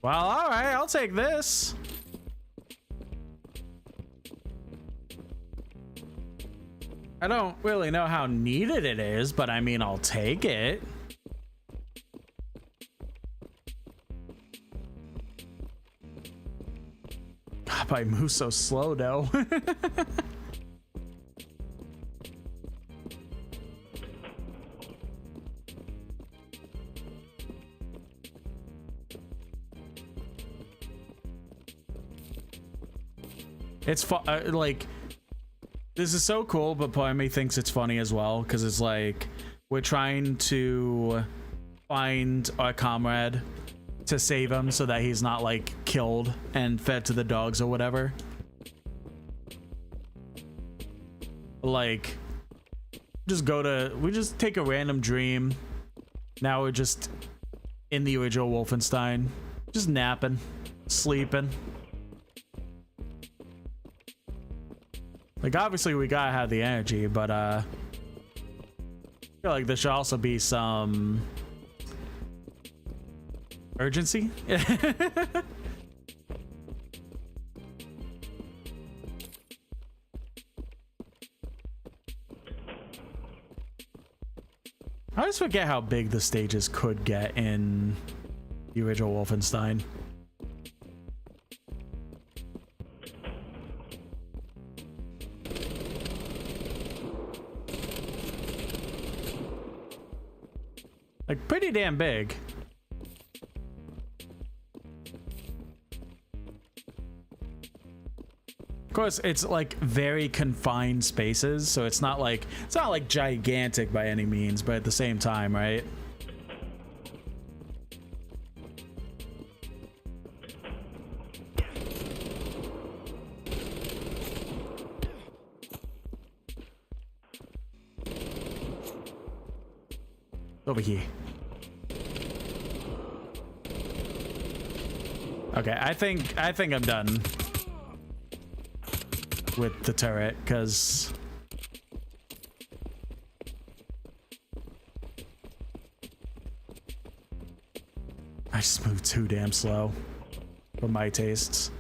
Well, alright, I'll take this. I don't really know how needed it is, but I mean, I'll take it. God, I move so slow though. It's like, this is so cool, but part of me thinks it's funny as well, because it's like we're trying to find our comrade to save him so that he's not like killed and fed to the dogs or whatever. Like, we just take a random dream. Now we're just in the original Wolfenstein, just napping, sleeping. Like, obviously we gotta have the energy, but I feel like there should also be some urgency. I always forget how big the stages could get in the original Wolfenstein. Like, pretty damn big. Of course, it's like very confined spaces, so it's not like gigantic by any means, but at the same time, right? Over here. Okay, I think I'm done with the turret, because I just moved too damn slow for my tastes.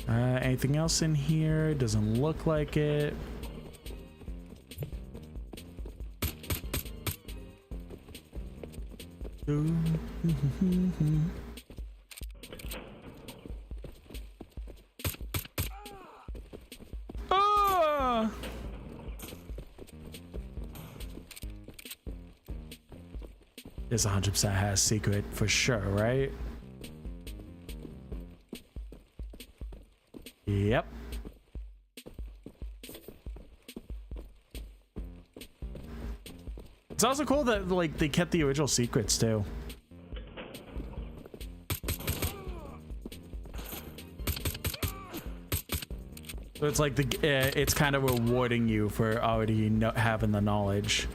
Anything else in here? Doesn't look like it. Oh! This 100% has secret for sure, right? Yep. It's also cool that like they kept the original secrets too. So it's like it's kind of rewarding you for already having the knowledge.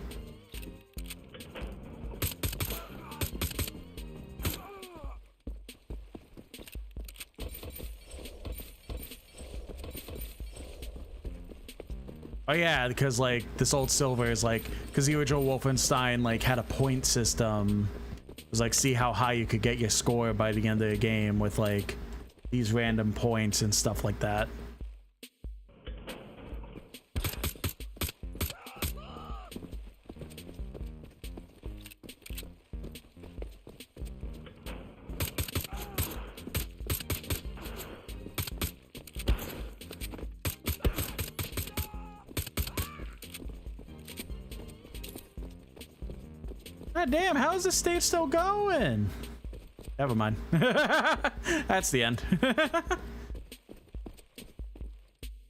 Oh yeah, because like this old silver is like, because the original Wolfenstein like had a point system. It was like, see how high you could get your score by the end of the game with like these random points and stuff like that. God damn, how is this stage still going? Never mind. That's the end.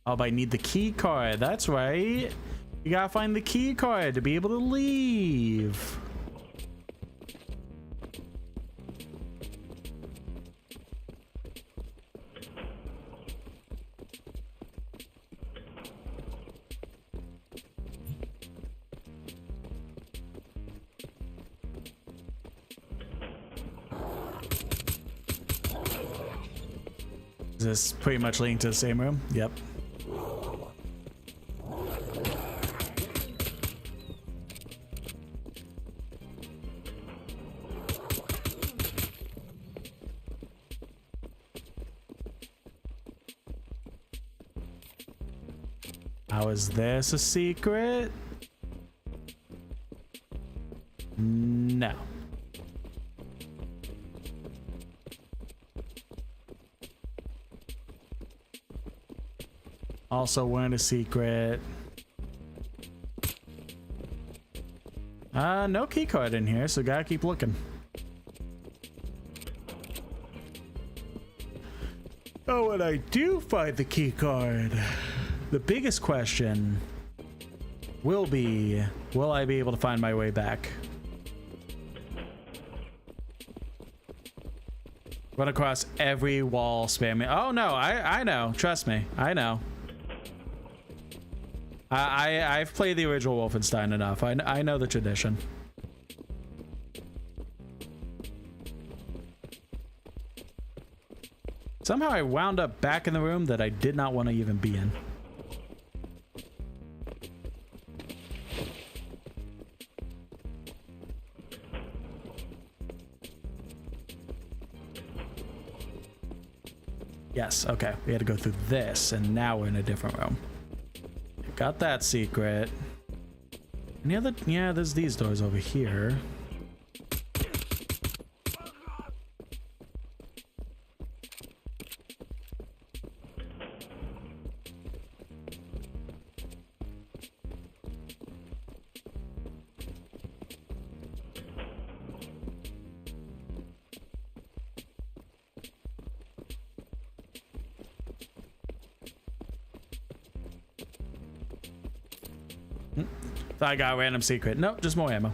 Oh, but I need the key card. That's right. You gotta find the key card to be able to leave. Is this pretty much leading to the same room? Yep. How is this a secret? No. Also weren't a secret. No key card in here, so gotta keep looking. Oh, when I do find the key card, the biggest question will be, will I be able to find my way back? Run across every wall spamming. Oh no, I know. Trust me, I know. I've played the original Wolfenstein enough. I know the tradition. Somehow I wound up back in the room that I did not want to even be in. Yes, okay. We had to go through this, and now we're in a different room. Got that secret. Any other? Yeah, there's these doors over here. Thought I got a random secret. Nope, just more ammo.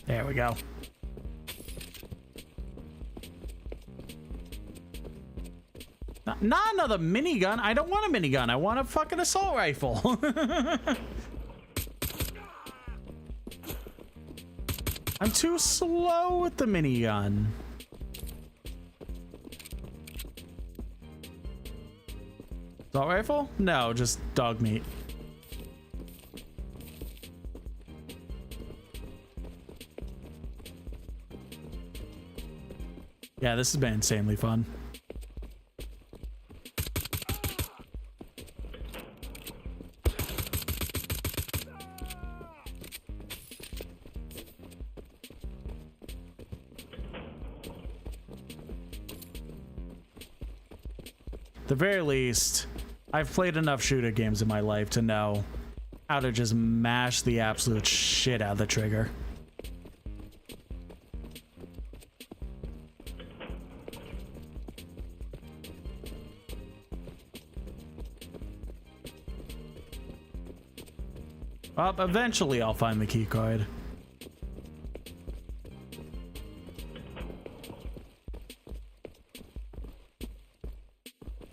There we go. Not another minigun. I don't want a minigun. I want a fucking assault rifle. I'm too slow with the minigun. Assault rifle? No, just dog meat. Yeah, this has been insanely fun. At the very least, I've played enough shooter games in my life to know how to just mash the absolute shit out of the trigger. Well, eventually I'll find the key card.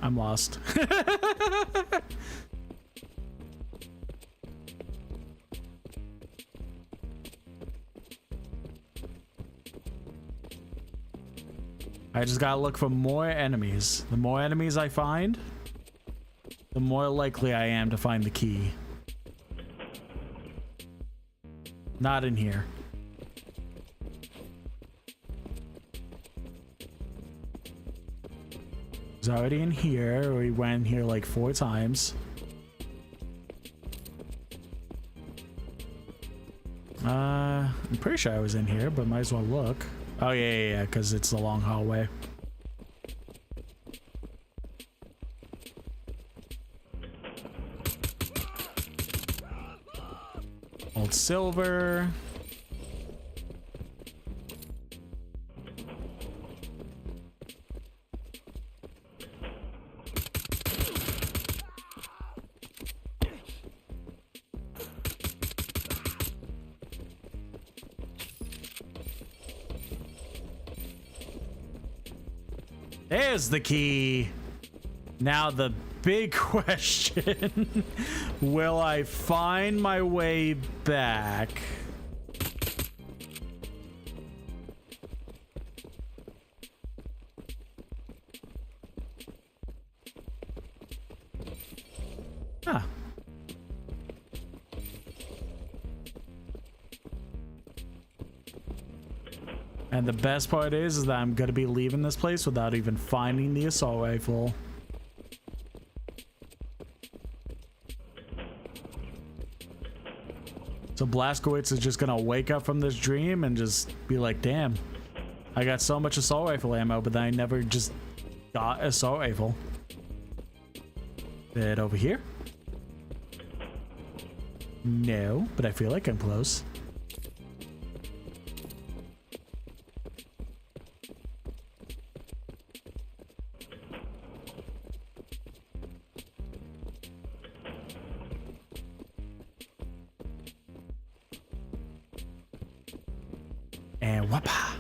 I'm lost. I just gotta look for more enemies. The more enemies I find, the more likely I am to find the key. Not in here. It's already in here. We went in here like 4 times. I'm pretty sure I was in here, but might as well look. Oh yeah, because it's the long hallway. Old silver. There's the key. Now the big question. Will I find my way back? Huh. And the best part is that I'm gonna be leaving this place without even finding the assault rifle. So Blazkowicz is just gonna wake up from this dream and just be like, damn, I got so much assault rifle ammo, but then I never just got assault rifle. Is it over here? No, but I feel like I'm close. And whoppa.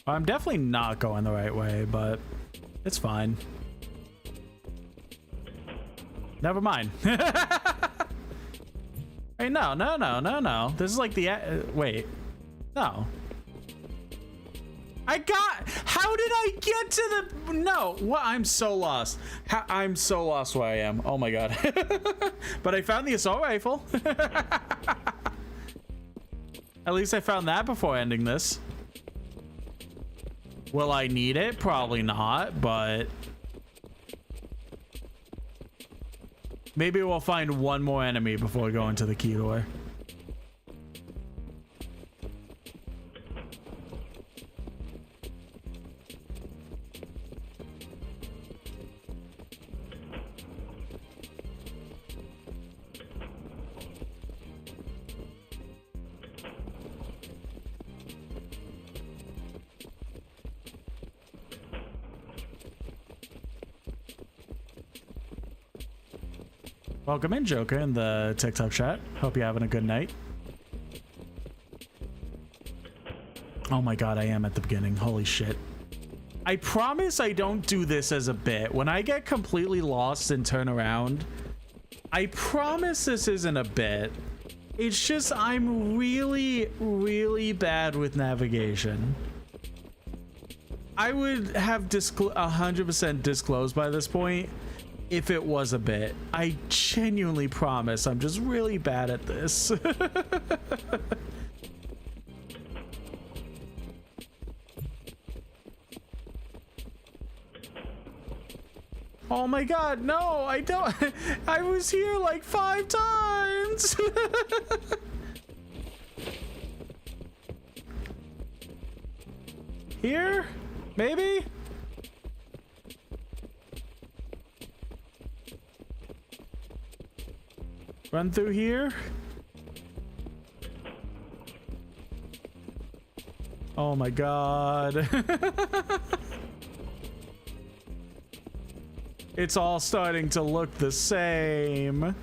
I'm definitely not going the right way, but it's fine. Never mind. Hey, no. This is like the wait. No. How did I get to the no? What? I'm so lost. I'm so lost where I am. Oh my god. But I found the assault rifle. At least I found that before ending this. Will I need it? Probably not, but maybe we'll find one more enemy before we go into the key door. Welcome in, Joker, in the TikTok chat. Hope you're having a good night. Oh my god, I am at the beginning. Holy shit. I promise I don't do this as a bit. When I get completely lost and turn around, I promise this isn't a bit. It's just I'm really, really bad with navigation. I would have 100% disclosed by this point if it was a bit. I genuinely promise I'm just really bad at this. Oh my god, no, I don't. I was here like 5 times. Here? Maybe? Run through here? Oh my god. It's all starting to look the same.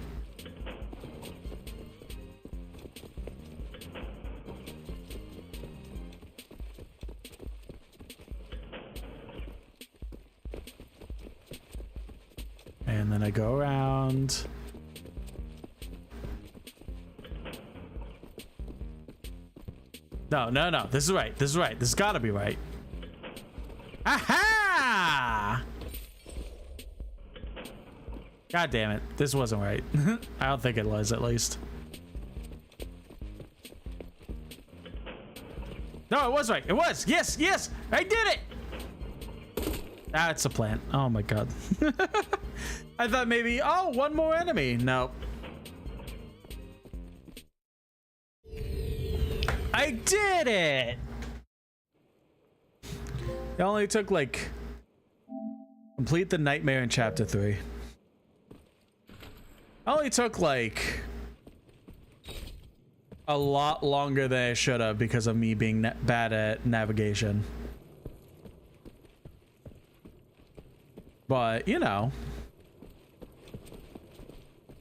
And then I go around. No. This is right. This is right. This has got to be right. Aha! God damn it. This wasn't right. I don't think it was, at least. No, it was right. It was. Yes, yes. I did it. That's a plant. Oh my god. I thought maybe, oh, one more enemy. Nope. I did it! It only took like complete the nightmare in chapter 3. Only took like a lot longer than I should have because of me being bad at navigation. But, you know,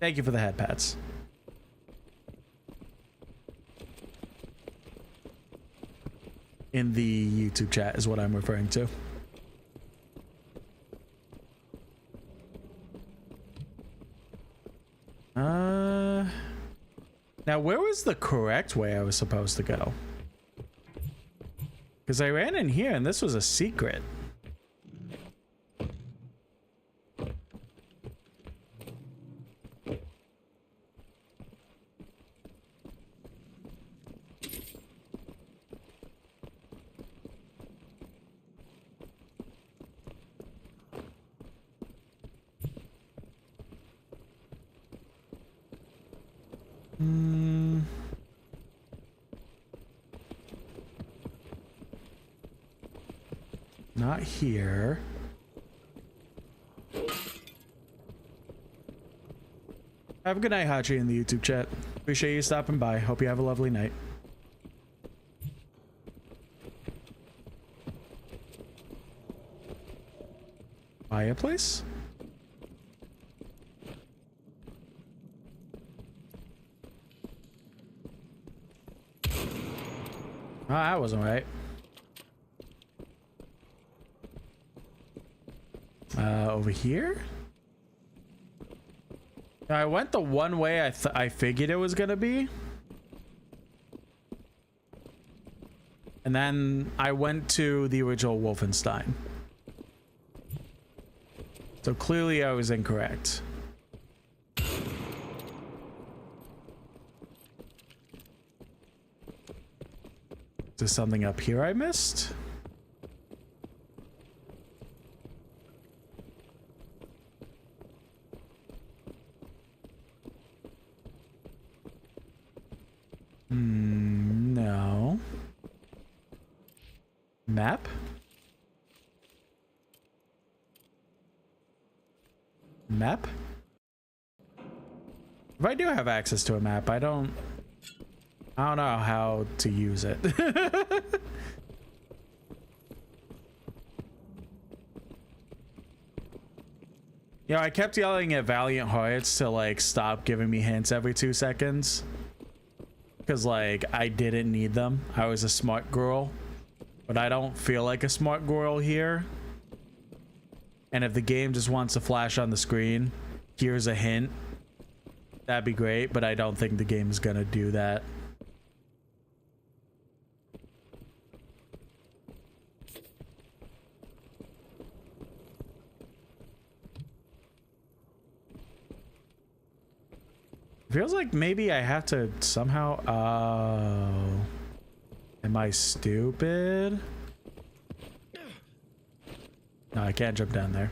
Thank you for the head pats. In the YouTube chat is what I'm referring to. Now where was the correct way I was supposed to go? Because I ran in here and this was a secret. Not here. Have a good night, Hachi, in the YouTube chat. Appreciate you stopping by. Hope you have a lovely night. Fireplace? Oh, that wasn't right. Over here? I went the one way I figured it was gonna be. And then I went to the original Wolfenstein. So clearly I was incorrect. Is there something up here I missed? No. Map? Map? If I do have access to a map, I don't know how to use it. You know, I kept yelling at Valiant Hearts to like stop giving me hints every 2 seconds. Because like I didn't need them. I was a smart girl. But I don't feel like a smart girl here. And if the game just wants to flash on the screen, here's a hint, that'd be great, but I don't think the game is gonna do that. Feels like maybe I have to somehow... Oh. Am I stupid? No, I can't jump down there.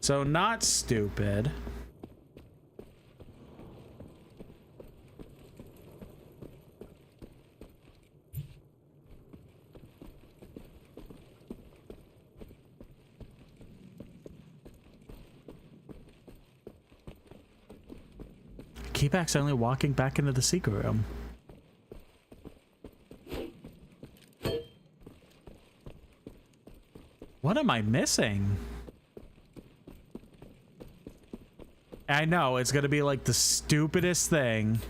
So not stupid. Keep accidentally walking back into the secret room. What am I missing? I know, it's gonna be like the stupidest thing.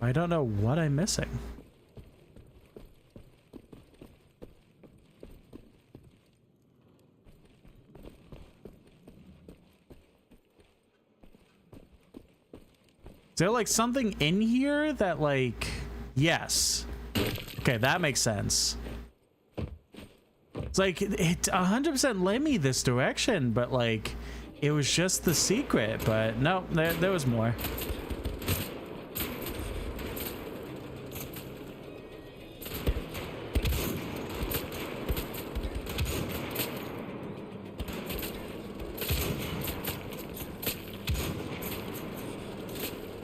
I don't know what I'm missing. Is there like something in here that like... Yes. Okay, that makes sense. It's like it 100% led me this direction, but like it was just the secret. But no, there was more.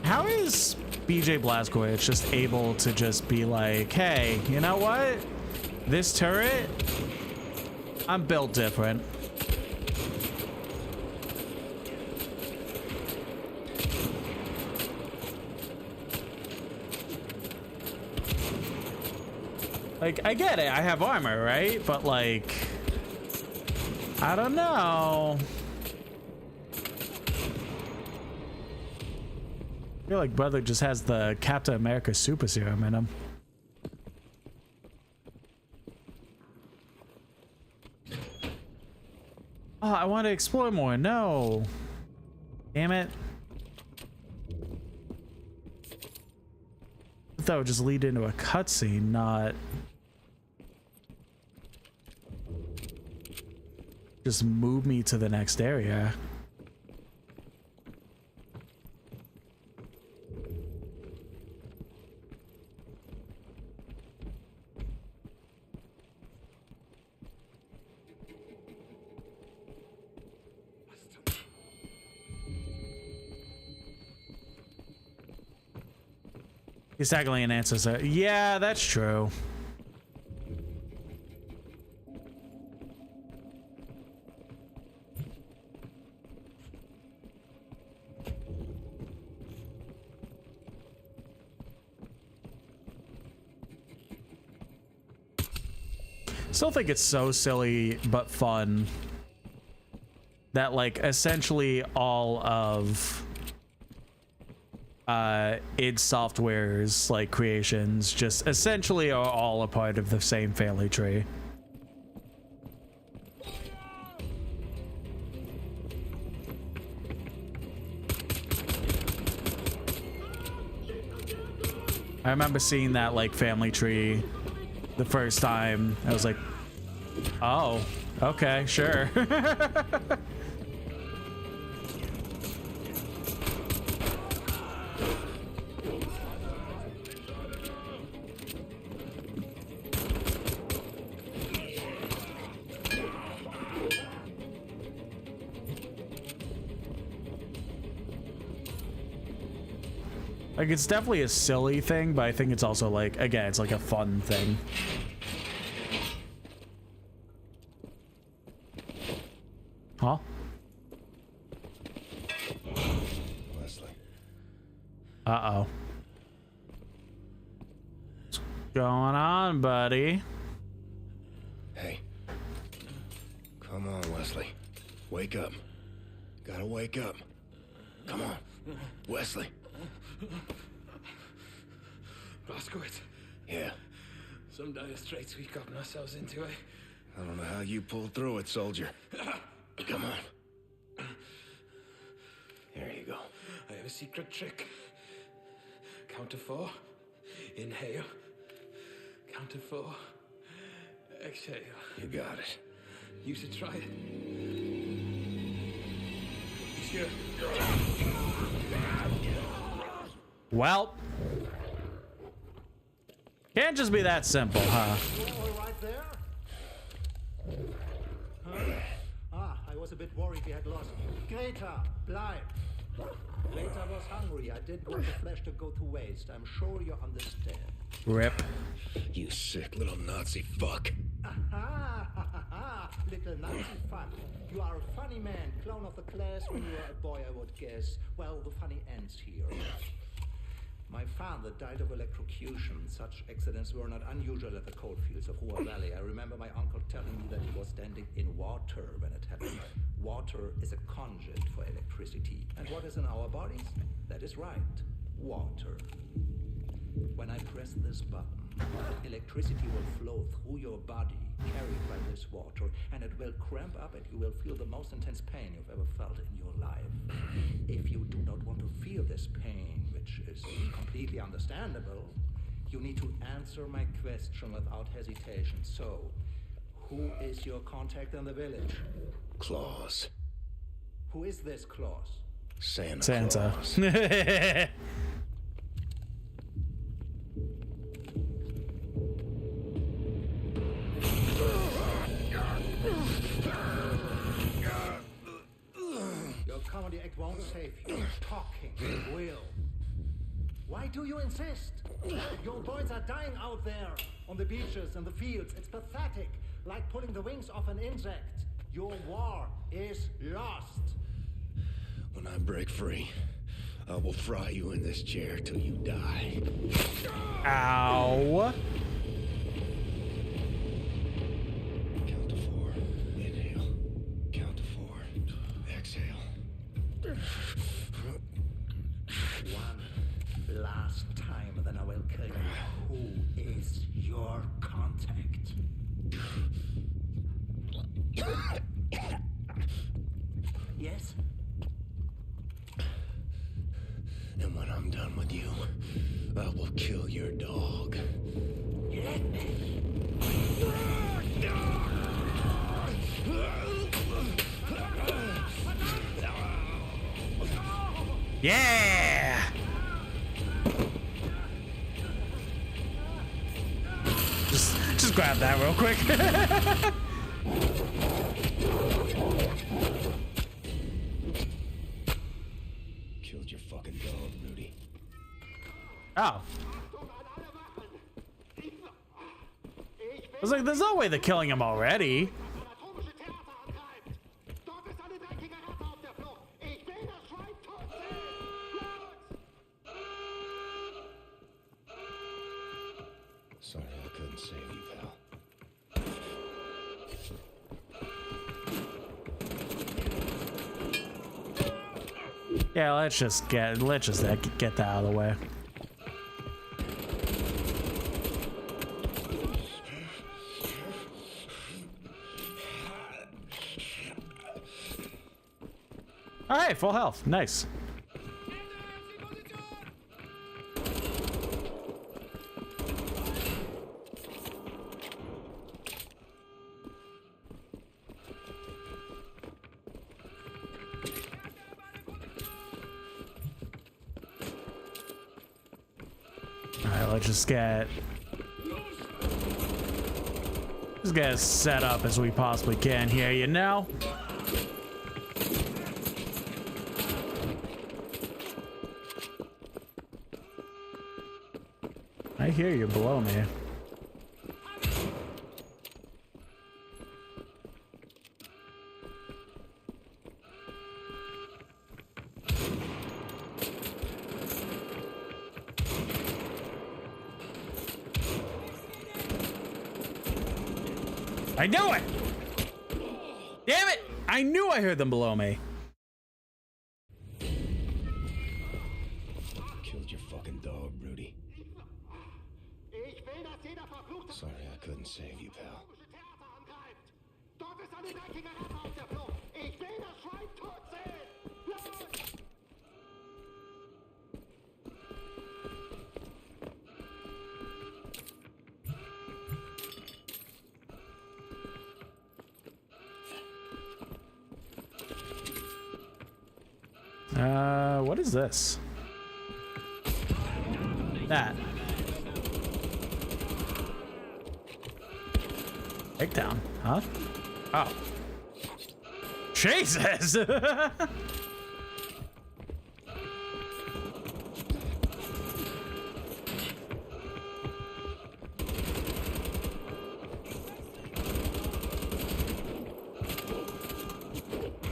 How is BJ Blazkowicz just able to just be like, hey, you know what? This turret, I'm built different. Like, I get it, I have armor, right? But like, I don't know. I feel like brother just has the Captain America super serum in him. Oh, I want to explore more. No. Damn it. I thought that would just lead into a cutscene, not just move me to the next area. He's tackling an ancestor. Yeah, that's true. Still think it's so silly but fun that like essentially all of id Software's like creations just essentially are all a part of the same family tree. I remember seeing that like family tree the first time. I was like, oh, okay, sure. Like, it's definitely a silly thing, but I think it's also like, again, it's like a fun thing. Huh? Wesley. Uh-oh. What's going on, buddy? Hey. Come on, Wesley. Wake up. Gotta wake up. Come on. Wesley. Blaskowitz. Yeah. Some dire straits we've gotten ourselves into, eh? I don't know how you pulled through it, soldier. Come on. There you go. I have a secret trick. Count to 4. Inhale. Count to 4. Exhale. You got it. You should try it. Sure. Well, can't just be that simple, huh? All right there? Huh? Ah, I was a bit worried we had lost. Greta, bleib. Greta was hungry. I didn't want the flesh to go to waste. I'm sure you understand. Rip. You sick little Nazi fuck. Aha! Little Nazi fuck. You are a funny man, clown of the class when you were a boy, I would guess. Well, the funny ends here. My father died of electrocution. Such accidents were not unusual at the coalfields of Ruhr Valley. I remember my uncle telling me that he was standing in water when it happened. Water is a conduit for electricity. And what is in our bodies? That is right, water. When I press this button, electricity will flow through your body, carried by this water, and it will cramp up and you will feel the most intense pain you've ever felt in your life. If you do not want to feel this pain, which is completely understandable, you need to answer my question without hesitation. So, who is your contact in the village? Claus. Who is this Claus? Santa. Your comedy act won't save you. Talking will. Why do you insist? Your boys are dying out there on the beaches and the fields. It's pathetic, like pulling the wings off an insect. Your war is lost. When I break free, I will fry you in this chair till you die. Ow. Count to 4. Inhale. kill your dog. Yeah! Just grab that real quick. Killed your fucking dog, Rudy. Oh. I was like, there's no way they're killing him already. Sorry I couldn't save you, pal. Yeah, let's just get that out of the way. All right, full health. Nice. Let's just get as set up as we possibly can here, you know? I hear you below me. I knew it! Damn it! I knew I heard them below me. Killed your fucking dog, Rudy. Sorry I couldn't save you, pal. What is this? That. Takedown, huh? Oh. Jesus!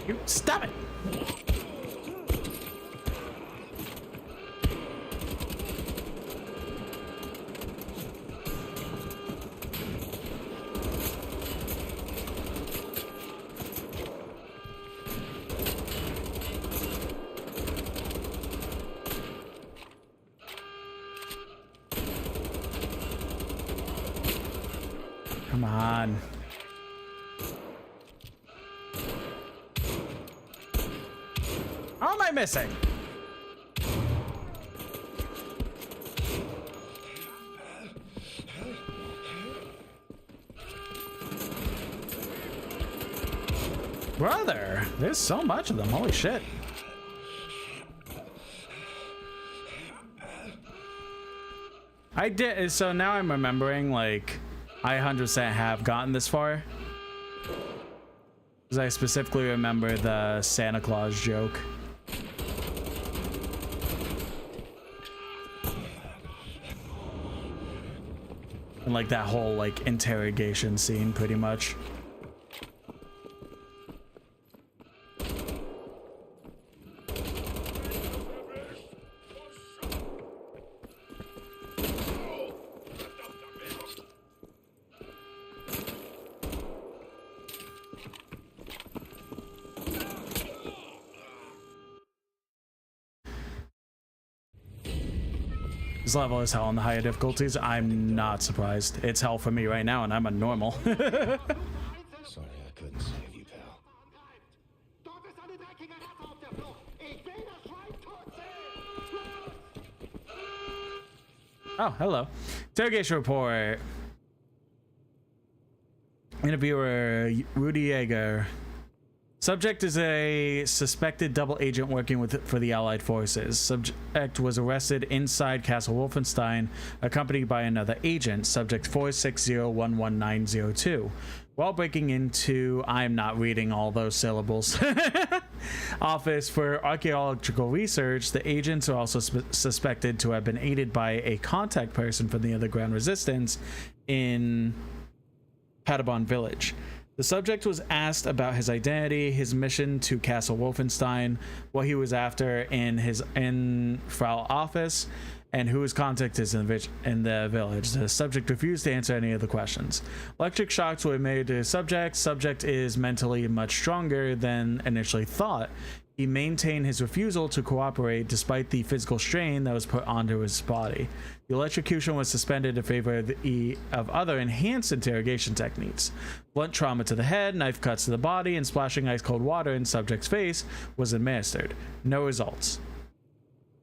You stop it! Come on. How am I missing? Brother, there's so much of them. Holy shit. I did, so now I'm remembering, like, I 100% have gotten this far. Because I specifically remember the Santa Claus joke. And like that whole like interrogation scene pretty much. This level is hell on the higher difficulties. I'm not surprised. It's hell for me right now, and I'm a normal. Sorry I couldn't save you, pal. Oh, hello. Interrogation report. Interviewer Rudy Yeager. Subject is a suspected double agent working for the Allied forces. Subject was arrested inside Castle Wolfenstein, accompanied by another agent, subject 460-11902. While breaking into, I'm not reading all those syllables, office for archaeological research, the agents are also suspected to have been aided by a contact person from the underground resistance in Paderborn village. The subject was asked about his identity, his mission to Castle Wolfenstein, what he was after in Frau office, and who his contact is in the village. The subject refused to answer any of the questions. Electric shocks were made to the subject. Subject is mentally much stronger than initially thought. He maintained his refusal to cooperate despite the physical strain that was put onto his body. The electrocution was suspended in favor of other enhanced interrogation techniques. Blunt trauma to the head, knife cuts to the body, and splashing ice cold water in subject's face was administered. No results.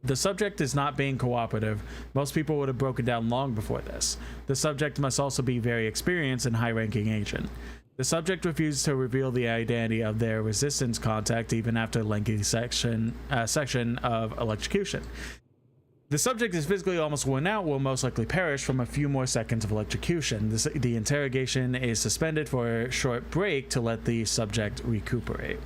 The subject is not being cooperative. Most people would have broken down long before this. The subject must also be very experienced and high-ranking agent. The subject refused to reveal the identity of their resistance contact even after a lengthy section of electrocution. The subject is physically almost worn out, will most likely perish from a few more seconds of electrocution. The interrogation is suspended for a short break to let the subject recuperate.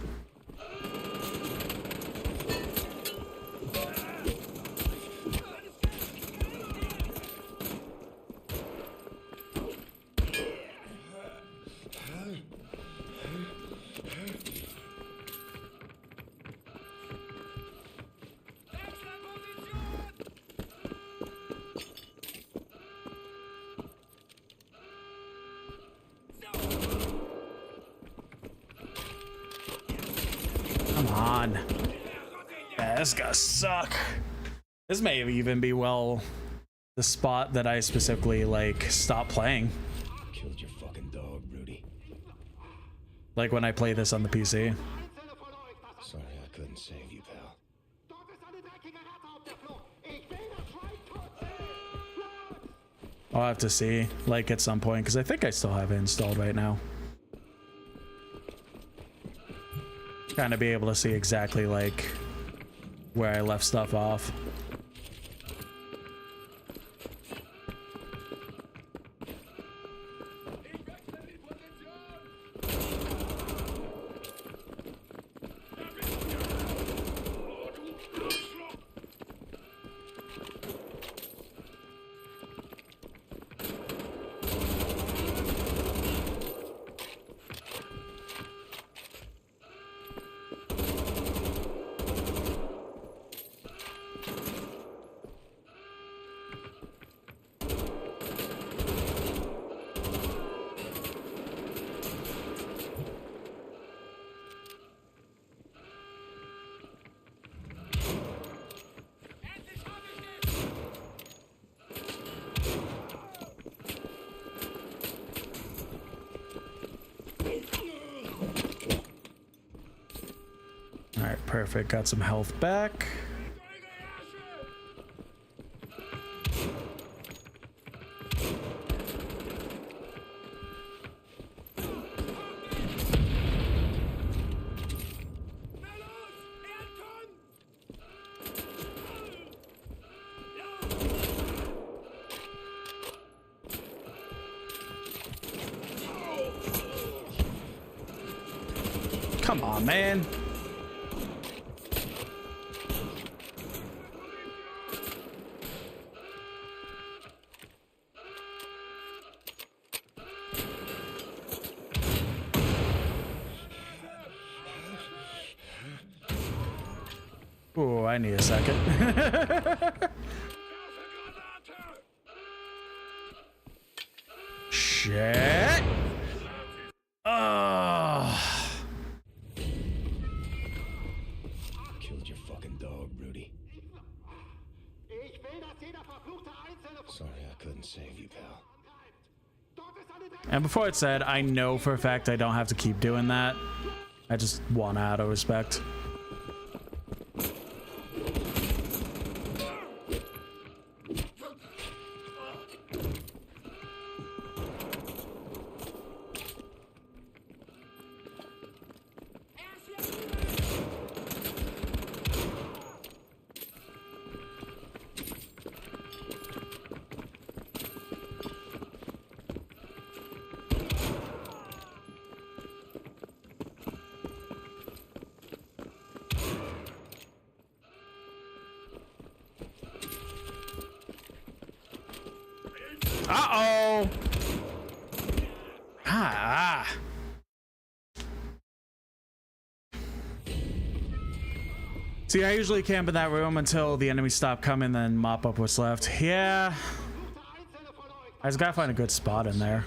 Come on. Yeah, this gonna suck. This may even be, well, the spot that I specifically, like, stopped playing. Killed your fucking dog, Rudy. Like when I play this on the PC. Sorry I couldn't save you, pal. I'll have to see, like, at some point, because I think I still have it installed right now. Kind of be able to see exactly, like, where I left stuff off. Alright, perfect. Got some health back. Come on, man. Oh, I need a second. Shit. Killed your fucking dog, Rudy. Sorry I couldn't save you, pal. And before it said, I know for a fact I don't have to keep doing that. I just want out of respect. Uh-oh! Ah. See, I usually camp in that room until the enemies stop coming, then mop up what's left. Yeah. I just gotta find a good spot in there.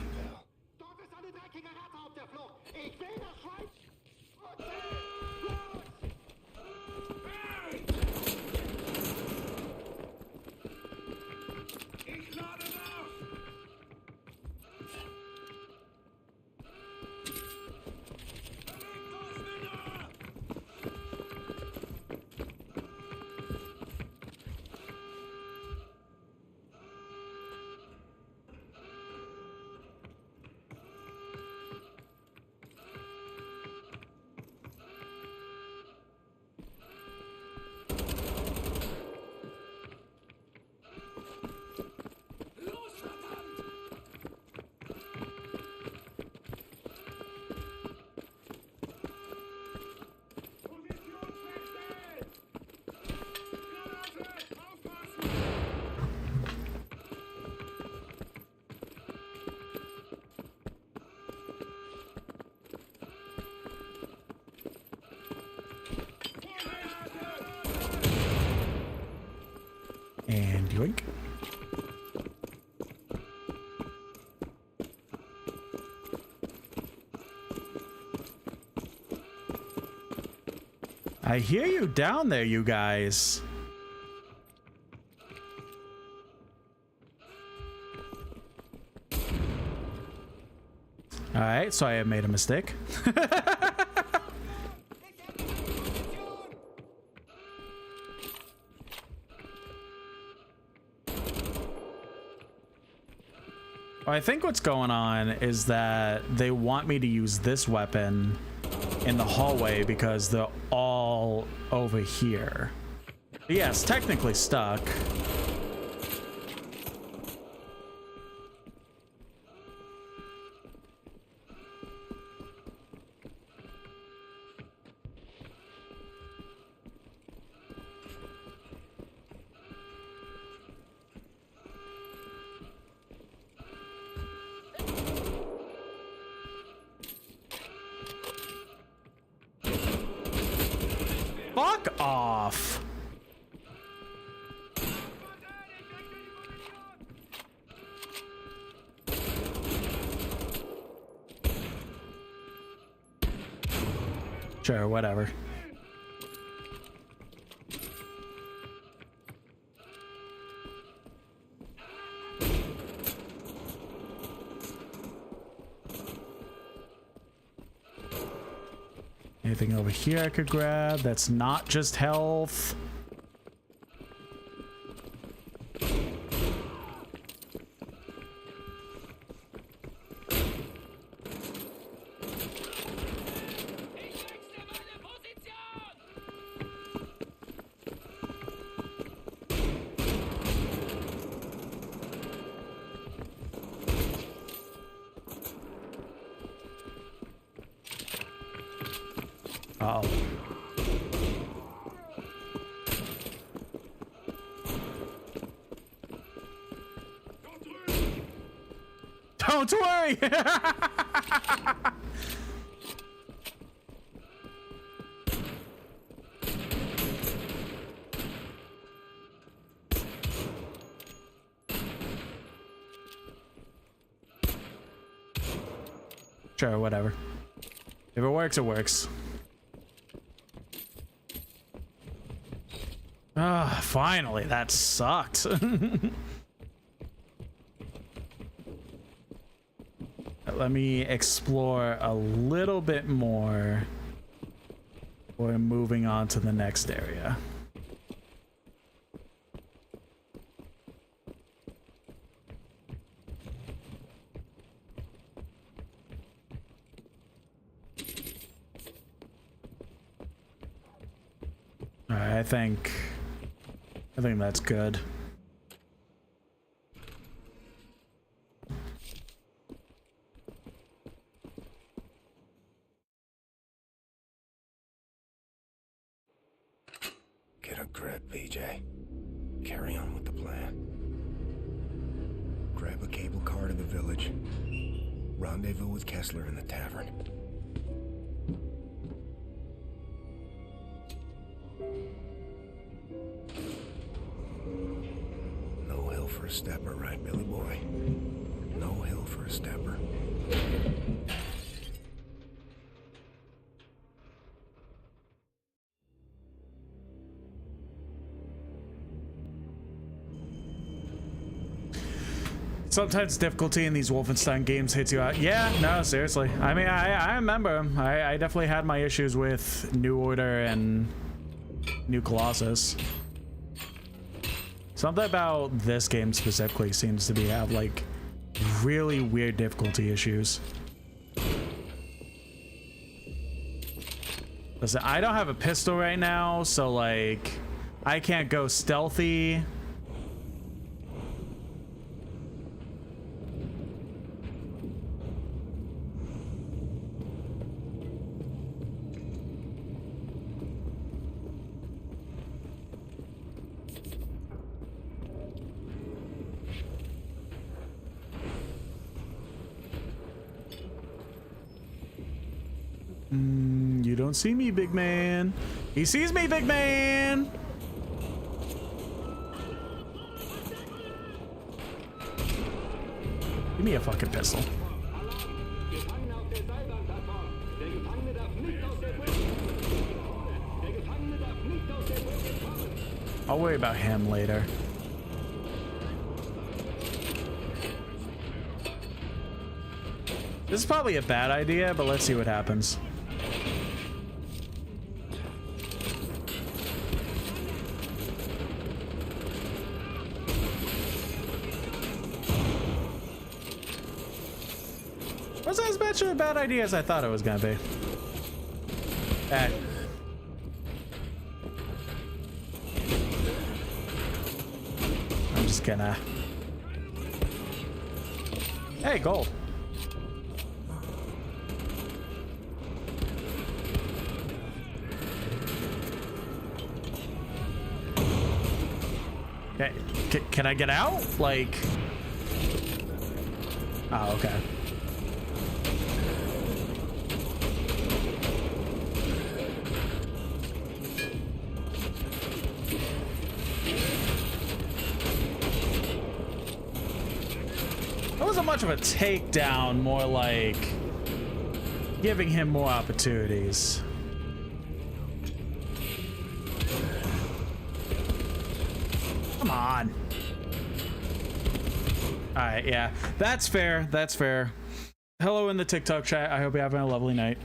And yoink. I hear you down there, you guys. All right, so I have made a mistake. I think what's going on is that they want me to use this weapon in the hallway because they're all over here. But yes, technically stuck. Fuck off. Sure, whatever. Anything over here I could grab that's not just health? Uh-oh. Don't worry! Sure, whatever. If it works, it works. Ah, finally, that sucked. Let me explore a little bit more before moving on to the next area. All right, I think that's good. Get a grip, BJ. Carry on with the plan. Grab a cable car to the village. Rendezvous with Kessler in the tavern. No hill for a stepper, right, Billy boy? No hill for a stepper. Sometimes difficulty in these Wolfenstein games hits you out. Yeah, no, seriously. I mean, I remember. I definitely had my issues with New Order and New Colossus. Something about this game specifically seems to have like really weird difficulty issues. Listen, I don't have a pistol right now, so like I can't go stealthy. You don't see me, big man. He sees me, big man. Give me a fucking pistol. I'll worry about him later. This is probably a bad idea, but let's see what happens. Wasn't as much of a bad idea as I thought it was gonna be. I'm just gonna... Hey, gold. Okay, can I get out? Like... Oh, okay. That wasn't much of a takedown, more like giving him more opportunities. Come on. All right, yeah, that's fair. That's fair. Hello in the TikTok chat. I hope you're having a lovely night.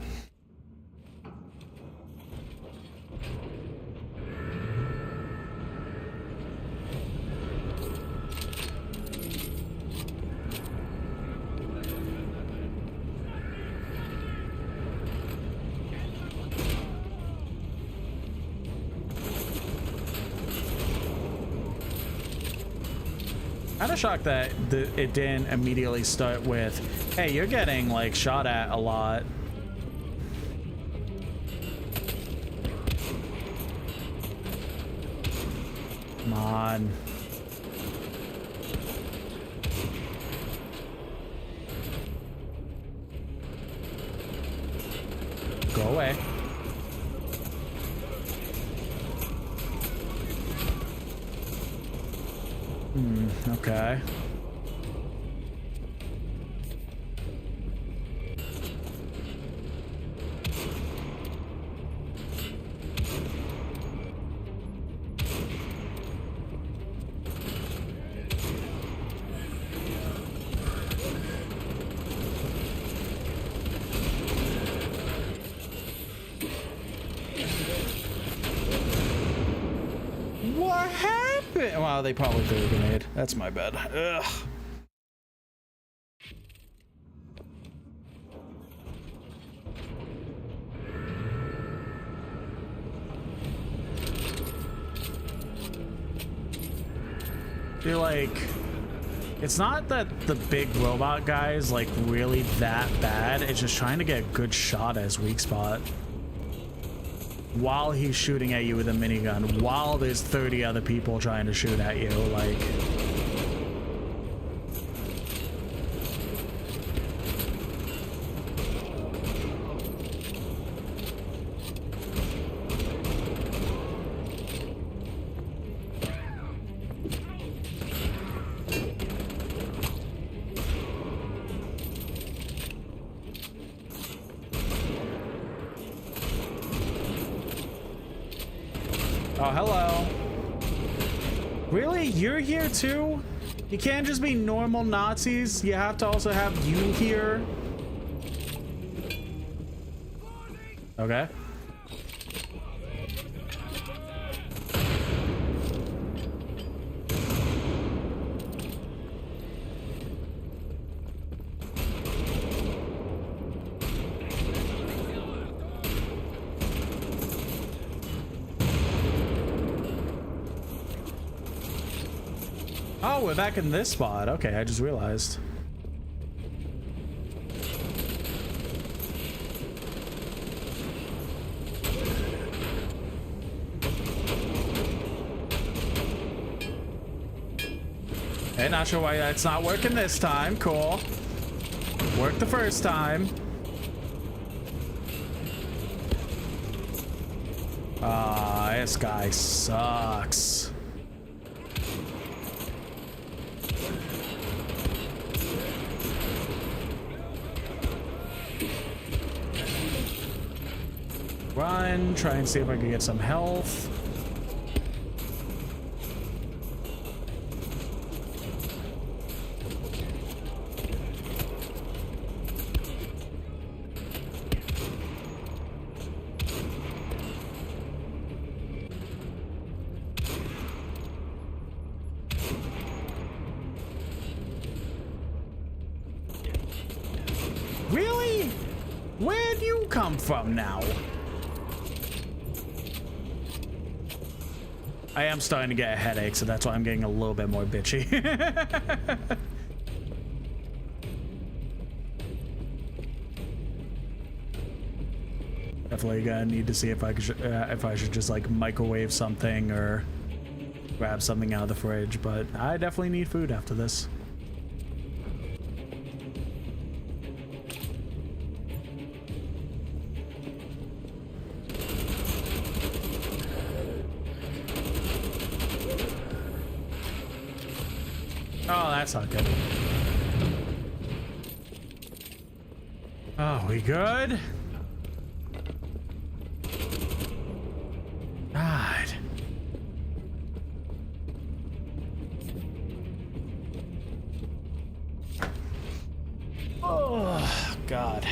Kind of shocked that it didn't immediately start with, hey, you're getting like shot at a lot. Come on. Go away. Okay. What happened? Wow, they probably threw a grenade. That's my bad. Ugh. Feel like it's not that the big robot guy is like really that bad. It's just trying to get a good shot at his weak spot while he's shooting at you with a minigun, while there's 30 other people trying to shoot at you. Like, Oh, hello. Really? You're here too? You can't just be normal Nazis. You have to also have you here. Okay. Oh, we're back in this spot. Okay, I just realized. Hey, not sure why that's not working this time. Cool. Worked the first time. Ah, this guy sucks. Run, try and see if I can get some health. Really? Where'd you come from now? I am starting to get a headache, so that's why I'm getting a little bit more bitchy. Definitely gonna need to see if I should just like microwave something or grab something out of the fridge, but I definitely need food after this. Oh, that's not good. Oh, we good? God. Oh, God.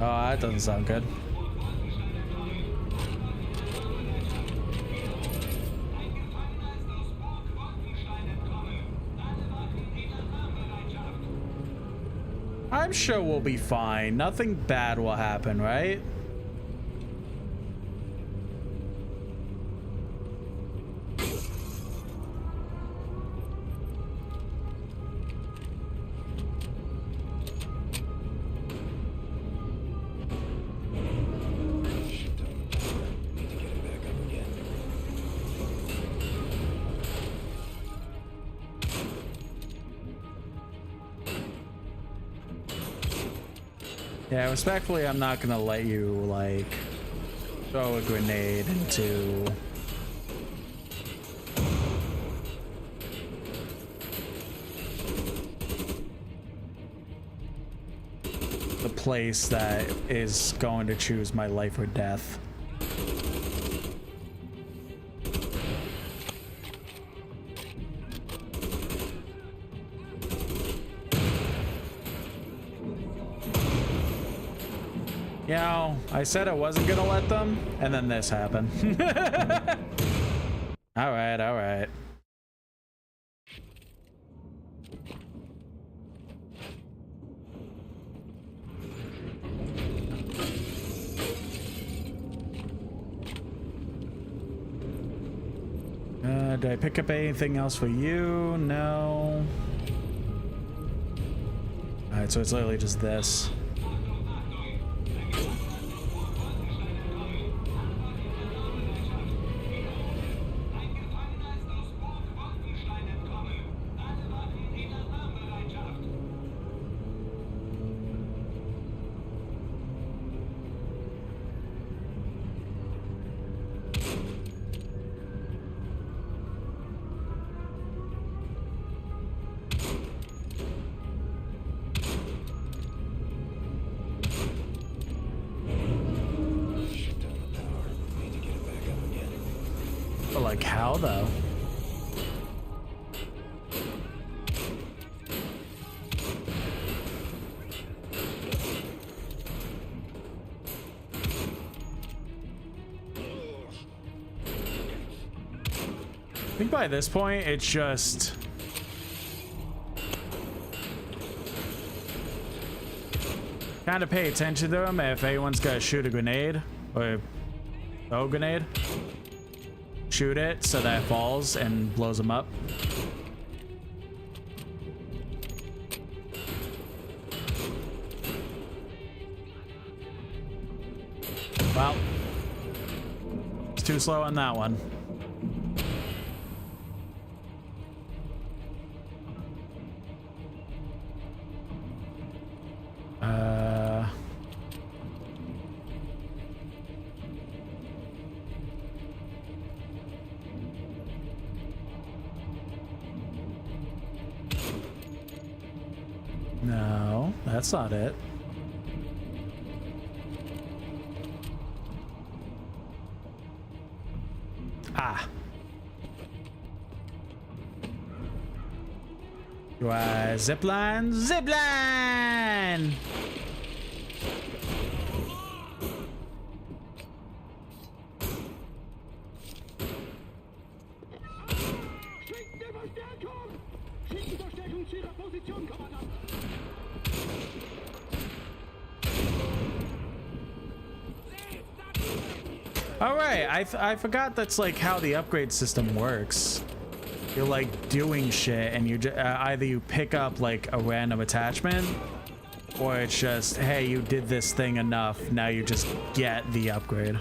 Oh, that doesn't sound good. I'm sure we'll be fine. Nothing bad will happen, right? Yeah, respectfully, I'm not gonna let you, like, throw a grenade into the place that is going to choose my life or death. You know, I said I wasn't gonna let them, and then this happened. All right, all right. Did I pick up anything else for you? No. All right, so it's literally just this. But like, how though? I think by this point, it's just... kind of pay attention to him if anyone's gonna shoot a grenade or throw a grenade. Shoot it so that it falls and blows him up. Well, it's too slow on that one. No, that's not it. Ah. Do I zipline? Zipline! All right, I forgot that's like how the upgrade system works. You're like doing shit and you either you pick up like a random attachment or it's just, hey, you did this thing enough, now you just get the upgrade.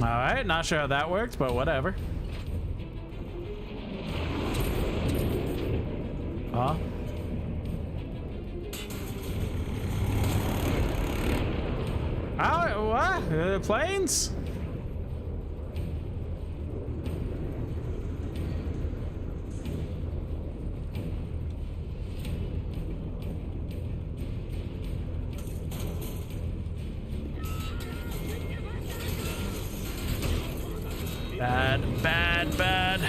Alright, not sure how that worked, but whatever. Huh? Oh, what? Planes? Bad, bad, bad.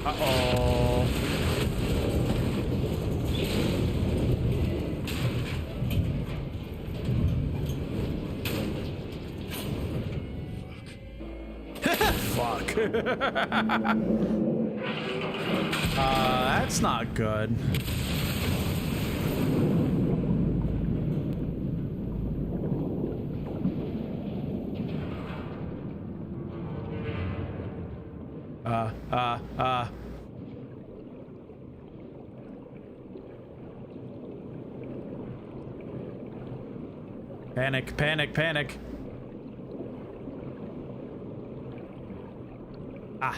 Uh-oh. Fuck. That's not good. Panic, panic, panic. Ah.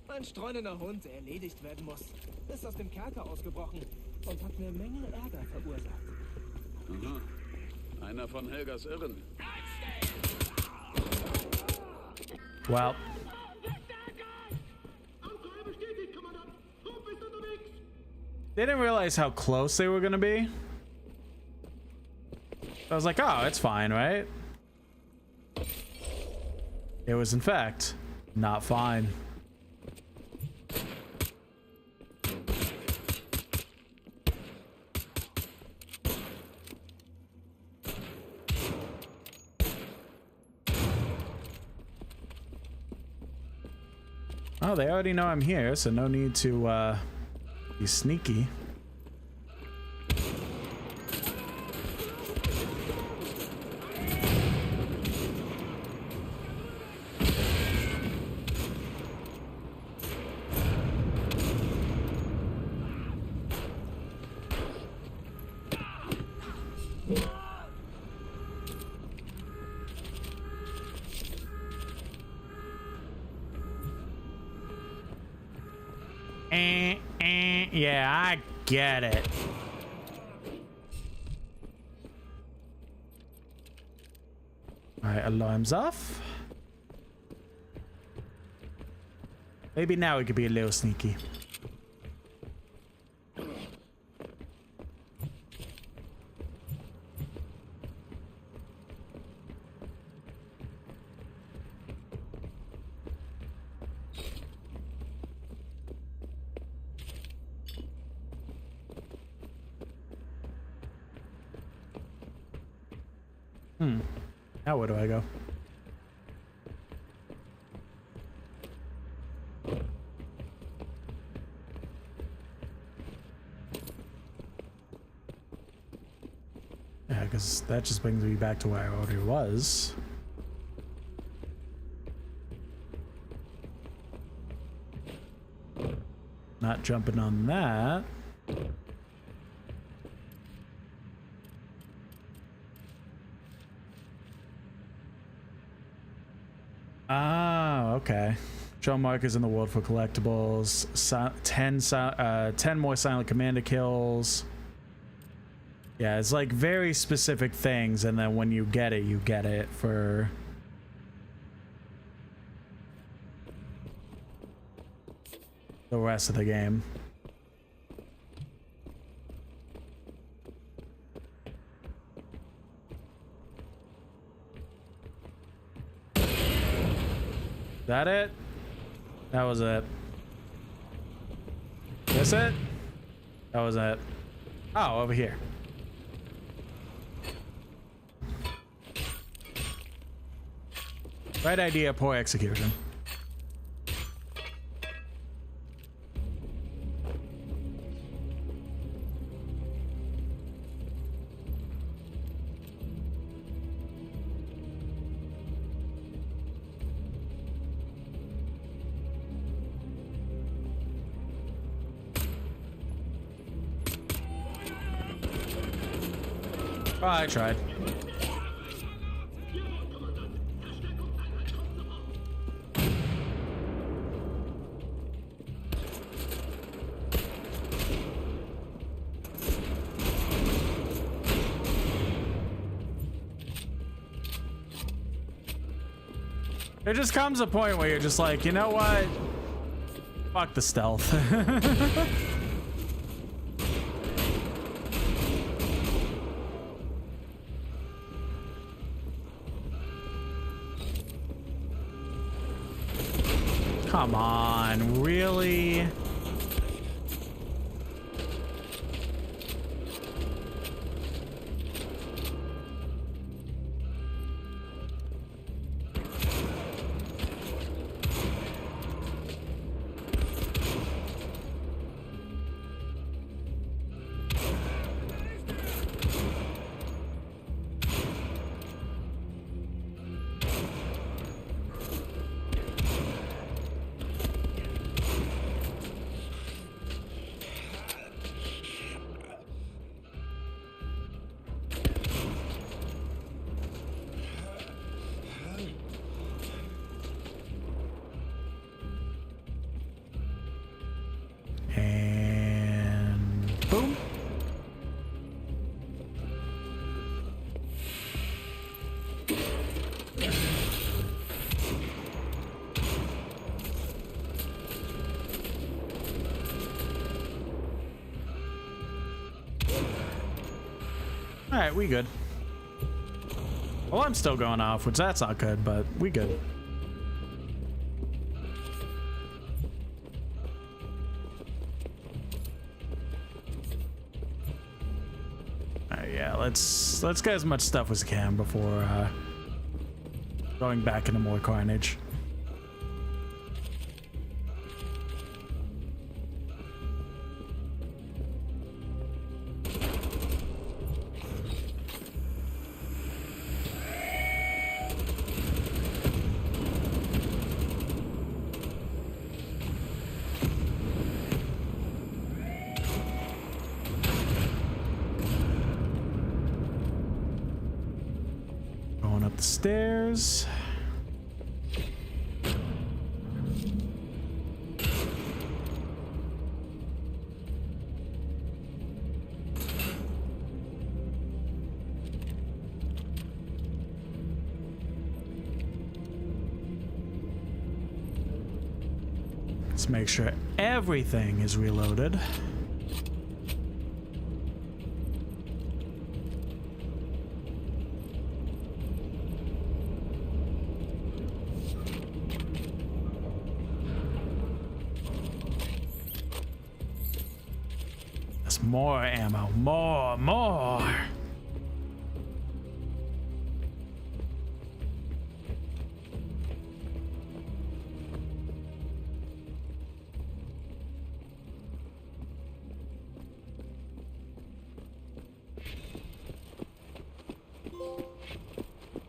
Ein streunender Hund, der erledigt werden muss, ist aus dem Kerker ausgebrochen und hat mir Mengen Ärger verursacht. Aha. Einer von Helgas Irren. Well. They didn't realize how close they were gonna be. I was like, oh, it's fine, right? It was, in fact, not fine. Oh, they already know I'm here, so no need to be sneaky. Yeah, I get it. All right, alarms off. Maybe now we could be a little sneaky. Now where do I go? Yeah, because that just brings me back to where I already was. Not jumping on that. Ah, okay. Show markers in the world for collectibles. 10 more silent commander kills. Yeah, it's like very specific things, and then when you get it for... the rest of the game. That it? That was it. This it? That was it. Oh, over here. Right idea, poor execution. Oh, I tried. There just comes a point where you're just like, you know what? Fuck the stealth. Come on, really? And boom. All right, we good. Well, I'm still going off, which that's not good, but we good. Yeah, let's get as much stuff as we can before going back into more carnage. Up the stairs. Let's make sure everything is reloaded. There's more ammo. More.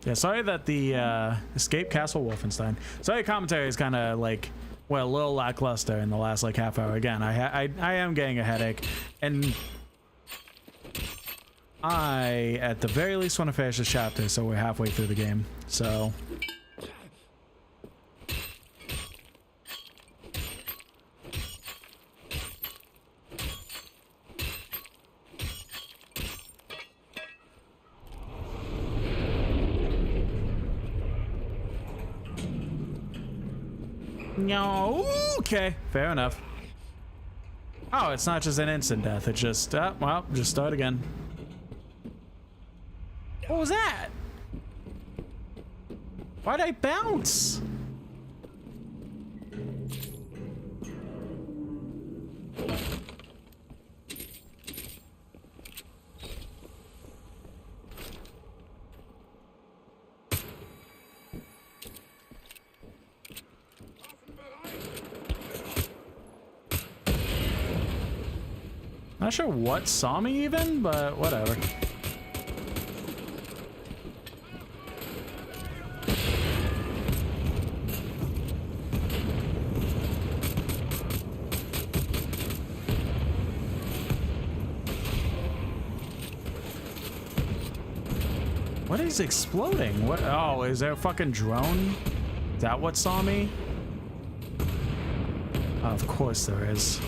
Yeah, sorry that the Escape Castle Wolfenstein. Sorry, commentary is kind of like, well, a little lackluster in the last like half hour. Again, I am getting a headache, and I at the very least want to finish this chapter, so we're halfway through the game. So. No. Okay, fair enough. Oh, it's not just an instant death. It just, well, just start again. What was that? Why'd I bounce? Not sure what saw me even, but whatever. What is exploding? What? Oh, is there a fucking drone? Is that what saw me? Of course there is.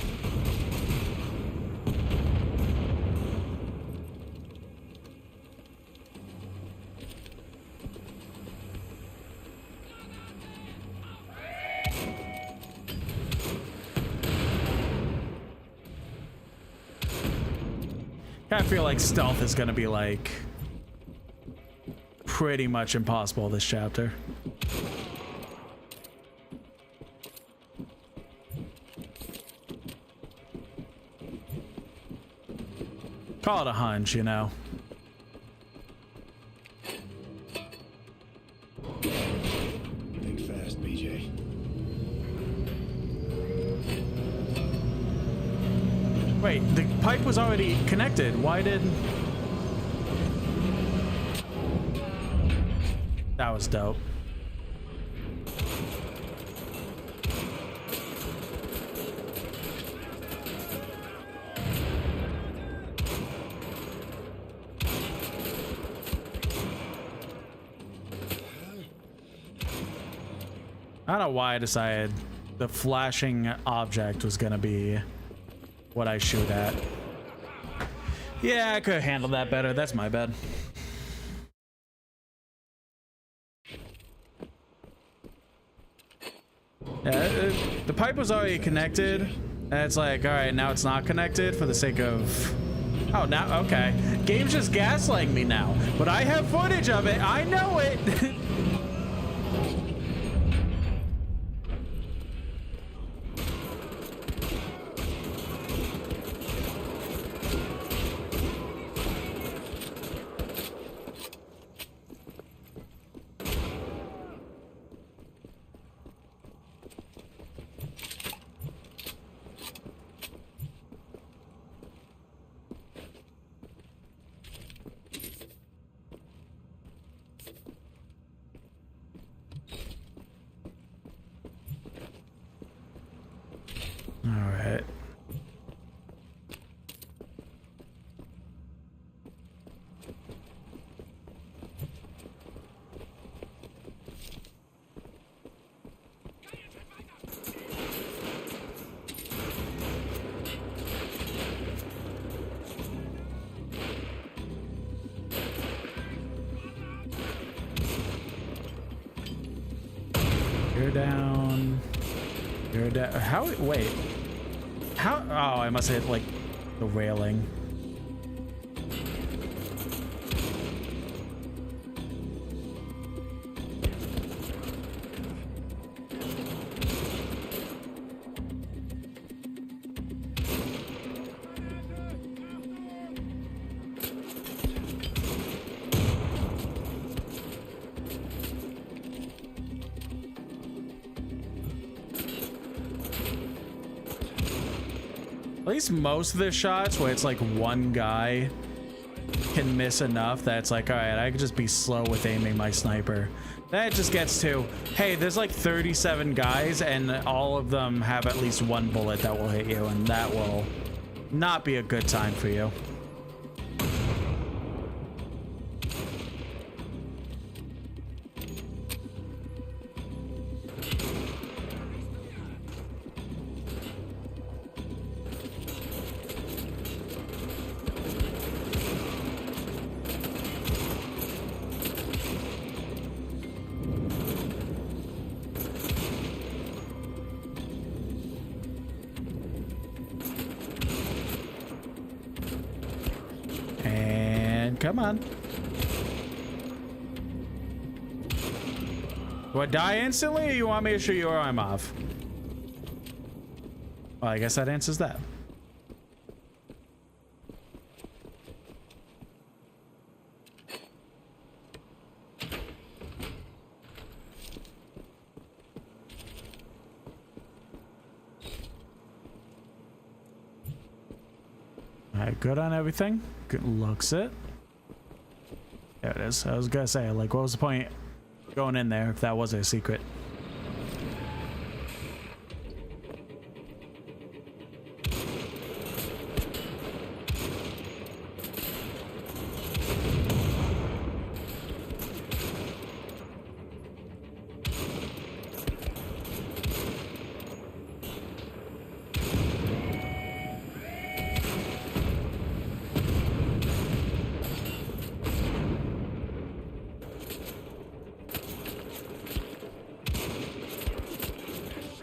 I feel like stealth is gonna be like pretty much impossible this chapter. Call it a hunch, you know. Think fast, BJ. Wait, the pipe was already connected. Why did... That was dope. I don't know why I decided the flashing object was gonna be what I shoot at. Yeah, I could have handled that better. That's my bad. Yeah, the pipe was already connected, and it's like, all right, now it's not connected for the sake of... Oh, now, okay. Game's just gaslighting me now, but I have footage of it. I know it. Alright. You're down. You're dead. How? Wait. How? Oh, I must hit like the railing. At least most of the shots where it's like one guy can miss enough that it's like, all right, I could just be slow with aiming my sniper. Then it just gets to, hey, there's like 37 guys and all of them have at least one bullet that will hit you, and that will not be a good time for you. Come on. Do I die instantly, or you want me to shoot your arm off? Well, I guess that answers that. All right, good on everything. Good looks it. There it is. I was gonna say, like, what was the point going in there if that wasn't a secret?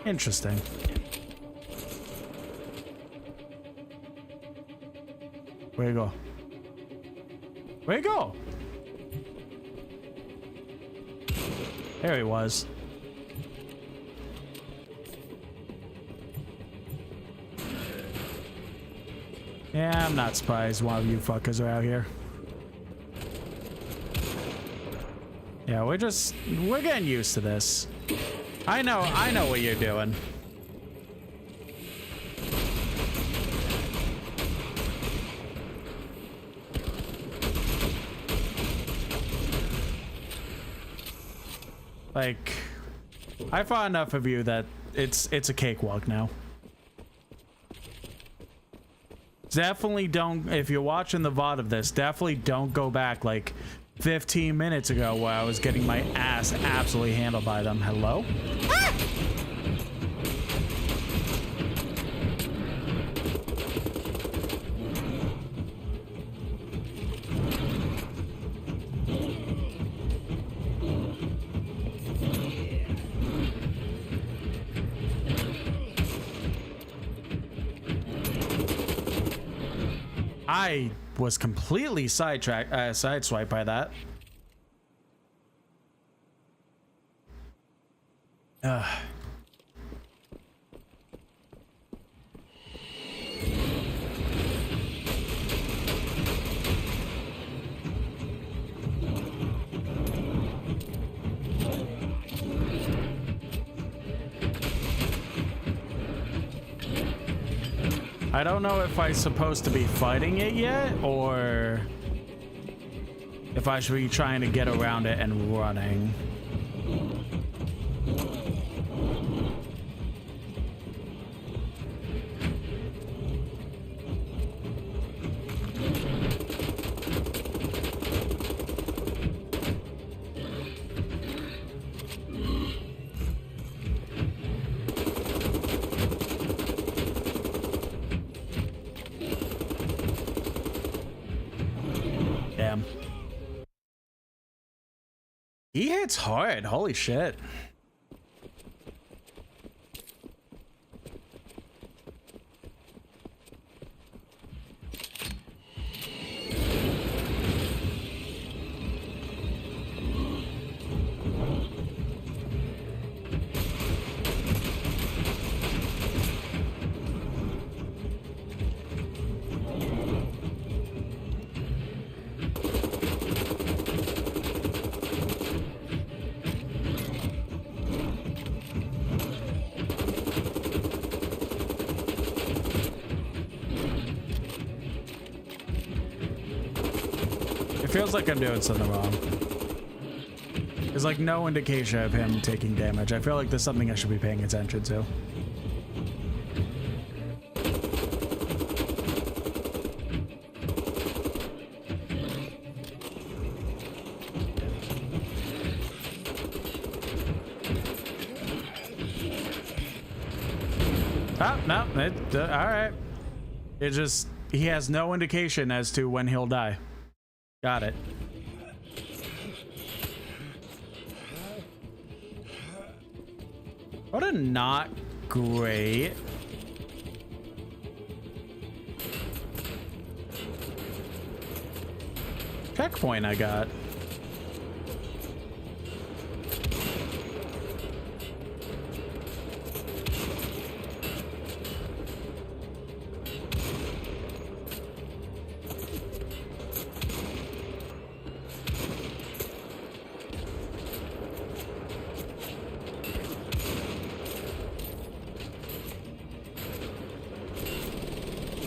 Interesting. Where you go? Where you go? There he was. Yeah, I'm not surprised one of you fuckers are out here. Yeah, we're getting used to this. I know what you're doing. Like, I fought enough of you that it's a cakewalk now. Definitely don't, if you're watching the VOD of this, definitely don't go back like 15 minutes ago where I was getting my ass absolutely handled by them. Hello? Ah! I was completely sideswiped by that. I don't know if I'm supposed to be fighting it yet, or if I should be trying to get around it and running. Damn. He hits hard. Holy shit. It feels like I'm doing something wrong. There's like no indication of him taking damage. I feel like there's something I should be paying attention to. Oh, no, all right. It just, he has no indication as to when he'll die. Got it. What a not great. Checkpoint I got.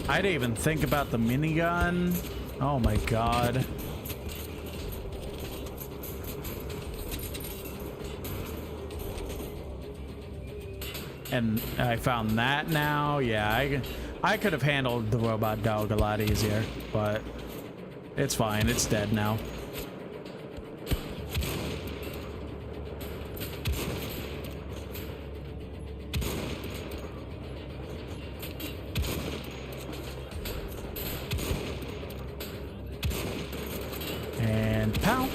I didn't even think about the minigun. Oh my god. And I found that now. Yeah, I could have handled the robot dog a lot easier, but it's fine. It's dead now. And pow.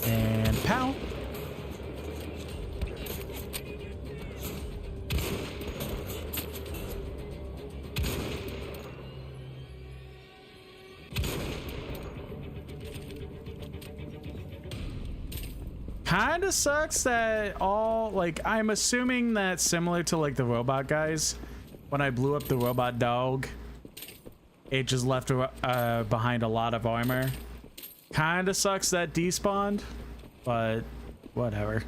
And pow. Kinda sucks that all, like, I'm assuming that similar to like the robot guys, when I blew up the robot dog, it just left behind a lot of armor. Kinda sucks that despawned, but whatever.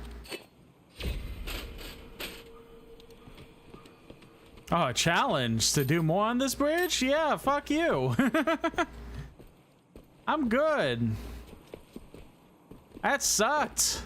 Oh, a challenge to do more on this bridge? Yeah, fuck you. I'm good. That sucked.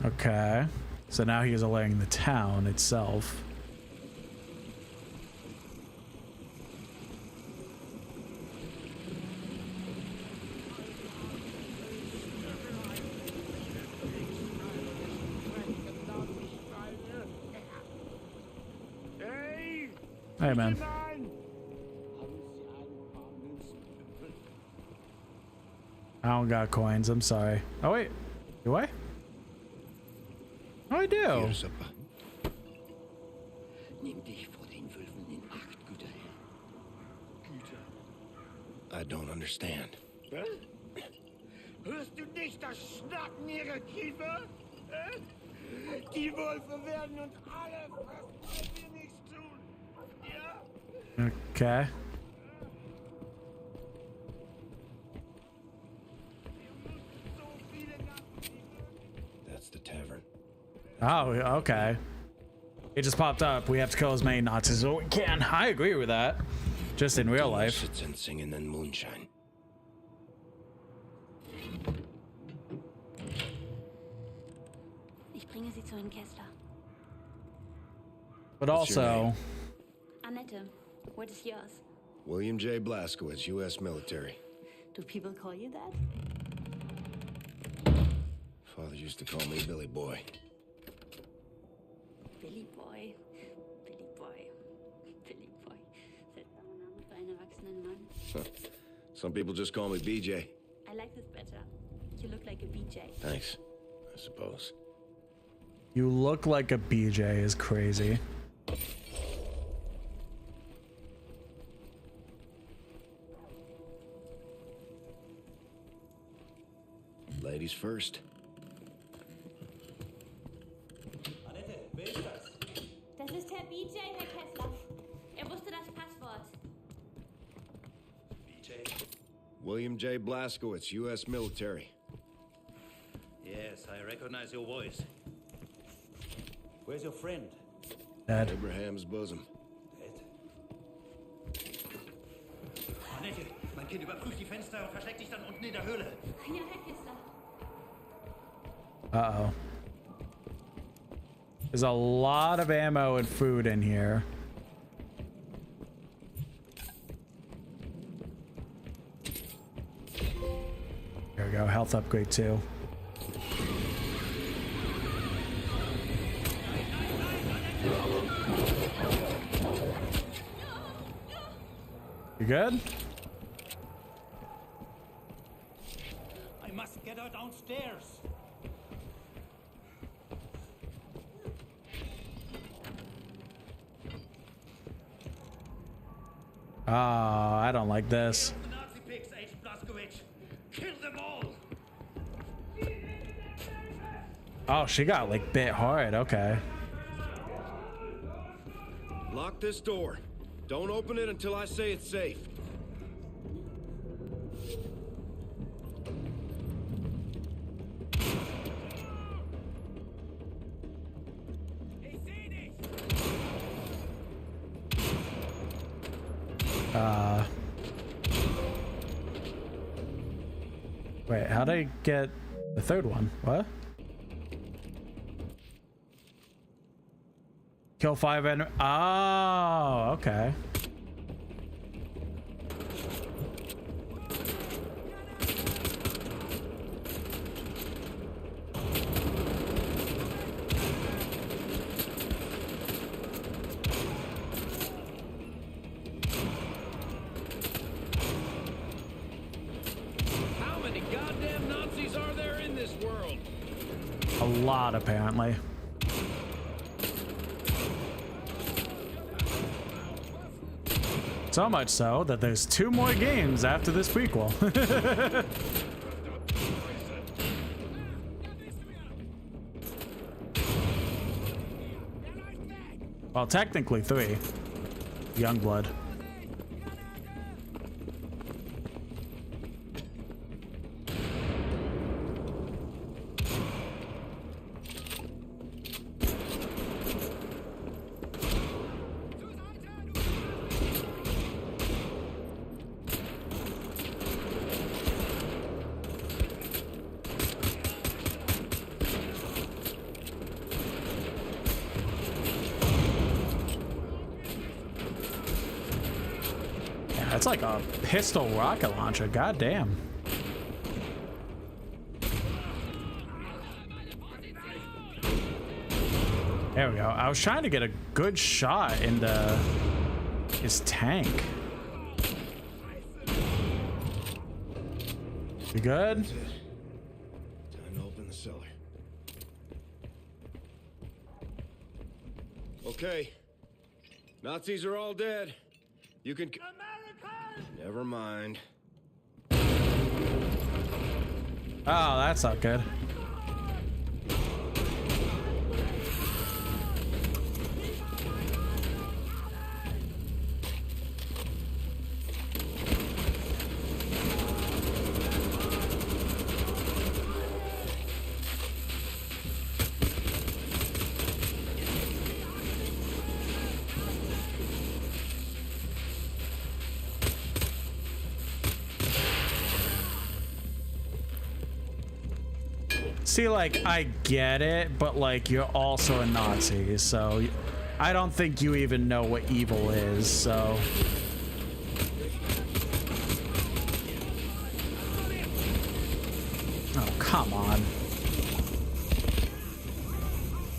Okay, so now he is alerting the town itself. Hey, man. I don't got coins, I'm sorry. Oh, wait. Do I? Oh, I do. I don't understand. Hörst du nicht das Schnacken ihrer Kiefer? Die Wölfe werden uns alle fressen, wenn wir nichts tun. Ja? Okay. That's the tavern. Oh, okay. It just popped up. We have to kill as many Nazis as we can. I agree with that. Just in real life. Sits and singing in moonshine. Ich bringe sie zu Herrn Kessler. But also, Annette, what is yours? William J. Blaskowitz, U.S. military. Do people call you that? Father used to call me Billy Boy. Billy Boy. Billy Boy. Billy Boy. Seltsamer Name für einen erwachsenen Mann. Some people just call me BJ. I like this better. You look like a BJ. Thanks, I suppose. you look like a BJ is crazy. ladies first. Annette, wer ist das? Das ist Herr BJ, Herr Kessler. Er wusste das Passwort. BJ? William J. Blazkowicz, U.S. military. Yes, I recognize your voice. Where's your friend? Dead. Abraham's bosom. Annette, mein Kind, überprüf die Fenster und versteck dich dann unten in der Höhle. Ja, Herr Kessler. Uh-oh. There's a lot of ammo and food in here. There we go, health upgrade too. You good? I must get her downstairs. Oh, I don't like this. The Nazi pigs, Agent Blazkowicz. Kill them all. Oh, she got like bit hard. Okay. Lock this door. Don't open it until I say it's safe. Wait, how'd I get the third one? What? Kill 5 enemy. Oh, okay. How many goddamn Nazis are there in this world? A lot, apparently. So much so that there's 2 more games after this prequel. Well, technically 3. Youngblood. That's like a pistol rocket launcher, goddamn. There we go. I was trying to get a good shot into his tank. You good? Time to open the cellar. Okay. Nazis are all dead. You can... Never mind. Oh, that's not good. See, like, I get it, but, like, you're also a Nazi, so I don't think you even know what evil is, so... Oh, come on.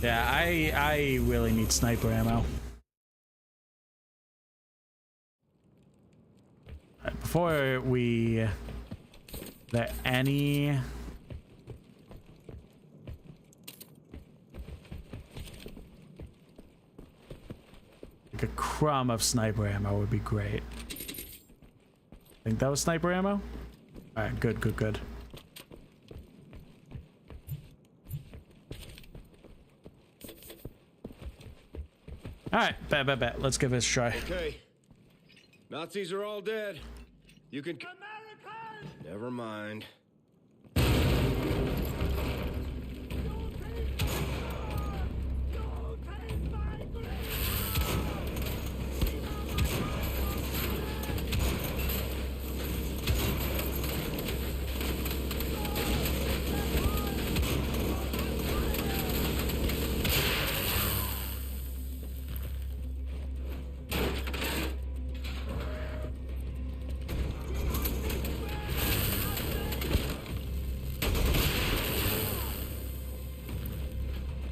Yeah, I really need sniper ammo. Right, before we let any... a crumb of sniper ammo would be great. Think that was sniper ammo? Alright, good, good, good. All right, bet. Let's give this a try. Okay. Nazis are all dead. You can... Never mind.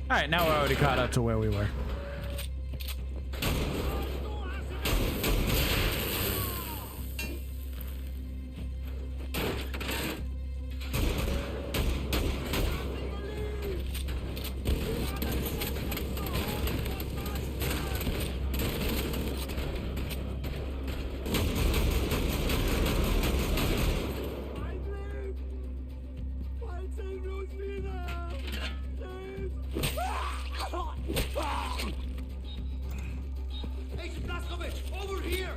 All right, now we're already caught up to where we were. Agent Blaskovich, over here!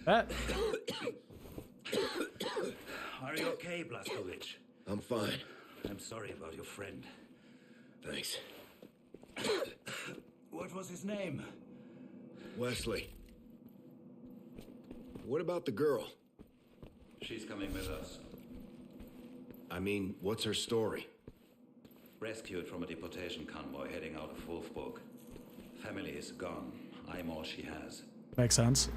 Are you okay, Blaskovich? I'm fine. I'm sorry about your friend. Thanks. What was his name? Wesley. What about the girl? She's coming with us. I mean, what's her story? Rescued from a deportation convoy heading out of Wolfburg. Family is gone. I'm all she has. Makes sense.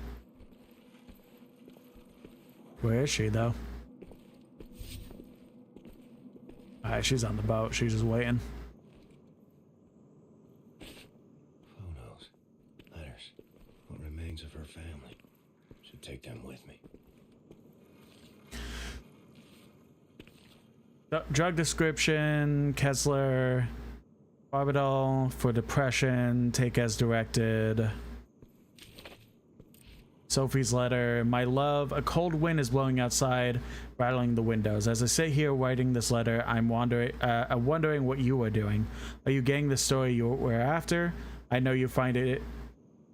Where is she, though? Alright, she's on the boat. She's just waiting. Who knows? Letters. What remains of her family. Should take them with me. Drug description, Kessler, Barbadol for depression, take as directed. Sophie's letter, my love, a cold wind is blowing outside, rattling the windows. As I sit here writing this letter, I'm wondering what you are doing. Are you getting the story you were after? I know you find it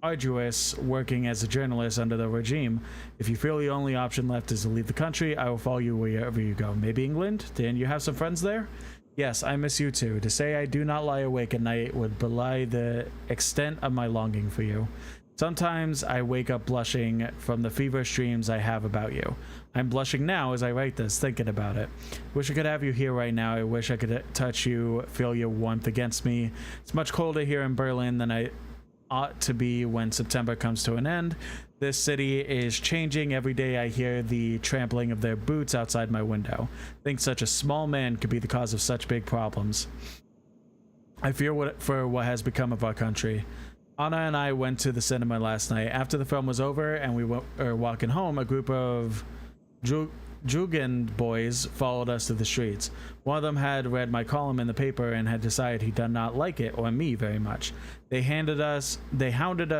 arduous working as a journalist under the regime. If you feel the only option left is to leave the country, I will follow you wherever you go. Maybe England? Didn't you have some friends there? Yes, I miss you too. To say I do not lie awake at night would belie the extent of my longing for you. Sometimes I wake up blushing from the feverish dreams I have about you. I'm blushing now as I write this, thinking about it. Wish I could have you here right now. I wish I could touch you, feel your warmth against me. It's much colder here in Berlin than I ought to be when September comes to an end. This city is changing. Every day I hear the trampling of their boots outside my window. Think such a small man could be the cause of such big problems. I fear for what has become of our country. Anna and I went to the cinema last night. After the film was over and we were walking home, a group of Jugend boys followed us to the streets. One of them had read my column in the paper and had decided he did not like it or me very much. They hounded us,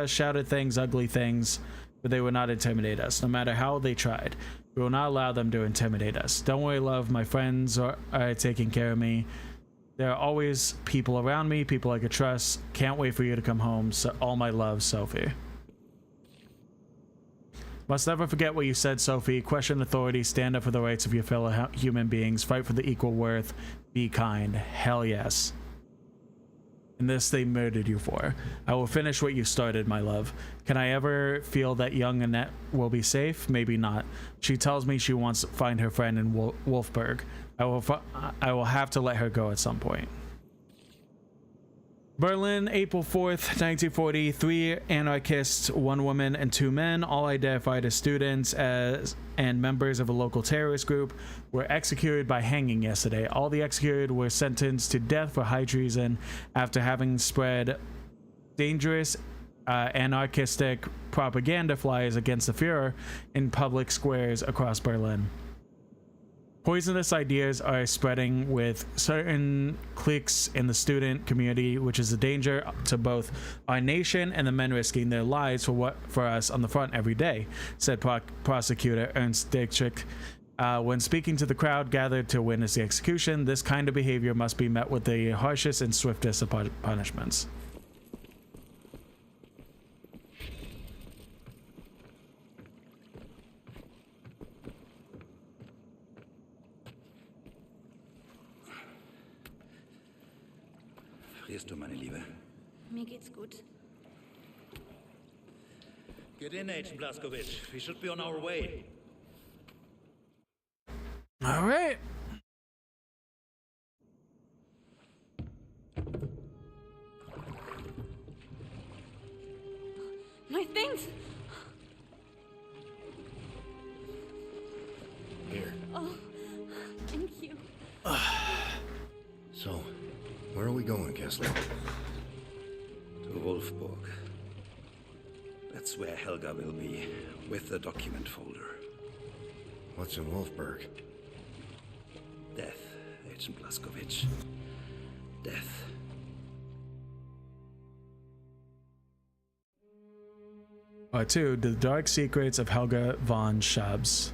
shouted things, ugly things, but they would not intimidate us, no matter how they tried. We will not allow them to intimidate us. Don't worry, love. My friends are taking care of me. There are always people around me, people I could trust. Can't wait for you to come home. So, all my love, Sophie. Must never forget what you said, Sophie. Question authority, stand up for the rights of your fellow human beings, fight for the equal worth, be kind. Hell yes. And this they murdered you for. I will finish what you started, my love. Can I ever feel that young Annette will be safe? Maybe not. She tells me she wants to find her friend in Wolfburg. I will have to let her go at some point. Berlin, April 4th, 1940. 3 anarchists, 1 woman and 2 men, all identified as students and members of a local terrorist group, were executed by hanging yesterday. All the executed were sentenced to death for high treason after having spread dangerous anarchistic propaganda flyers against the Führer in public squares across Berlin. Poisonous ideas are spreading with certain cliques in the student community, which is a danger to both our nation and the men risking their lives for us on the front every day, said prosecutor Ernst Dietrich. When speaking to the crowd gathered to witness the execution, this kind of behavior must be met with the harshest and swiftest of punishments. Frierst du, meine Liebe? Mir geht's gut. Get in, Agent Blazkowicz. We should be on our way. All right. My things! Here. Oh, thank you. So, where are we going, Kessler? To Wolfburg. That's where Helga will be, with the document folder. What's in Wolfburg? Death, Agent Blazkowicz. Death. Part 2, The Dark Secrets of Helga von Schabs.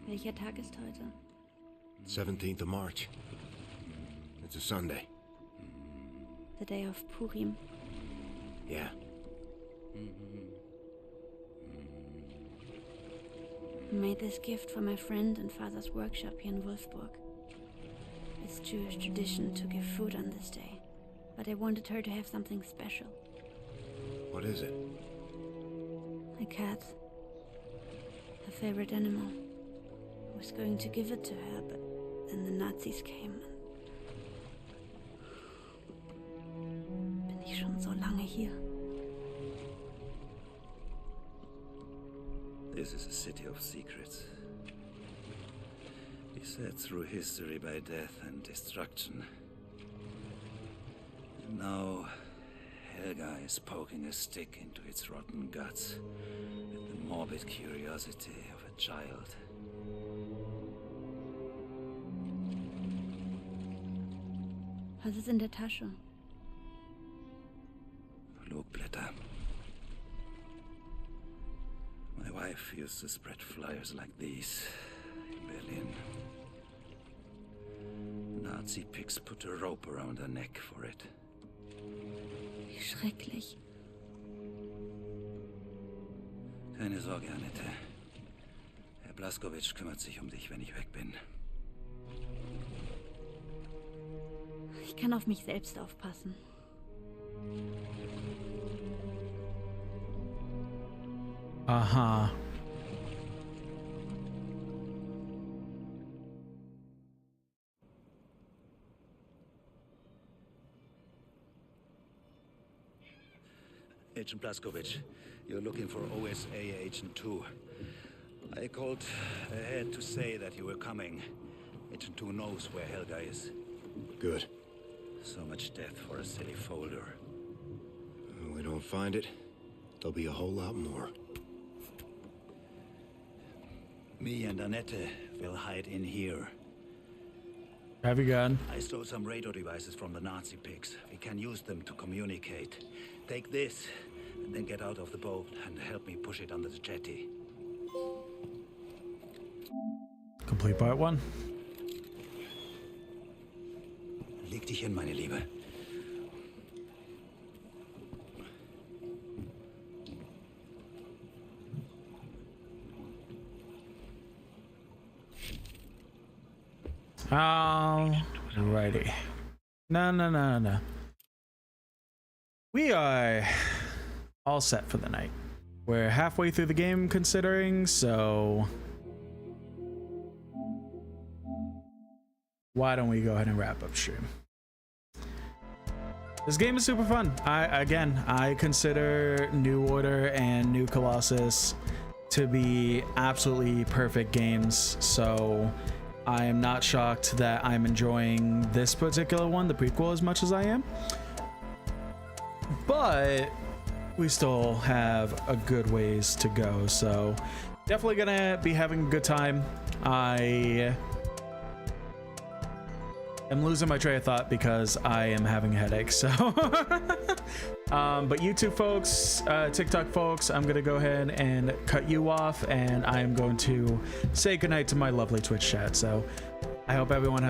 Welcher Tag ist heute? 17th of March. It's a Sunday. The day of Purim. Yeah. I made this gift for my friend and father's workshop here in Wolfburg. It's Jewish tradition to give food on this day, but I wanted her to have something special. What is it? A cat. Her favorite animal. I was going to give it to her, but then the Nazis came. Bin ich schon so lange hier? This is a city of secrets. Beset through history by death and destruction. And now, Helga is poking a stick into its rotten guts with the morbid curiosity of a child. Was ist in der Tasche? Flugblätter. My wife used to spread flyers like these in Berlin. Nazi pigs put a rope around her neck for it. Wie schrecklich. Keine Sorge, Annette. Herr Blazkowicz kümmert sich um dich, wenn ich weg bin. Ich kann auf mich selbst aufpassen. Aha. Agent Blazkowicz, you're looking for OSA Agent 2. I called ahead to say that you were coming. Agent 2 knows where Helga is. Good. So much death for a silly folder. When we don't find it, there'll be a whole lot more. Me and Annette will hide in here. Have you gun? I stole some radio devices from the Nazi pigs. We can use them to communicate. Take this, and then get out of the boat and help me push it under the jetty. Complete part 1. Leg dich hin, meine Liebe. Alrighty. No. We are all set for the night. We're halfway through the game considering, so why don't we go ahead and wrap up stream? This game is super fun. I consider New Order and New Colossus to be absolutely perfect games, so I am not shocked that I'm enjoying this particular one, the prequel, as much as I am. But we still have a good ways to go, so definitely gonna be having a good time. am losing my train of thought because I am having a headache. So, but YouTube folks, TikTok folks, I'm gonna go ahead and cut you off, and I am going to say goodnight to my lovely Twitch chat. So, I hope everyone has